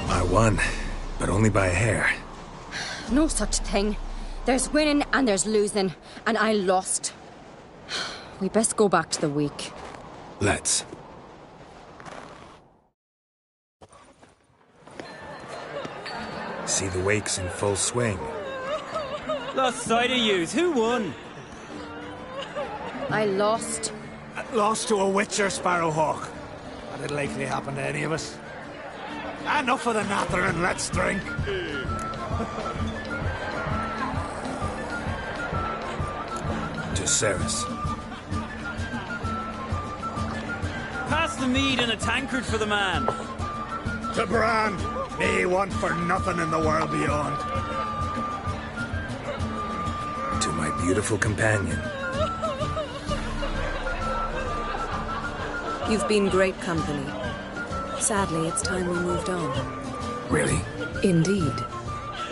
I won, but only by a hair. No such thing. There's winning and there's losing, and I lost. We best go back to the week. Let's. See the wakes in full swing. Lost sight of yous. Who won? I lost. Lost to a witcher, Sparrowhawk. That'd likely happen to any of us. Enough of the nattering, let's drink. To Ceres. Pass the mead and a tankard for the man. To Bran. Me want for nothing in the world beyond. To my beautiful companion. You've been great company. Sadly, it's time we moved on. Really? Indeed.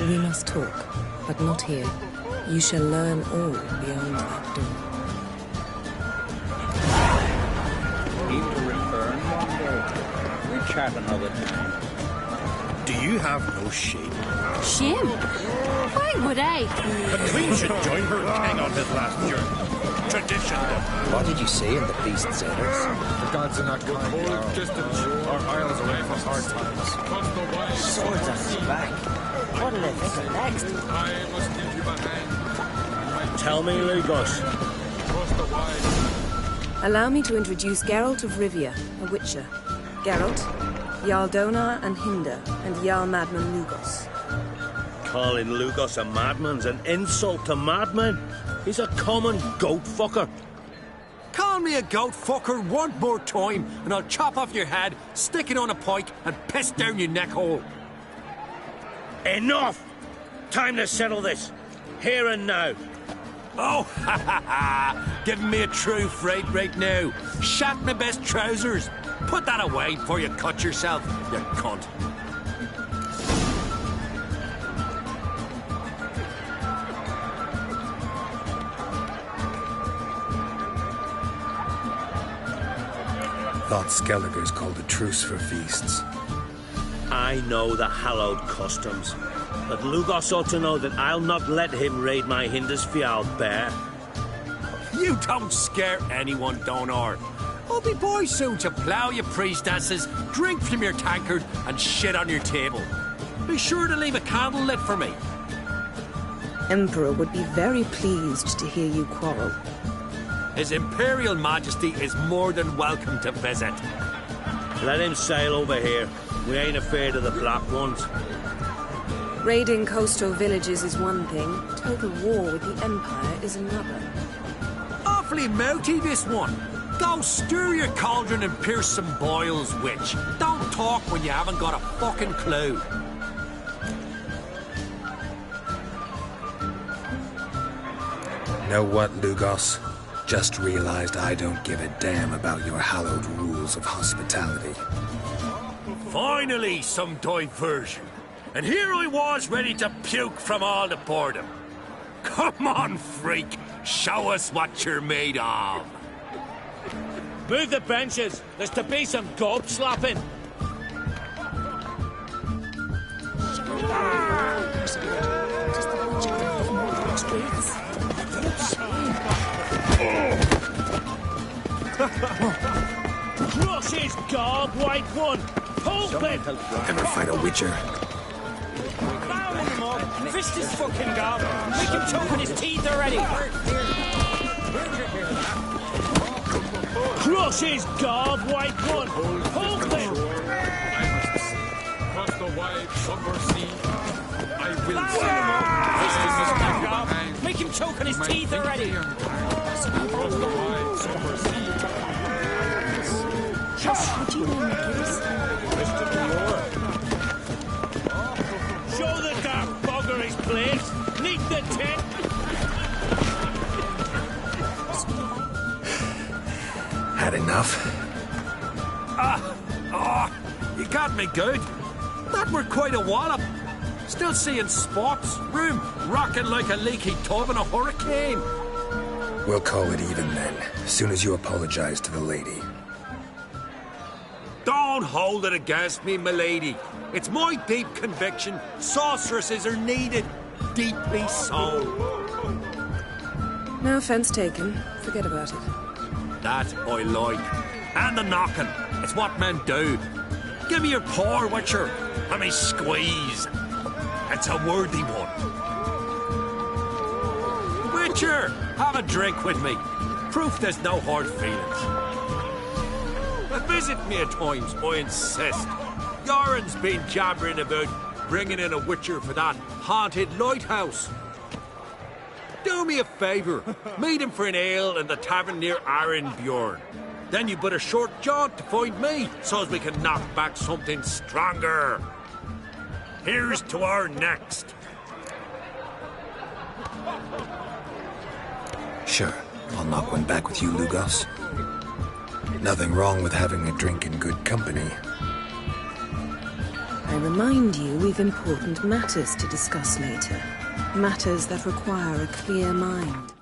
We must talk, but not here. You shall learn all beyond that door. Need to return one day. We chat another time. Do you have no shame? Shame? Why would I? The Queen should join her king on his last journey. Tradition. What did you say in the beast sailors? The gods are not kind. Our isles away from hard times. Swords on his back. What'll they think of next? I must give you my hand. Tell me, Lugos. Allow me to introduce Geralt of Rivia, a witcher. Geralt, Jarl Donar and Hinder, and Jarl Madman Lugos. Calling Lugos a madman's an insult to madmen. He's a common goat fucker. Call me a goat fucker one more time, and I'll chop off your head, stick it on a pike, and piss down your neck hole. Enough! Time to settle this. Here and now. Oh, ha ha ha! Giving me a true fright right now. Shat my best trousers. Put that away before you cut yourself, you cunt. Thought Skelliger's called a truce for feasts. I know the hallowed customs, but Lugos ought to know that I'll not let him raid my Hindisfial bear. You don't scare anyone, Donar. I'll be boys soon to plough your priestesses, drink from your tankard, and shit on your table. Be sure to leave a candle lit for me. Emperor would be very pleased to hear you quarrel. His Imperial Majesty is more than welcome to visit. Let him sail over here. We ain't afraid of the Black Ones. Raiding coastal villages is one thing. Total war with the Empire is another. Awfully mouty, this one. Go stir your cauldron and pierce some boils, witch. Don't talk when you haven't got a fucking clue. Know what, Lugos? Just realized I don't give a damn about your hallowed rules of hospitality. Finally, some diversion. And here I was ready to puke from all the boredom. Come on, freak. Show us what you're made of. Move the benches. There's to be some gob slapping. Crush his gob, white one. Pulpit. Ever fight a witcher? Down in the mug. Fist his fucking gob. Make him choke on his teeth already. Crush his gob, white one. Pulpit. Cross the wide summer sea. I will Fist his fucking gob. Make him choke on his teeth already. Cross the wide summer sea. What do you mean, show the dark bugger his place. Leak the tent. Had enough? You got me good. That were quite a wallop. Still seeing spots, room rocking like a leaky tub in a hurricane. We'll call it even then, as soon as you apologize to the lady. Don't hold it against me, milady. It's my deep conviction sorceresses are needed. Deeply so. No offense taken. Forget about it. That I like. And the knocking. It's what men do. Give me your paw, Witcher. Let me squeeze. It's a worthy one. Witcher, have a drink with me. Proof there's no hard feelings. Visit me at times, I insist. Yoren's been jabbering about bringing in a Witcher for that haunted lighthouse. Do me a favour. Meet him for an ale in the tavern near Arenbjorn. Then you but a short jaunt to find me, so as we can knock back something stronger. Here's to our next. Sure, I'll knock one back with you, Lugos. Nothing wrong with having a drink in good company. I remind you we've important matters to discuss later. Matters that require a clear mind.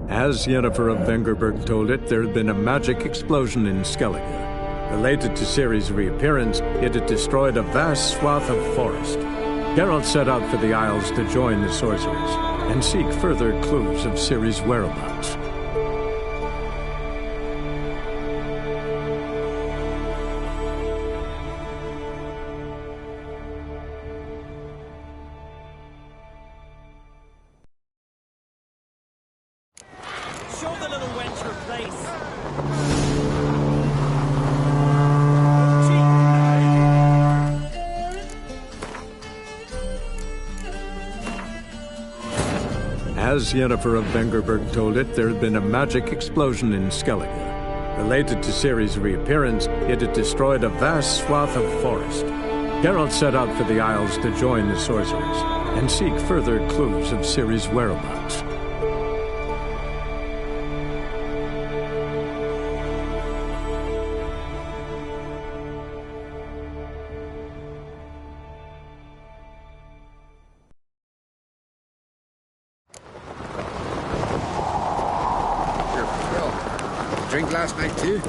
As Yennefer of Vengerberg told it, there had been a magic explosion in Skellige. Related to Ciri's reappearance, it had destroyed a vast swath of forest. Geralt set out for the Isles to join the sorcerers and seek further clues of Ciri's whereabouts. Show the little wench her place. As Yennefer of Vengerberg told it, there had been a magic explosion in Skellige. Related to Ciri's reappearance, it had destroyed a vast swath of forest. Geralt set out for the Isles to join the sorcerers and seek further clues of Ciri's whereabouts. Drink last night too?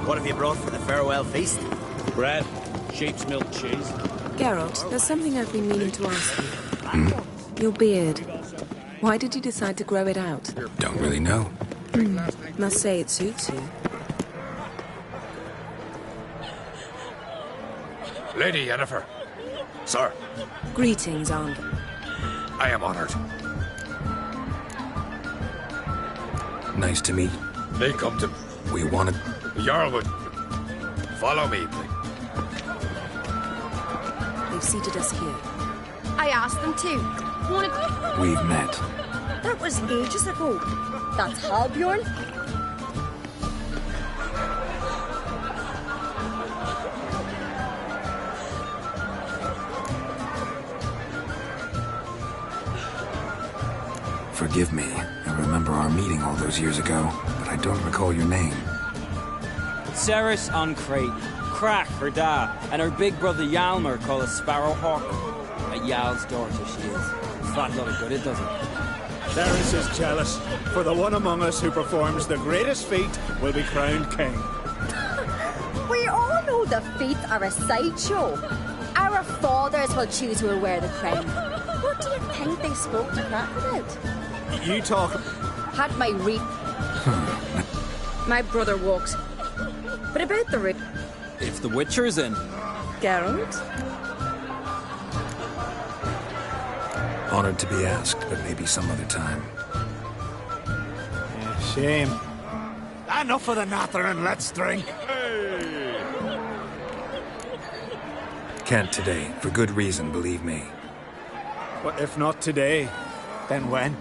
What have you brought for the farewell feast? Bread, sheep's milk cheese. Geralt, there's something I've been meaning to ask you. Your beard. Why did you decide to grow it out? Don't really know. Must say it suits you. Lady Yennefer. Sir. Greetings, Aunt. I am honored. Nice to meet. They come to... We wanted... Jarlwood. Follow me, please. They've seated us here. I asked them to. We've met. That was ages ago. That's Halbjorn. Forgive me. I remember our meeting all those years ago, but I don't recall your name. Ceres on Crate, Crack her da, and her big brother Yalmer called a Sparrowhawk. A Yal's daughter she is. Fat lot of good it doesn't. Ceres is jealous, for the one among us who performs the greatest feat will be crowned king. We all know the feet are a sideshow. Our fathers will choose who will wear the crown. What do you think they spoke to Crack about? You talk... Had my reap. My brother walks. But about the reap... If the Witcher's in. Geralt? Honored to be asked, but maybe some other time. Yeah, shame. Enough of the natter and let's drink. Can't today, for good reason, believe me. But if not today, then when?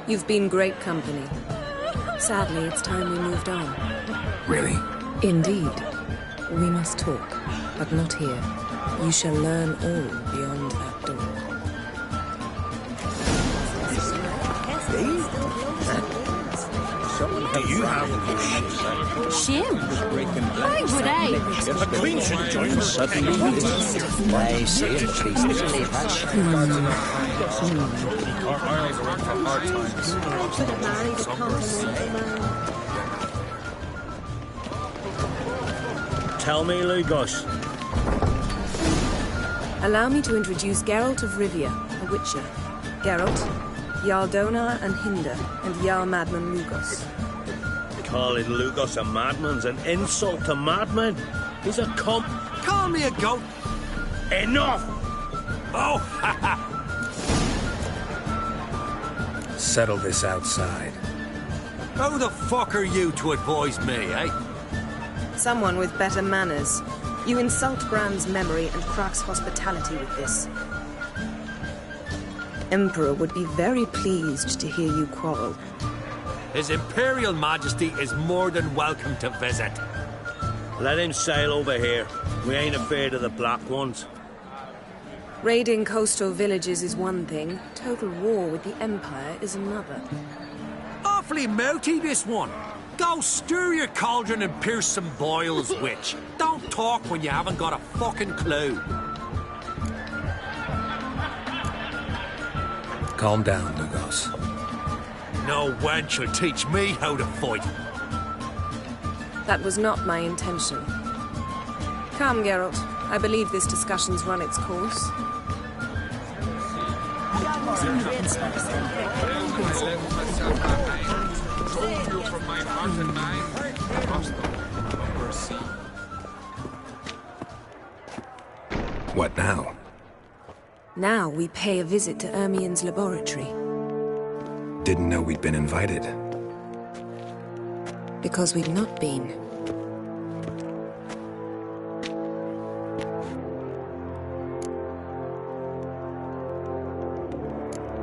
You've been great company. Sadly, it's time we moved on. Really? Indeed. We must talk, but not here. You shall learn all beyond that door. Do you have Shim? Why would I? The Queen should join us. I say it, please. Our Isles are in for hard times. Tell me, Lugos. Allow me to introduce Geralt of Rivia, a Witcher. Geralt, Jarl Donar and Hinder, and Jarl Madman Lugos. Calling Lugos a madman's an insult to madmen. He's a comp. Call me a goat. Enough! Oh, ha ha! Settle this outside. Who the fuck are you to advise me, eh? Someone with better manners. You insult Bran's memory and Crach's hospitality with this. Emperor would be very pleased to hear you quarrel. His Imperial Majesty is more than welcome to visit. Let him sail over here. We ain't afraid of the Black Ones. Raiding coastal villages is one thing. Total war with the Empire is another. Awfully mouthy, this one. Go stir your cauldron and pierce some boils, witch. Don't talk when you haven't got a fucking clue. Calm down, Lugos. No wench will teach me how to fight. That was not my intention. Come, Geralt. I believe this discussion's run its course. What now? Now we pay a visit to Ermien's laboratory. Didn't know we'd been invited. Because we've not been.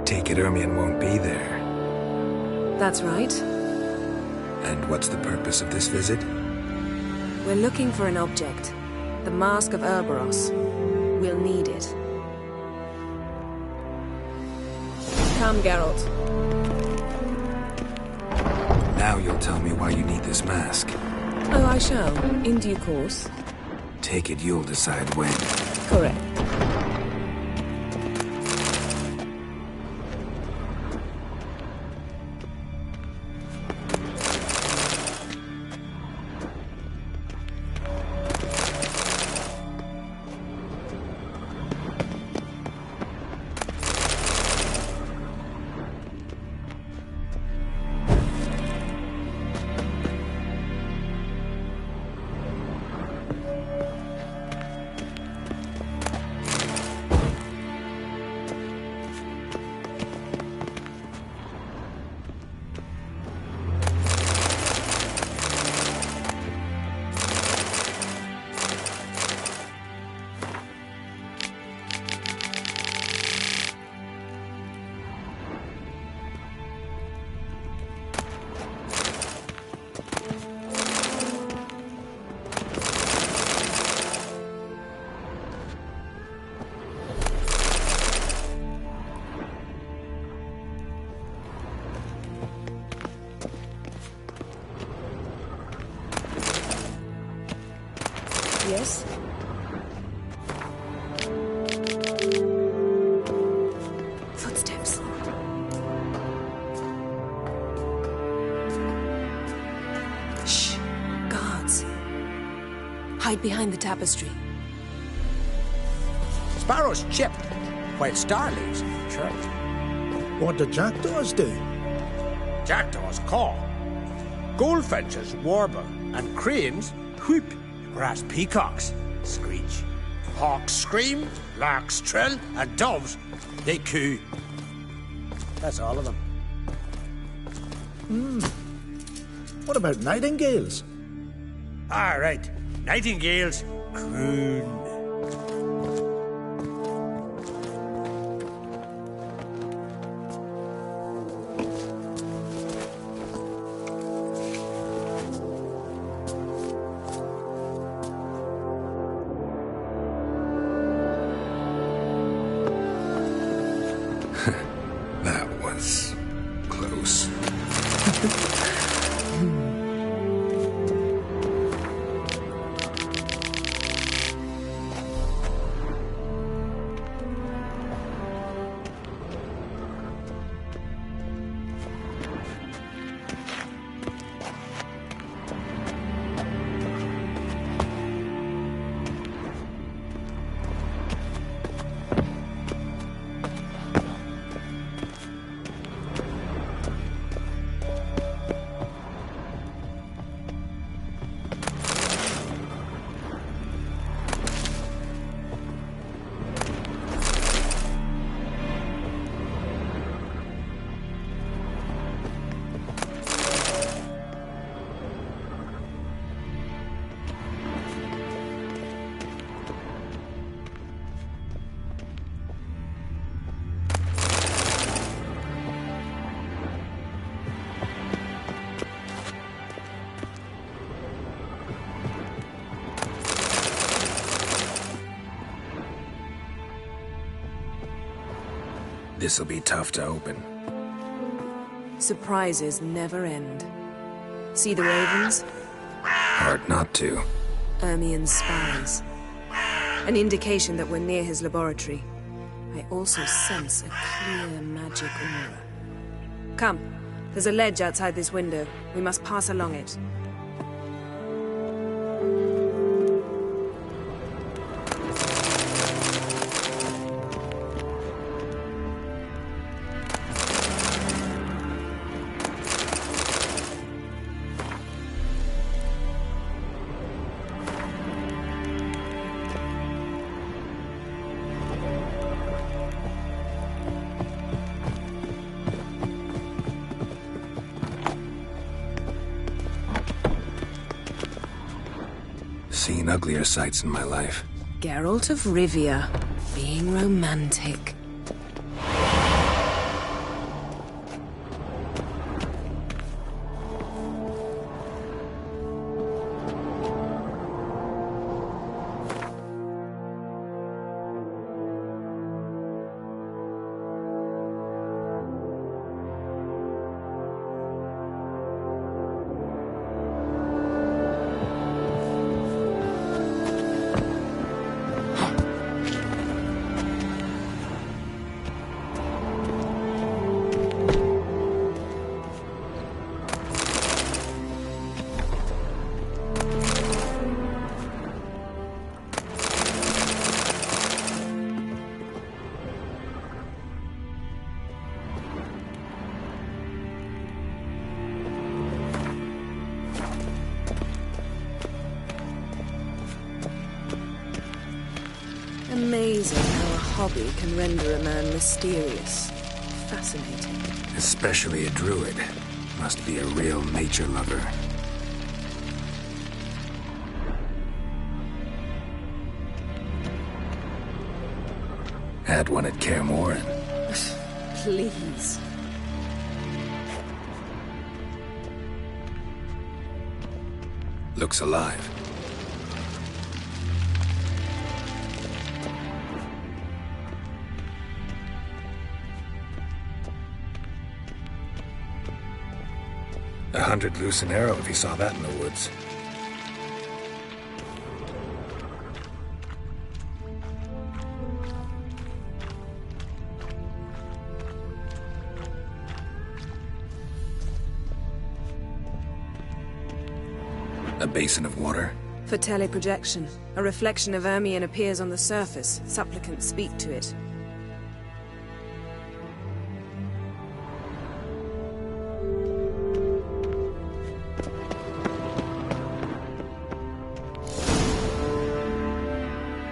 Take it Ermien won't be there. That's right. And what's the purpose of this visit? We're looking for an object. The Mask of Urboros. We'll need it. Come, Geralt. Now you'll tell me why you need this mask. Oh, I shall. In due course. Take it you'll decide when. Correct. Hide behind the tapestry. Sparrows chip, while starlings chirp. What do jackdaws do? Jackdaws caw. Goldfinches warble, and cranes whoop, whereas peacocks screech. Hawks scream, larks trill, and doves, they coo. That's all of them. What about nightingales? All right, nightingales croon. That was close. This'll be tough to open. Surprises never end. See the ravens? Hard not to. Ermien's spies. An indication that we're near his laboratory. I also sense a clear magic aura. Come, there's a ledge outside this window. We must pass along it. Seen uglier sights in my life. Geralt of Rivia, being romantic. Amazing how a hobby can render a man mysterious. Fascinating. Especially a druid. Must be a real nature lover. Had one at Kaer Morhen. Please. Looks alive. A 100 loose an arrow if he saw that in the woods. A basin of water? For teleprojection, a reflection of Ermion appears on the surface. Supplicants speak to it.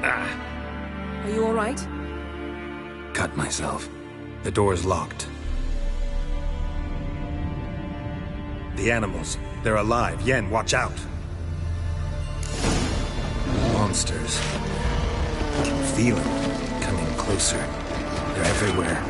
Are you all right? Cut myself. The door's locked. The animals. They're alive. Yen, watch out. Monsters. I can feel them coming closer. They're everywhere.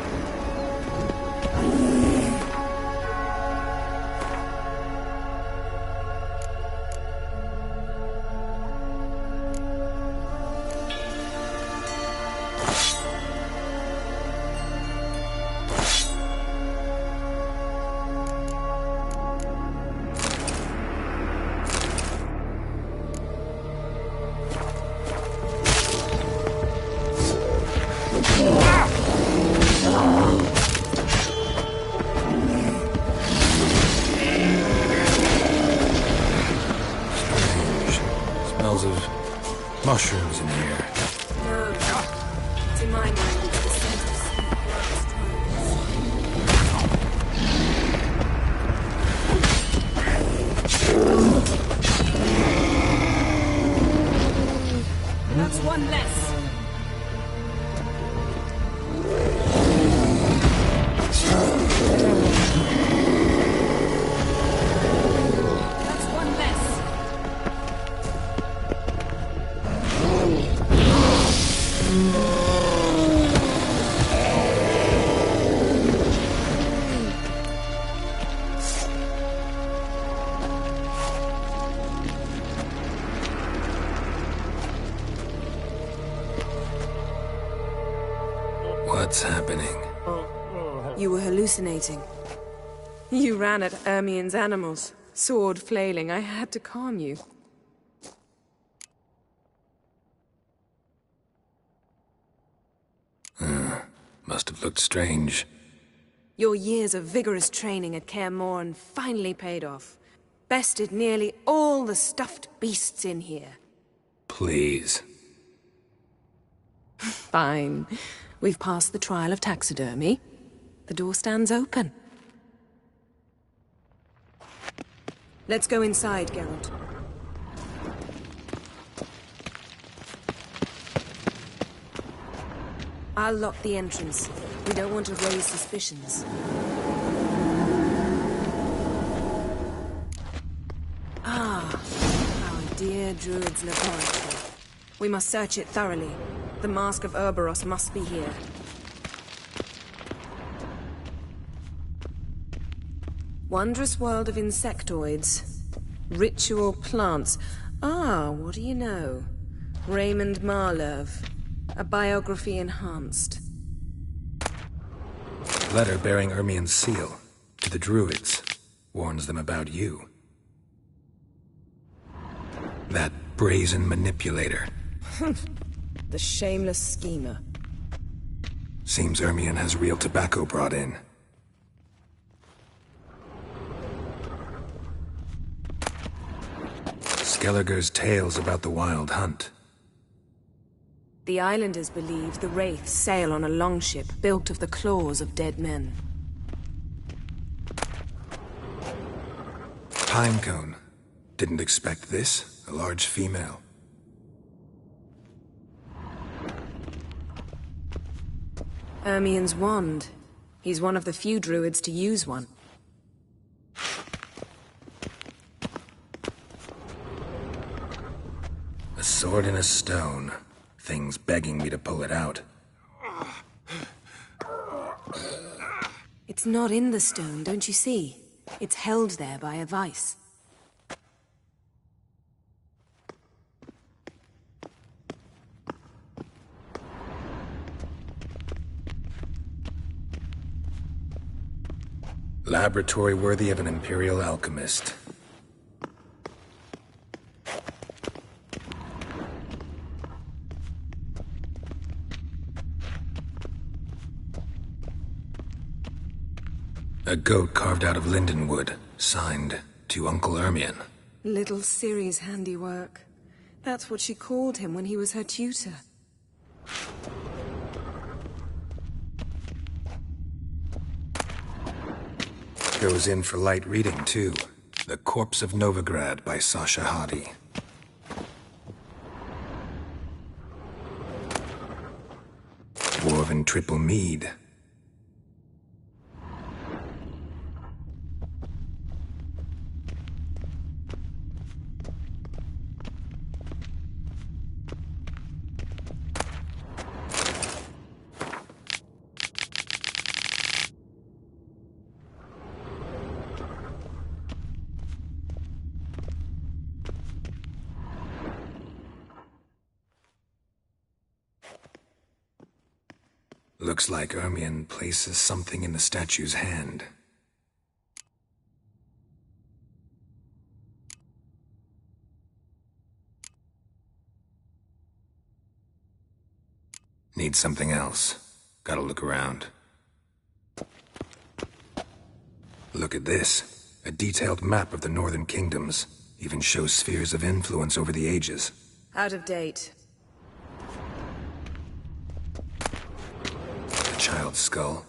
Mushrooms in here. No. To my mind, it's the scent of sweet grass. That's one less. What's happening? You were hallucinating. You ran at Ermion's animals, sword flailing. I had to calm you. Must have looked strange. Your years of vigorous training at Kaer Morhen finally paid off. Bested nearly all the stuffed beasts in here. Please. Fine. We've passed the trial of taxidermy. The door stands open. Let's go inside, Geralt. I'll lock the entrance. We don't want to raise suspicions. Ah, our dear Druid's laboratory. We must search it thoroughly. The Mask of Ouroboros must be here. Wondrous world of insectoids. Ritual plants. Ah, what do you know? Raymond Marlove. A biography enhanced. Letter bearing Ermion's seal to the Druids. Warns them about you. That brazen manipulator. The shameless schemer. Seems Ermion has real tobacco brought in. Skelliger's tales about the Wild Hunt. The islanders believe the Wraiths sail on a longship built of the claws of dead men. Pinecone. Didn't expect this. A large female. Ermion's wand. He's one of the few druids to use one. A sword in a stone. Thing's begging me to pull it out. It's not in the stone, don't you see? It's held there by a vice. Laboratory worthy of an Imperial alchemist. A goat carved out of lindenwood, signed to Uncle Ermion. Little Ciri's handiwork. That's what she called him when he was her tutor. Goes in for light reading, too. The Corpse of Novigrad by Sasha Hadi. Dwarven Triple Mead. Looks like Ermion places something in the statue's hand. Need something else. Gotta look around. Look at this. A detailed map of the Northern Kingdoms. Even shows spheres of influence over the ages. Out of date. Child's skull.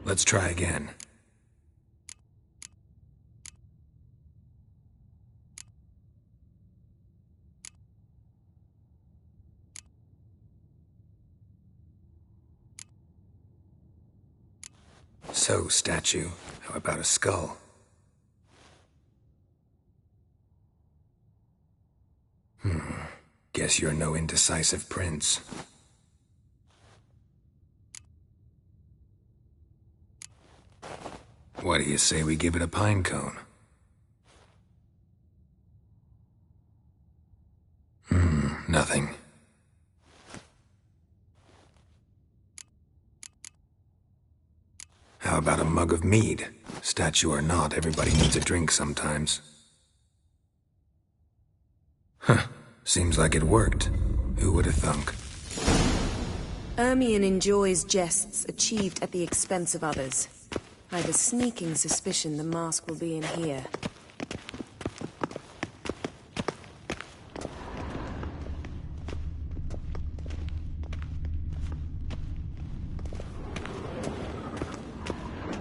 Let's try again. So, statue, how about a skull? Guess you're no indecisive prince. What do you say we give it a pine cone? Nothing. How about a mug of mead? Statue or not, everybody needs a drink sometimes. Seems like it worked. Who would have thunk? Ermion enjoys jests achieved at the expense of others. I have a sneaking suspicion the mask will be in here.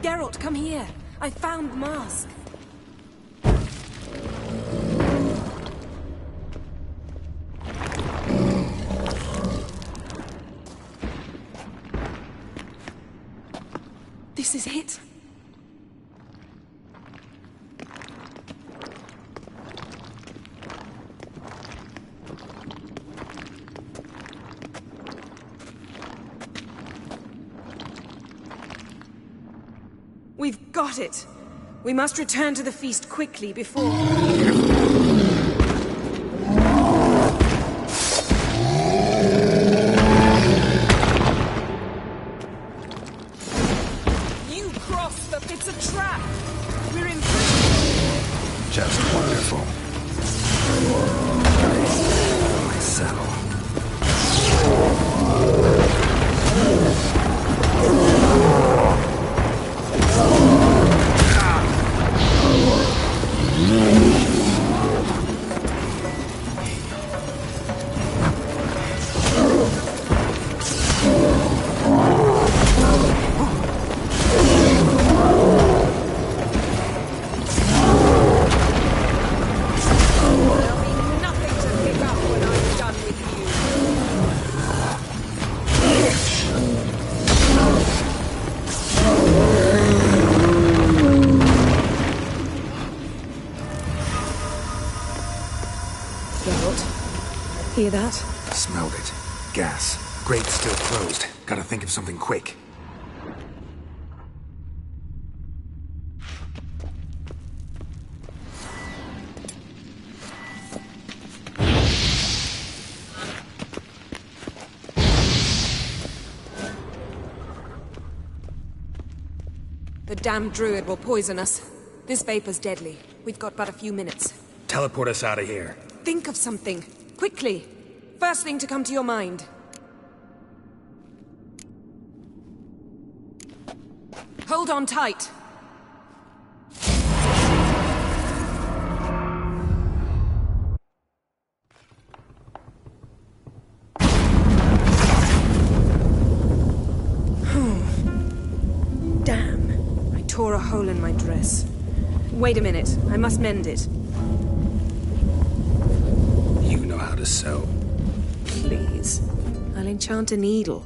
Geralt, come here. I found the mask. This is it. We've got it. We must return to the feast quickly before... You crossed the... It's a trap! We're in... Just wonderful. My saddle. Hear that? Smelled it. Gas. Grate still closed. Gotta think of something quick. The damned druid will poison us. This vapor's deadly. We've got but a few minutes. Teleport us out of here. Think of something. Quickly. First thing to come to your mind. Hold on tight. Damn. I tore a hole in my dress. Wait a minute. I must mend it. You know how to sew. Please. I'll enchant a needle.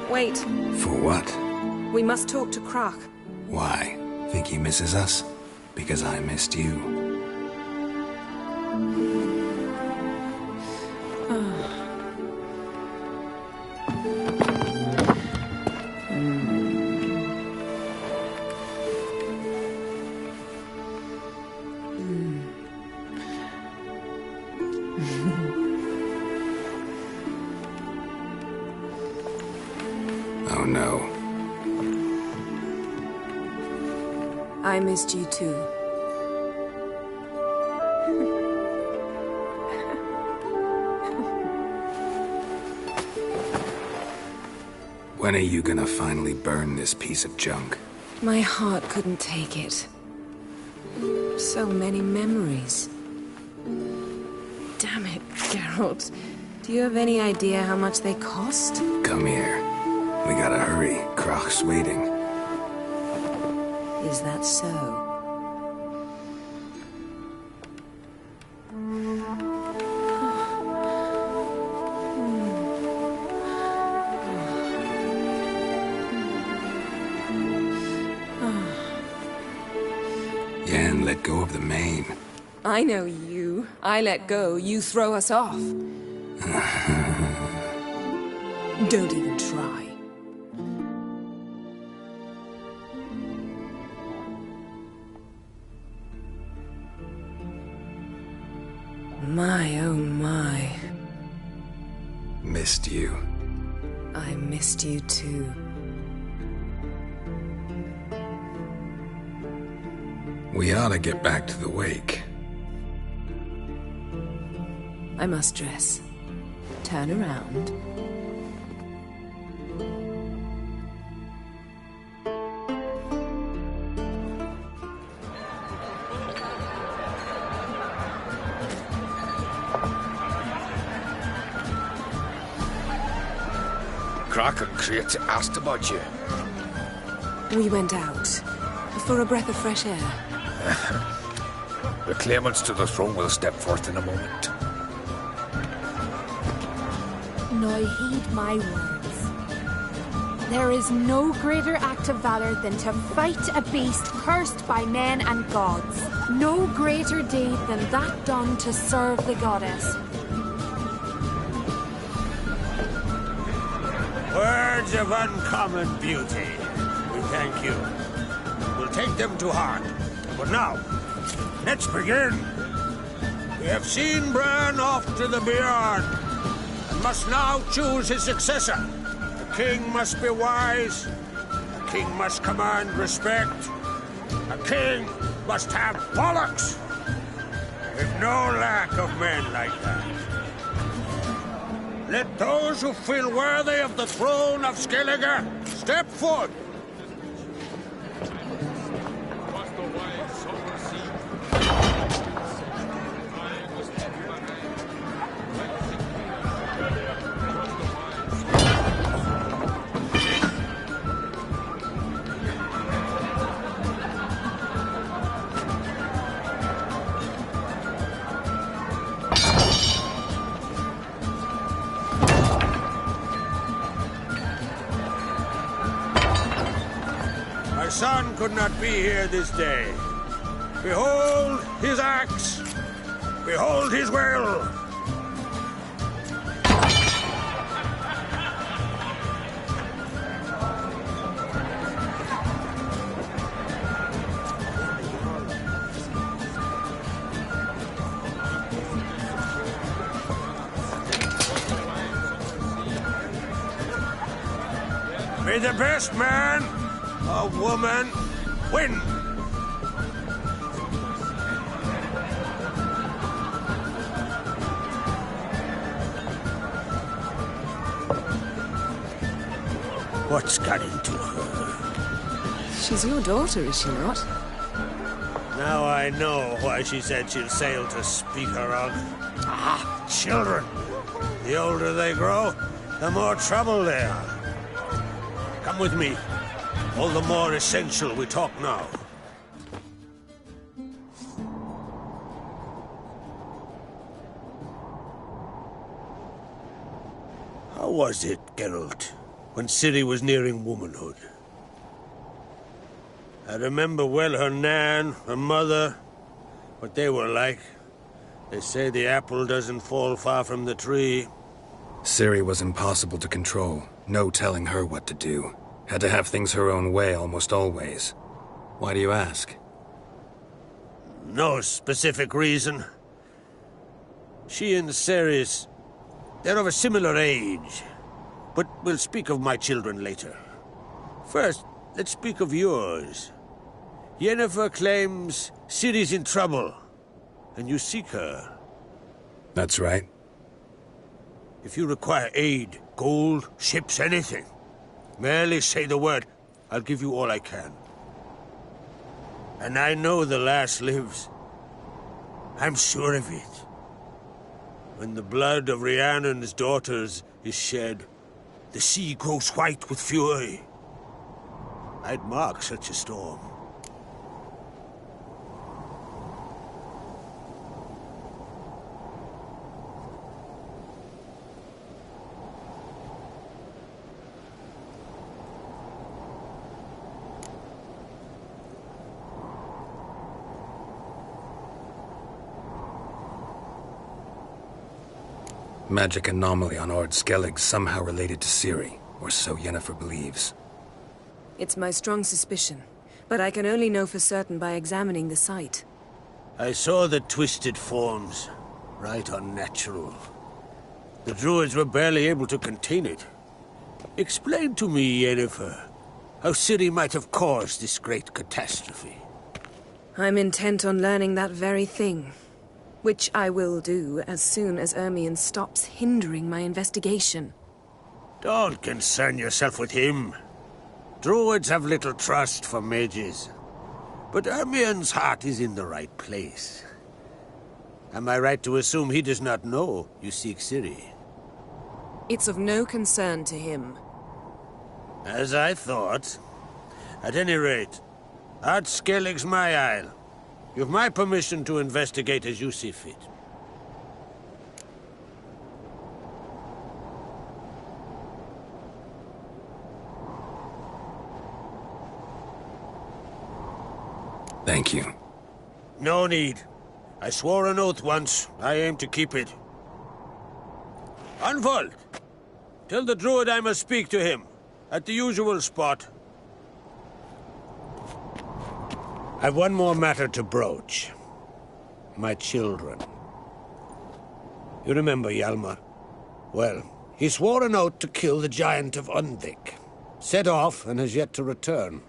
Wait. For what? We must talk to Croc. Why? Think he misses us? Because I missed you. Oh no. I missed you too. When are you gonna finally burn this piece of junk? My heart couldn't take it. So many memories. Damn it, Geralt. Do you have any idea how much they cost? Come here. We gotta hurry. Croc's waiting. Is that so? Yen, let go of the mane. I know you. I let go, you throw us off. Don't even try. My, oh my. Missed you. I missed you too. We ought to get back to the wake. I must dress. Turn around. Croc and Crate asked about you. We went out. For a breath of fresh air. The claimants to the throne will step forth in a moment. Now heed my words. There is no greater act of valor than to fight a beast cursed by men and gods. No greater deed than that done to serve the goddess. Words of uncommon beauty. We thank you. We'll take them to heart. But now, let's begin. We have seen Bran off to the Beyond, and must now choose his successor. The king must be wise. The king must command respect. A king must have bollocks. We've no lack of men like that. Let those who feel worthy of the throne of Skellige step forward. My son could not be here this day. Behold his axe. Behold his will. May the best man or woman win. What's got into her? She's your daughter, is she not? Now I know why she said she'll sail to speak her of. Ah, children. The older they grow, the more trouble they are. Come with me. All the more essential we talk now. How was it, Geralt, when Ciri was nearing womanhood? I remember well her nan, her mother, what they were like. They say the apple doesn't fall far from the tree. Ciri was impossible to control. No telling her what to do. Had to have things her own way almost always. Why do you ask? No specific reason. She and Ceres, they're of a similar age. But we'll speak of my children later. First, let's speak of yours. Yennefer claims Ciri's in trouble, and you seek her. That's right. If you require aid, gold, ships, anything, merely say the word. I'll give you all I can. And I know the lass lives. I'm sure of it. When the blood of Rhiannon's daughters is shed, the sea grows white with fury. I'd mark such a storm. Magic anomaly on Ord Skellig somehow related to Ciri, or so Yennefer believes. It's my strong suspicion, but I can only know for certain by examining the site. I saw the twisted forms, right unnatural. The druids were barely able to contain it. Explain to me, Yennefer, how Ciri might have caused this great catastrophe. I'm intent on learning that very thing. Which I will do as soon as Ermion stops hindering my investigation. Don't concern yourself with him. Druids have little trust for mages. But Ermion's heart is in the right place. Am I right to assume he does not know you seek Ciri? It's of no concern to him. As I thought. At any rate, Ard Skellig's my isle. You've my permission to investigate as you see fit. Thank you. No need. I swore an oath once. I aim to keep it. Unfold! Tell the druid I must speak to him. At the usual spot. I've one more matter to broach. My children. You remember Hjalmar? Well, he swore an oath to kill the giant of Undvik. Set off and has yet to return.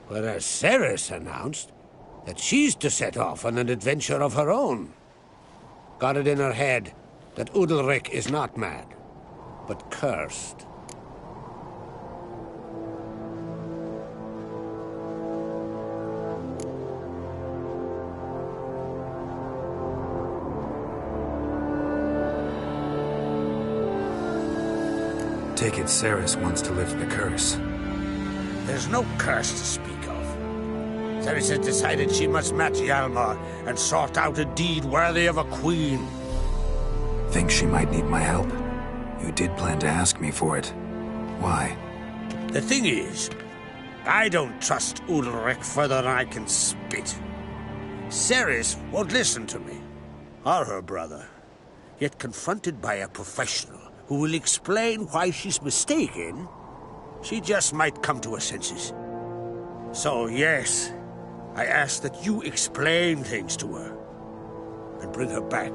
Whereas Ceres announced that she's to set off on an adventure of her own. Got it in her head that Udalric is not mad, but cursed. Take it Ceres wants to lift the curse. There's no curse to speak of. Ceres has decided she must match Hjalmar and sort out a deed worthy of a queen. Think she might need my help? You did plan to ask me for it. Why? The thing is, I don't trust Udalric further than I can spit. Ceres won't listen to me, or her brother. Yet confronted by a professional who will explain why she's mistaken, she just might come to her senses. So, yes, I ask that you explain things to her and bring her back.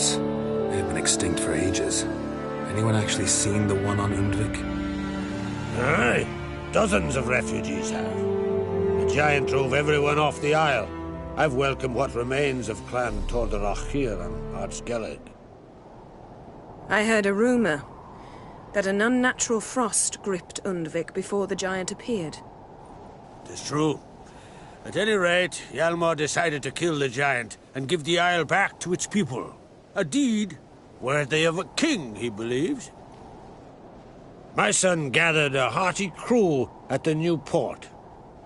reports. They've been extinct for ages. Anyone actually seen the one on Undvik? Aye. Dozens of refugees have. The giant drove everyone off the isle. I've welcomed what remains of Clan Tordarach here on Ardskellig. I heard a rumor that an unnatural frost gripped Undvik before the giant appeared. It's true. At any rate, Hjalmar decided to kill the giant and give the isle back to its people. A deed worthy of a king, he believes. My son gathered a hearty crew at the new port.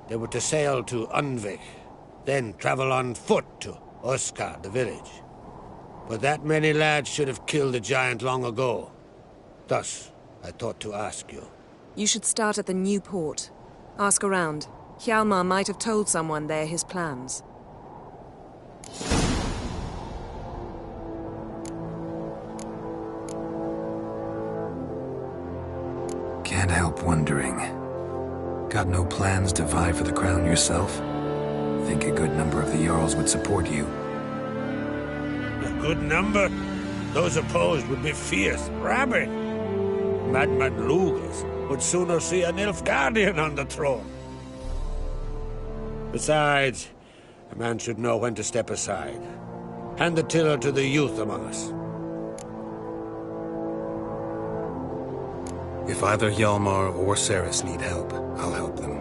They were to sail to Undvik, then travel on foot to Oskar, the village. But that many lads should have killed the giant long ago. Thus, I thought to ask you. You should start at the new port. Ask around. Hjalmar might have told someone there his plans. Can't help wondering. Got no plans to vie for the crown yourself? Think a good number of the Jarls would support you. A good number? Those opposed would be fierce, rabid. Madman Lugas would sooner see an Nilfgaardian on the throne. Besides, a man should know when to step aside. Hand the tiller to the youth among us. If either Hjalmar or Ceres need help, I'll help them.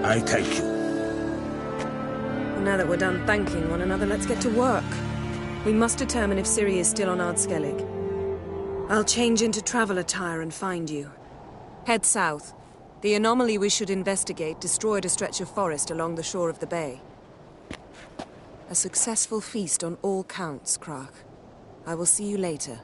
I thank you. Now that we're done thanking one another, let's get to work. We must determine if Ciri is still on Ardskellig. I'll change into travel attire and find you. Head south. The anomaly we should investigate destroyed a stretch of forest along the shore of the bay. A successful feast on all counts, Krach. I will see you later.